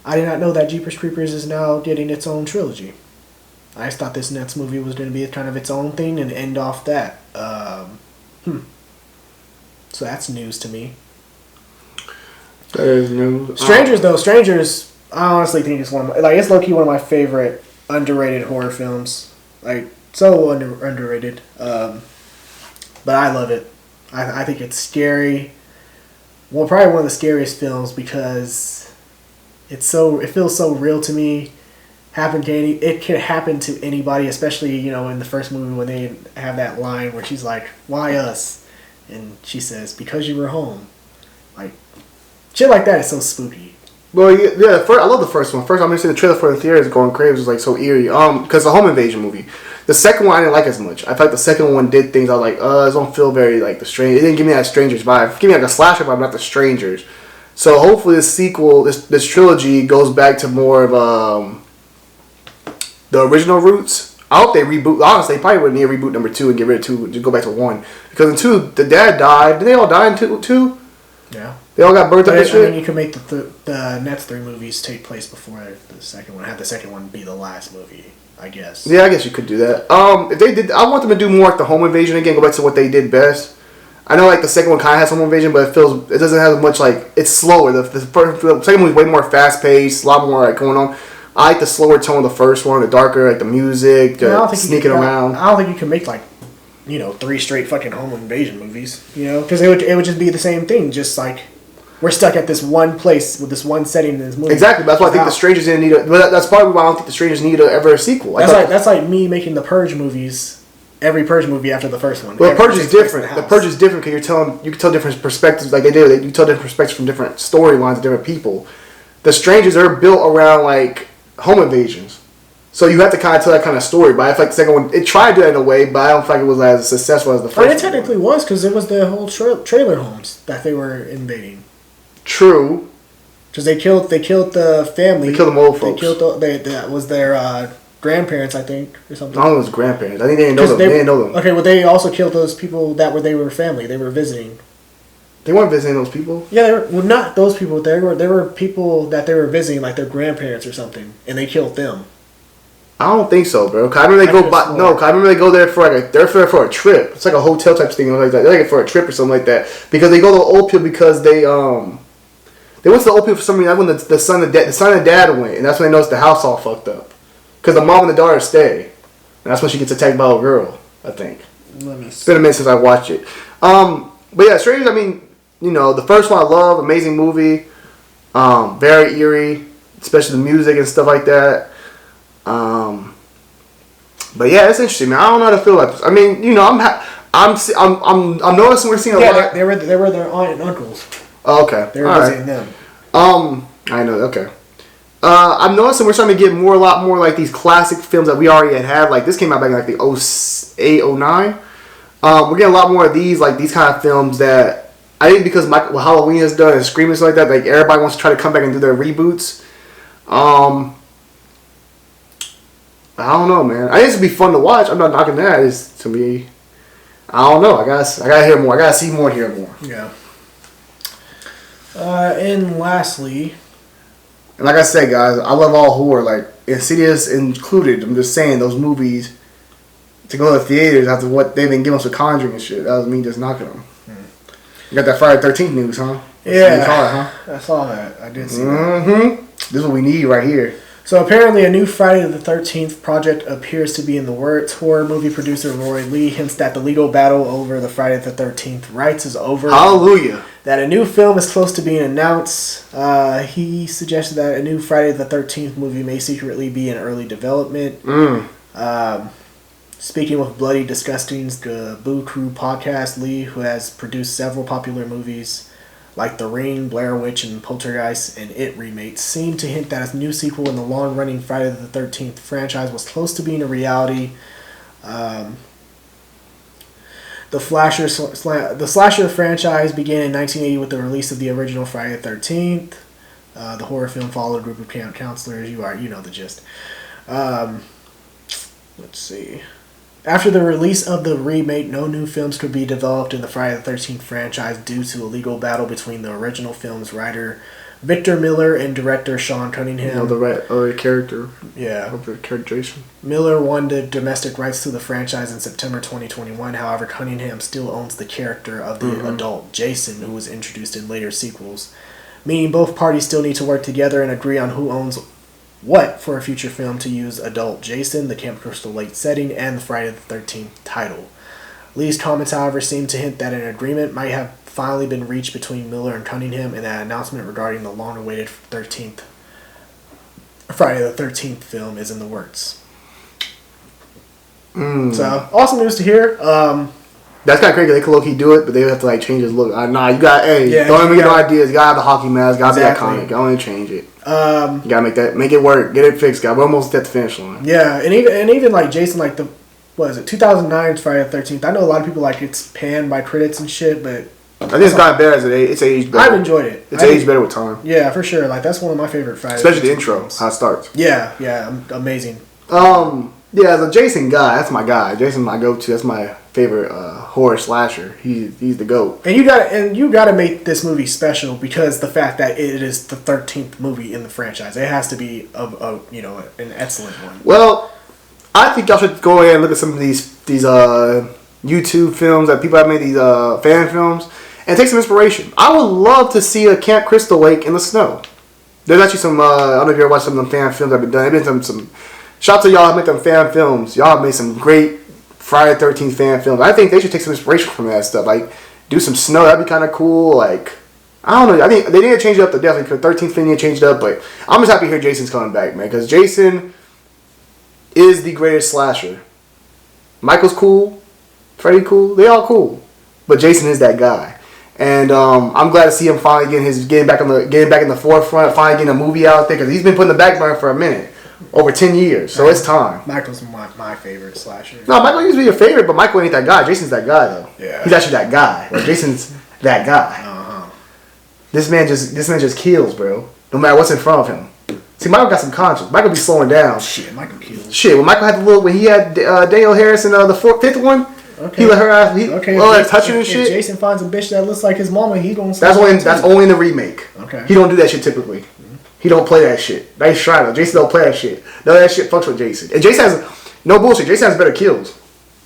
I did not know that Jeepers Creepers is now getting its own trilogy. I just thought this next movie was going to be kind of its own thing and end off that. So that's news to me. That is news. Strangers, I honestly think it's it's low-key one of my favorite underrated horror films. Like, so underrated. But I love it. I think it's scary. Well, probably one of the scariest films because it feels so real to me. It could happen to anybody, especially, in the first movie when they have that line where she's like, "Why us?" And she says, "Because you were home." Like, shit like that is so spooky. Well, yeah. I love the first one. First, I'm gonna say the trailer for the theater is going crazy. It was like so eerie. Because the home invasion movie. The second one I didn't like as much. I felt like the second one did things I was like, it don't feel very like the strange. It didn't give me that Strangers vibe. It gave me like a slasher vibe, not the Strangers. So hopefully this sequel, this trilogy goes back to more of the original roots. I hope they reboot. Honestly, they probably wouldn't need a reboot number 2 and get rid of 2 and just go back to 1. Because in 2, the dad died. Did they all die in 2? Yeah. They all got burnt up and shit? I mean, you can make the next 3 movies take place before the second one. Have the second one be the last movie, I guess. Yeah, I guess you could do that. If they did, I want them to do more like the home invasion again. Go back to what they did best. I know like the second one kind of has home invasion, but it doesn't have as much like it's slower. The second one is way more fast paced, a lot more like going on. I like the slower tone of the first one, the darker, like the music, sneaking around. I don't think you can make 3 straight fucking home invasion movies, because it would just be the same thing, just like we're stuck at this one place with this one setting in this movie. Exactly, that's why I think the Strangers didn't need but that's probably why I don't think the Strangers need ever a sequel. That's like me making the Purge movies. Every Purge movie after the first one. Well, the Purge is different. The Purge is different because you can tell different perspectives like they did. You can tell different perspectives from different storylines, different people. The Strangers are built around like home invasions, so you have to kind of tell that kind of story. But I feel like the second one, it tried to do it in a way, but I don't feel like it was as successful as the first. It technically was because it was the whole trailer homes that they were invading. True. Because they killed the family. They killed them old folks. That was their grandparents, I think, or something. I don't know if it was grandparents. I think they didn't know them. They didn't know them. Okay, well, they also killed those people they were family. They were visiting. They weren't visiting those people? Yeah, not those people. There were people that they were visiting, like their grandparents or something, and they killed them. I don't think so, bro. Cause I remember I remember they go there for they're there for a trip. It's like a hotel type thing like that. They're like for a trip or something like that because they go to the old people because they went to the old people for some reason. That's when the son and dad went, and that's when they noticed the house all fucked up because the mom and the daughter stay, and that's when she gets attacked by a girl. I think. It's been a minute since I watched it. But yeah, Strangers. I mean, the first one I love, amazing movie, very eerie, especially the music and stuff like that. But yeah, it's interesting, man. I don't know how to feel about this. I mean, I'm noticing we're seeing a lot. They were their aunt and uncles. Oh, okay. They were visiting them. I know. Okay. I'm noticing we're starting to get a lot more like these classic films that we already had. Like this came out back in like the 08, 09. We're getting a lot more of these kind of films that I think because what Halloween has done and Scream and stuff like that. Like everybody wants to try to come back and do their reboots. I don't know, man. I think it's gonna be fun to watch. I'm not knocking that. It's to me. I don't know. I gotta hear more. I gotta see more, hear more. Yeah. And lastly, And like I said, guys, I love all horror, like Insidious included. I'm just saying those movies to go to the theaters after what they've been giving us with Conjuring and shit. That was me just knocking them. You got that Friday 13th news, huh? Yeah, I saw that. I did see that. This is what we need right here. So apparently a new Friday the 13th project appears to be in the works. Horror movie producer Roy Lee hints that the legal battle over the Friday the 13th rights is over. Hallelujah. That a new film is close to being announced. He suggested that a new Friday the 13th movie may secretly be in early development. Speaking with Bloody Disgusting's the Boo Crew podcast, Lee, who has produced several popular movies like The Ring, Blair Witch, and Poltergeist, and It remakes, seemed to hint that a new sequel in the long-running Friday the 13th franchise was close to being a reality. The slasher franchise began in 1980 with the release of the original Friday the 13th. The horror film followed a group of camp counselors. You know the gist. Let's see. After the release of the remake, no new films could be developed in the Friday the 13th franchise due to a legal battle between the original film's writer Victor Miller and director Sean Cunningham. The character. Yeah. The characterization. Miller won the domestic rights to the franchise in September 2021. However, Cunningham still owns the character of the adult Jason, who was introduced in later sequels. Meaning both parties still need to work together and agree on who owns what for a future film to use adult Jason, the Camp Crystal Lake setting, and the Friday the 13th title. Lee's comments, however, seem to hint that an agreement might have finally been reached between Miller and Cunningham, and that announcement regarding the long-awaited Friday the 13th film is in the works. So, awesome news to hear. That's kind of crazy. They could low-key do it, but they have to change his look. Nah, you got, don't even get no ideas. You got to have the hockey mask. Got to be iconic. I want to change it. You got to make it work. Get it fixed, guys. We're almost at the finish line. Yeah, and even like Jason, 2009's Friday the 13th. I know a lot of people it's panned by critics and shit, but I think it's gotten better as it's aged better. I've enjoyed it. It's aged better with time. Yeah, for sure. That's one of my favorite Friday. Especially the intro, how it starts. Yeah, amazing. Yeah, the Jason guy, that's my guy. Jason's my go-to. That's my favorite horror slasher. He's the GOAT. And you gotta make this movie special because the fact that it is the 13th movie in the franchise. It has to be an excellent one. Well, I think y'all should go ahead and look at some of these YouTube films that people have made, these fan films, and take some inspiration. I would love to see a Camp Crystal Lake in the snow. There's actually some, I don't know if you ever watched some of them fan films that have been done. There's been some shout out to y'all who make them fan films. Y'all have made some great Friday the 13th fan films. I think they should take some inspiration from that stuff. Do some snow. That'd be kind of cool. I don't know. I think they need to change it up, though, definitely. Because 13th film need to change it up. But I'm just happy to hear Jason's coming back, man. Because Jason is the greatest slasher. Michael's cool. Freddy cool. They all cool. But Jason is that guy. And I'm glad to see him finally getting back in the forefront, finally getting a movie out there. Because he's been putting the back burner for a minute. Over 10 years, so it's time. Michael's my favorite slasher. No, Michael used to be your favorite, but Michael ain't that guy. Jason's that guy, though. Yeah. He's actually that guy. Jason's that guy. This man just kills, bro. No matter what's in front of him. See, Michael got some conscience. Michael be slowing down. Shit, Michael kills. Shit, when Michael had when he had Danielle Harris in the fifth one, he let her ass, touching and shit. Jason finds a bitch that looks like his mama, he don't. That's only in the remake. Okay. He don't do that shit typically. He don't play that shit. Nice try though. Jason don't play that shit. None of that shit fucks with Jason. And Jason has, no bullshit, Jason has better kills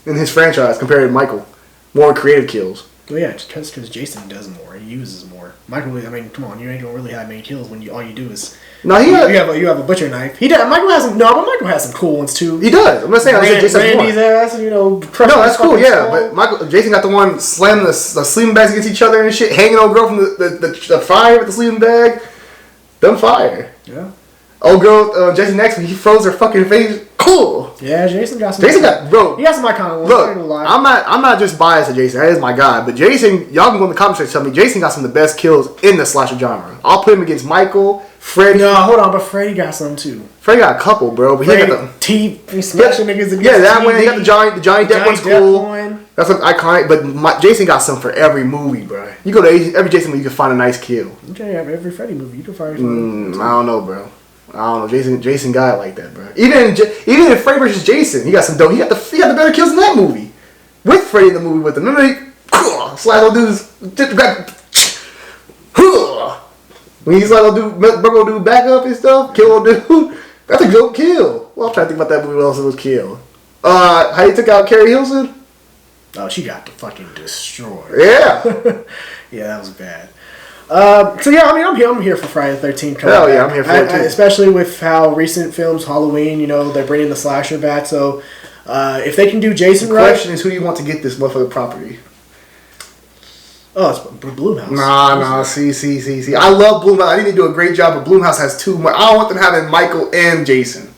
in his franchise compared to Michael. More creative kills. Well, yeah, because Jason does more. He uses more. Michael, come on, you ain't gonna really have many kills when all you do is. No, you have a butcher knife. Michael has some. No, but Michael has some cool ones too. He does. I'm not saying Jason has Randy's ass, No, that's cool. Yeah, but Jason got the one slamming the sleeping bags against each other and shit, hanging on girl from the fire with the sleeping bag. Them fire. Yeah. Old girl, Jason next, when he froze her fucking face. Cool. Yeah, Jason got some. He got some iconic ones. Look, I'm not just biased to Jason. That is my guy. But Jason, y'all can go in the comments and tell me Jason got some of the best kills in the slasher genre. I'll put him against Michael, Freddy. No, hold on, but Freddy got some too. Freddy got a couple, bro. But Freddy, he got the teeth, smashing niggas against that TV. one. He got the Johnny Depp one's cool. That's iconic. But Jason got some for every movie, bro. You go to every Jason movie, you can find a nice kill. Okay, every Freddy movie, you can find. I don't know, bro. I don't know. Jason guy like that, bro. Even in Freddy vs. Jason, he got some dope. He got the better kills in that movie. With Freddy in the movie with him. Remember he slash those dudes. When he's like, bro, do backup and stuff, kill a dude. That's a good kill. Well, I'm trying to think about that movie. What else it was kill? How you took out Carrie Hilson? Oh, she got fucking destroyed. Yeah. Yeah, that was bad. So yeah, I mean, I'm here for Friday the 13th. Hell yeah, I'm here for it too. Especially with how recent films, Halloween, they're bringing the slasher back. So if they can do Jason right. The question is, who do you want to get this motherfucker property? Oh, it's Blumhouse. Nah. See. I love Blumhouse. I think they do a great job, but Blumhouse has too much. I don't want them having Michael and Jason.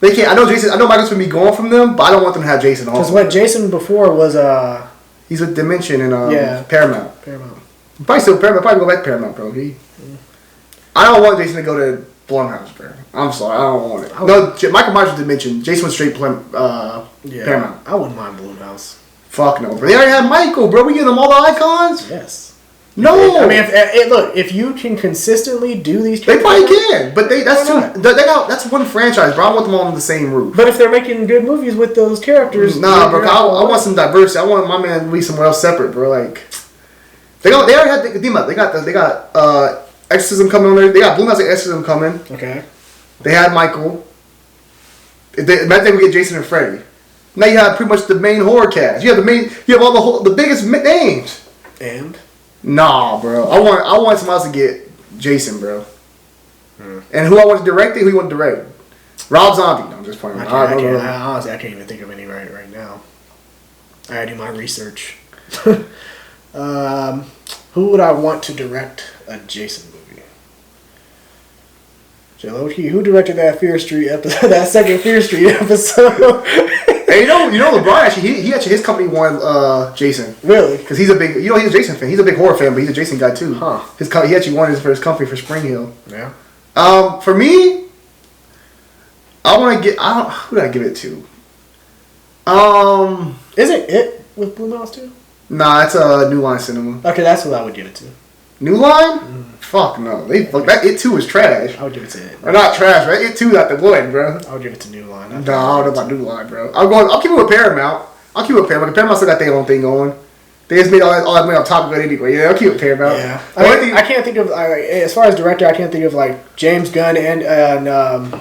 They can't. I know Michael's gonna be going from them, but I don't want them to have Jason on. Because what Jason before was he's with Dimension and Paramount. Probably still Paramount. Probably go back to Paramount, bro. I don't want Jason to go to Blumhouse, bro. I'm sorry, I don't want it. No, Michael Myers was Dimension. Jason was straight Paramount. I wouldn't mind Blumhouse. Fuck no, bro. They already had Michael, bro. We give them all the icons. Yes. No. I mean, if you can consistently do these, they probably can. But that's one franchise, bro. I want them all in the same roof. But if they're making good movies with those characters, nah, bro. I want some diversity. I want my man to be somewhere else separate, bro. Like they already had they got Exorcism coming on there. They got Blumhouse and Exorcism coming. Okay. They had Michael. Imagine we get Jason and Freddy. Now you have pretty much the main horror cast. You have all the biggest names. And nah, bro. I want someone else to get Jason, bro. And who I want to direct it? Who you want to direct? Rob Zombie. No, I'm just playing. Honestly, I can't even think of any right now. I gotta do my research. Who would I want to direct a Jason movie? Who directed that Fear Street episode? That second Fear Street episode. Hey, you know, LeBron actually his company won Jason. Really? Because he's a big, he's a Jason fan. He's a big horror fan, but he's a Jason guy too. Huh? He actually won for his company for Spring Hill. Yeah. For me, I want to get. Who did I give it to? Isn't it with Blumhouse too? Nah, it's a New Line Cinema. Okay, that's what I would give it to. New Line? Fuck no. That It 2 is trash. I would give it to it. Or not trash, right? It 2 out the wood, bro. I would give it to New Line. No, I don't know about New Line, bro. I'll keep it with Paramount. Paramount still got their own thing going. They just made all that money on top of it anyway. Yeah, I'll keep it with Paramount. Yeah. I can't think of, as far as director, I can't think of like James Gunn and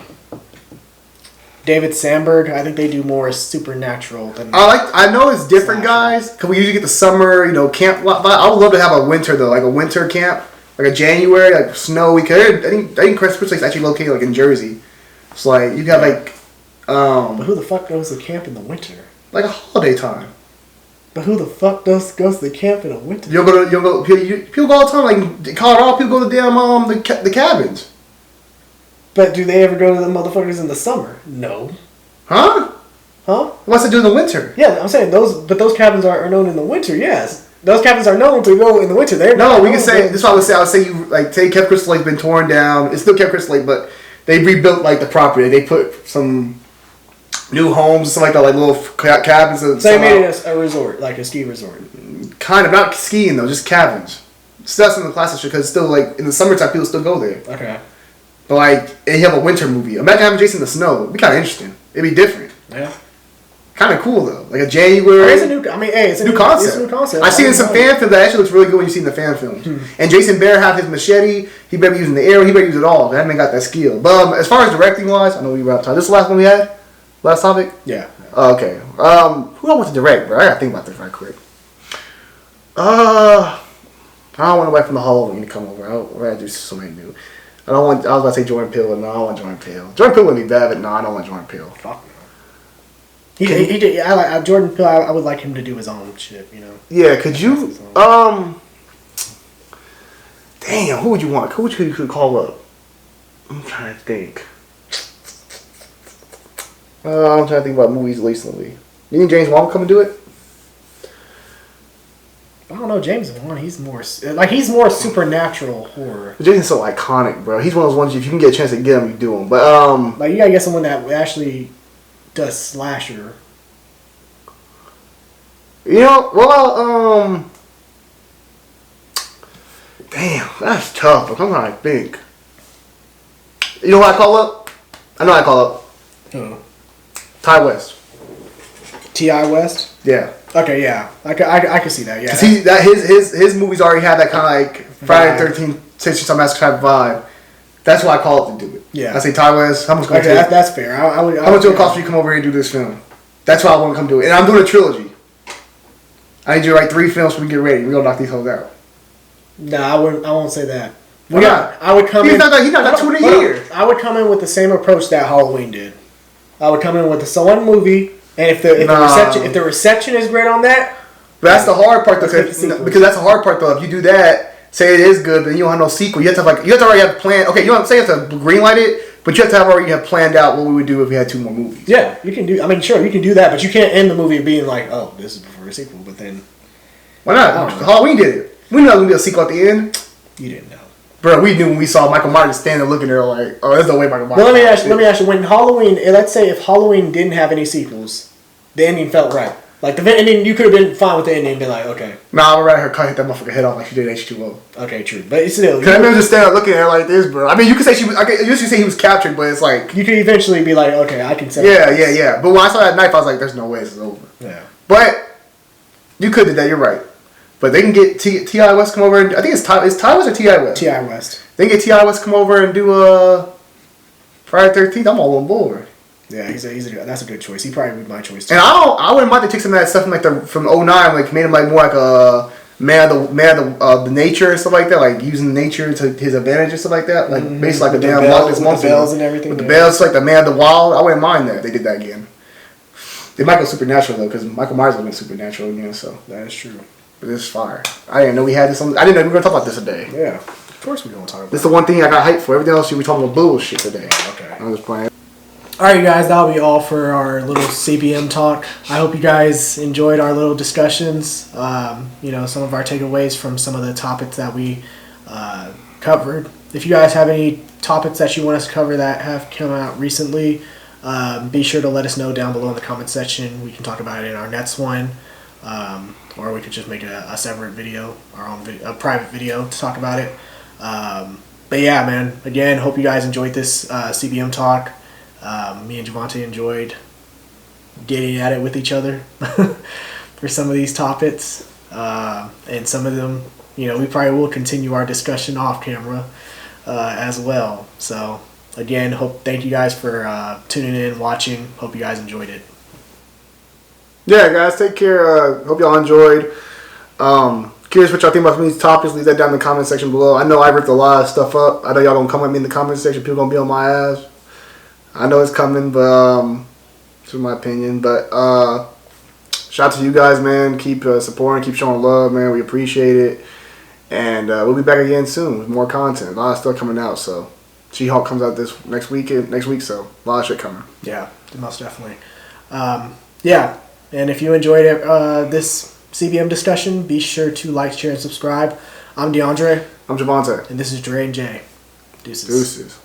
David Sandberg. I think they do more supernatural than. I know it's different guys. Cause we usually get the summer, camp. I would love to have a winter though, like a winter camp, like a January, like snowy. Cause I think Crest Lake's actually located like in Jersey. It's like you got like. But who the fuck goes to camp in the winter? Like a holiday time. But who the fuck goes to the camp in the winter? People go all the time. Like in Colorado, people go to damn the cabins. But do they ever go to the motherfuckers in the summer? No. Huh? What's it do in the winter? Yeah, I'm saying those cabins are known in the winter. Yes, those cabins are known to go in the winter. We can say this is what I would say. You like say Camp Crystal Lake's been torn down. It's still Camp Crystal Lake, but they rebuilt like the property. They put some new homes and stuff like that, like little cabins. So they made it a resort, like a ski resort. Kind of not skiing though, just cabins. So that's in the classic because it's still like in the summertime people still go there. Okay. But like, and you have a winter movie. Imagine having Jason in the snow. It'd be kind of interesting. It'd be different. Yeah. Kind of cool though. Like a January. It's a new concept. It's a new concept. I've seen some fan film that actually looks really good when you see in the fan films. And Jason Bear have his machete. He better be using the arrow. He better use it all. That man got that skill. But as far as directing wise, I know we were out of time. This is the last one we had. Last topic. Yeah. Okay. Who I want to direct, bro? I gotta think about this right quick. I don't want nobody from the Halloween to come over. I gotta do so many new. I was about to say Jordan Peele, but no, I don't want Jordan Peele. Jordan Peele would be bad, but no, I don't want Jordan Peele. Fuck no. He did. I like Jordan Peele. I would like him to do his own shit. Yeah, could you? Damn, who would you want? Who could you call up? I'm trying to think. I'm trying to think about movies recently. You think James Wan will come and do it? I don't know, James Wan. He's more supernatural horror. But Jason's so iconic, bro. He's one of those ones if you can get a chance to get him, you do him. But like you gotta get someone that actually does slasher. Damn, that's tough. I'm trying to think. You know what I call up? I know I call up. Who? Ty West. T.I. West? Yeah. Okay, yeah. I can see that, yeah. Cause his movies already have that kind of like Friday the 13th say Chainsaw Massacre type vibe. That's why I call it to do it. Yeah. I say Ty West, how much going to take? That's fair. How much will it cost for you to come over here and do this film? That's why I want to come do it. And I'm doing a trilogy. I need you to write 3 films so we get ready. We're going to knock these hoes out. Nah, I won't say that. Why not? I would come in. He's not 2 in a year. I would come in with the same approach that Halloween did. I would come in with the one movie, and if the reception is great on that. But that's the hard part, though. Because that's the hard part, though. If you do that, say it is good, but you don't have no sequel. You have to already have planned. Okay, you don't say you have to greenlight it, but you have to already have planned out what we would do if we had 2 more movies. Yeah, you can do. I mean, sure, you can do that, but you can't end the movie being like, "Oh, this is before a sequel." But then, why not? Halloween did it. We knew there was gonna be a sequel at the end. You didn't know, bro. We knew when we saw Michael Myers standing looking there like, "Oh, there's no way Michael Myers." Well, let me ask you. When Halloween, let's say if Halloween didn't have any sequels, the ending felt right. Like the ending, you could have been fine with the ending and been like, okay. Nah, I'd rather her hit that motherfucker head off like she did H2O. Okay, true, but still. Because I remember just standing looking at her like this, bro. I mean, you could say she was. You could say he was captured, but it's like you could eventually be like, okay, I can say. Yeah. But when I saw that knife, I was like, "There's no way this is over." Yeah. But you could do that. You're right. But they can get T.I. West come over and I think it's Ty West or T.I. West. T.I. West. They can get T.I. West come over and do Friday 13th. I'm all on board. Yeah, that's a good choice. He probably would be my choice too. And I wouldn't mind to take some of that stuff from 09, like made him like more like a man of the nature and stuff like that, like using nature to his advantage and stuff like that, like basically like a damn Loch Ness Monster. With the bells and everything. With the bells, like the man of the wild. I wouldn't mind that if they did that again. They might go supernatural though, because Michael Myers has been supernatural again. So that is true. But this is fire. I didn't know we had this on. I didn't know we were gonna talk about this today. Yeah, of course we're gonna talk about. This is the one thing I got hyped for. Everything else we talking about bullshit today. Okay. I'm just playing. Alright guys, that'll be all for our little CBM talk. I hope you guys enjoyed our little discussions. Some of our takeaways from some of the topics that we covered. If you guys have any topics that you want us to cover that have come out recently, be sure to let us know down below in the comment section. We can talk about it in our next one. Or we could just make a separate video, a private video to talk about it. But yeah, man, again, hope you guys enjoyed this CBM talk. Me and Javante enjoyed getting at it with each other for some of these topics. And some of them, we probably will continue our discussion off camera as well. So, again, thank you guys for tuning in, watching. Hope you guys enjoyed it. Yeah, guys, take care. Hope y'all enjoyed. Curious what y'all think about some of these topics. Leave that down in the comment section below. I know I ripped a lot of stuff up. I know y'all gonna come at me in the comment section. People gonna be on my ass. I know it's coming, but this is my opinion. But shout out to you guys, man. Keep supporting, keep showing love, man. We appreciate it. And we'll be back again soon with more content. A lot of stuff coming out. So She-Hulk comes out this next week, so a lot of shit coming. Yeah, most definitely. Yeah, and if you enjoyed this CBM discussion, be sure to like, share, and subscribe. I'm DeAndre. I'm Javante. And this is Dre and Jay. Deuces. Deuces.